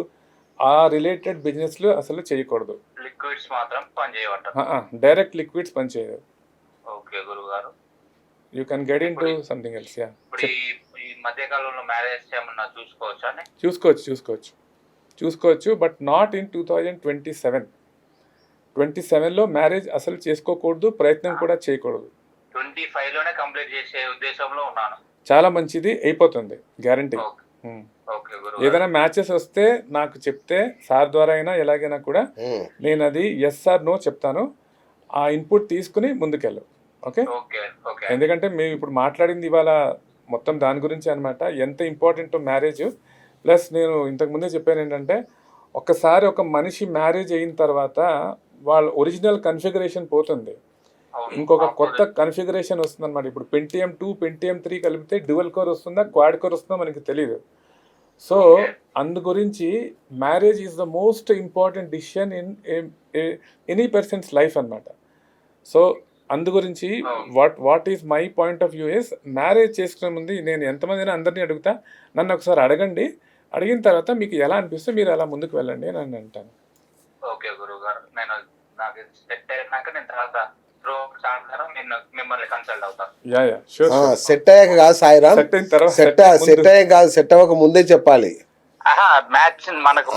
ఆ రిలేటెడ్ బిజినెస్లు అసలు చేయకూడదు. లిక్విడ్స్ మాత్రం పని చేయమంటారు. డైరెక్ట్ లిక్విడ్స్ పని చేయదు. ఓకే గురుగారు. You can get in to something else. ఇప్పుడు ఈ మధ్య కాలంలో మ్యారేజ్ ఏమన్నా చూసుకోవచ్చా? చూసుకోవచ్చు, బట్ నాట్ ఇన్ 2027. 27లో మ్యారేజ్ అసలు చేసుకోకూడదు, ప్రయత్నం కూడా చేయకూడదు. 25 లోనే కంప్లీట్ చేసే ఉద్దేశంలో ఉన్నాను. చాలా మంచిది, అయిపోతుంది గ్యారంటీ. ఏదైనా మ్యాచెస్ వస్తే నాకు చెప్తే, సార్ ద్వారా అయినా ఎలాగైనా కూడా నేను అది ఎస్ ఆర్ నో చెప్తాను. ఆ ఇన్పుట్ తీసుకుని ముందుకెళ్ళు. ఓకే. ఎందుకంటే మేము ఇప్పుడు మాట్లాడింది ఇవాళ మొత్తం దాని గురించి అనమాట. ఎంత ఇంపార్టెంట్ మ్యారేజ్. ప్లస్ నేను ఇంతకుముందే చెప్పాను ఏంటంటే, ఒకసారి ఒక మనిషి మ్యారేజ్ అయిన తర్వాత వాళ్ళ ఒరిజినల్ కన్ఫిగరేషన్ పోతుంది, ఇంకొక కొత్త కన్ఫిగరేషన్ వస్తుంది అనమాట. ఇప్పుడు Pentium 2, Pentium 3 కలిపితే డ్యువల్ కోర్ వస్తుందా, క్వాడ్ కోర్ వస్తుందా మనకి తెలియదు. సో అందు గురించి marriage is the most important decision in any persons life అన్నమాట. సో అందు గురించి what is my point of view is, marriage చేసుకునే ముందు నేను ఎంతమందిని అందరినీ అడుగుతా, నన్ను ఒకసారి అడగండి, అడిగిన తర్వాత మీకు ఎలా అనిపిస్తే మీరు అలా ముందుకు వెళ్ళండి అని నేను అంటాను. ఓకే గురువు గారు, నేను నాకు సెట్ అయినాక నేను తర్వాత నేను మిమ్మల్ని కన్సల్ట్ అవుతాను. Yeah sure. సెట్ అయ్యాక కాదు సాయిరామ్, సెట్ అయిన తర్వాత సెట్ అయ్యాక కాదు, సెట్ అవ్వక ముందే చెప్పాలి. మ్యాచ్ మనకు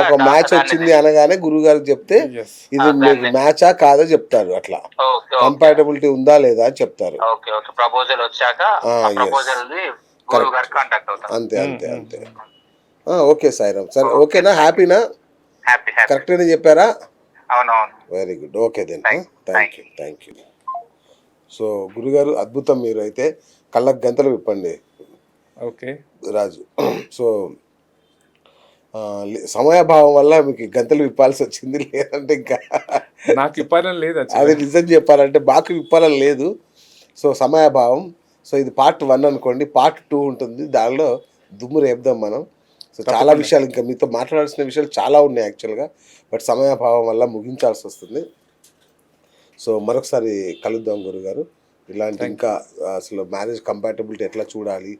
ఒక మ్యాచ్ వచ్చింది అనగానే గురువు గారికి చెప్తే ఇది మీకు మ్యాచా కాదో చెప్తారు. అట్లా కంపాటబిలిటీ ఉందా లేదా అని చెప్తారు. ఓకే ఓకే, ప్రపోజల్ వచ్చాక ప్రపోజల్ గురువు గారికి కాంటాక్ట్ అవుతాను. అంతే అంతే అంతే. ఓకే సాయిరామ్, సరే ఓకేనా, హ్యాపీనా? Happy happy. కరెక్ట్గానే చెప్పారా? అవునవును. Very good, okay then, thank you. So గురుగారు అద్భుతం, మీరు అయితే కళ్ళకు గంతలు విప్పండి. ఓకే రాజు. సో సమయాభావం వల్ల మీకు గంతలు విప్పాల్సి వచ్చింది, లేదంటే ఇంకా నాకు ఇప్పాలని లేదు. అది నిజం చెప్పాలంటే మాకు విప్పాలని లేదు. సో సమయాభావం. సో ఇది పార్ట్ 1 అనుకోండి, పార్ట్ 2 ఉంటుంది, దానిలో దుమ్ము రేపుదాం మనం. సో చాలా విషయాలు, ఇంకా మీతో మాట్లాడాల్సిన విషయాలు చాలా ఉన్నాయి యాక్చువల్గా, బట్ సమయాభావం వల్ల ముగించాల్సి వస్తుంది. సో మరొకసారి కలుద్దాం గురుగారు. ఇలాంటి ఇంకా అసలు మ్యారేజ్ కంపాటబిలిటీ ఎట్లా చూడాలి,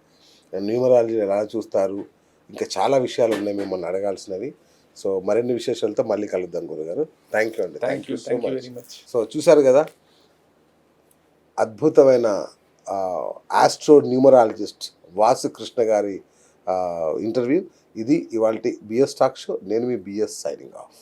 న్యూమరాలజీ ఎలా చూస్తారు, ఇంకా చాలా విషయాలు ఉన్నాయి మిమ్మల్ని అడగాల్సినవి. సో మరిన్ని విశేషాలతో మళ్ళీ కలుద్దాం గురుగారు. థ్యాంక్ యూ అండి, thank you so much. So చూసారు కదా, అద్భుతమైన ఆస్ట్రో న్యూమరాలజిస్ట్ వాసు కృష్ణ గారి ఇంటర్వ్యూ. ఇది ఇవాల్టి బిఎస్ టాక్ షో. నేను మీ బిఎస్ సైనింగ్ ఆఫ్.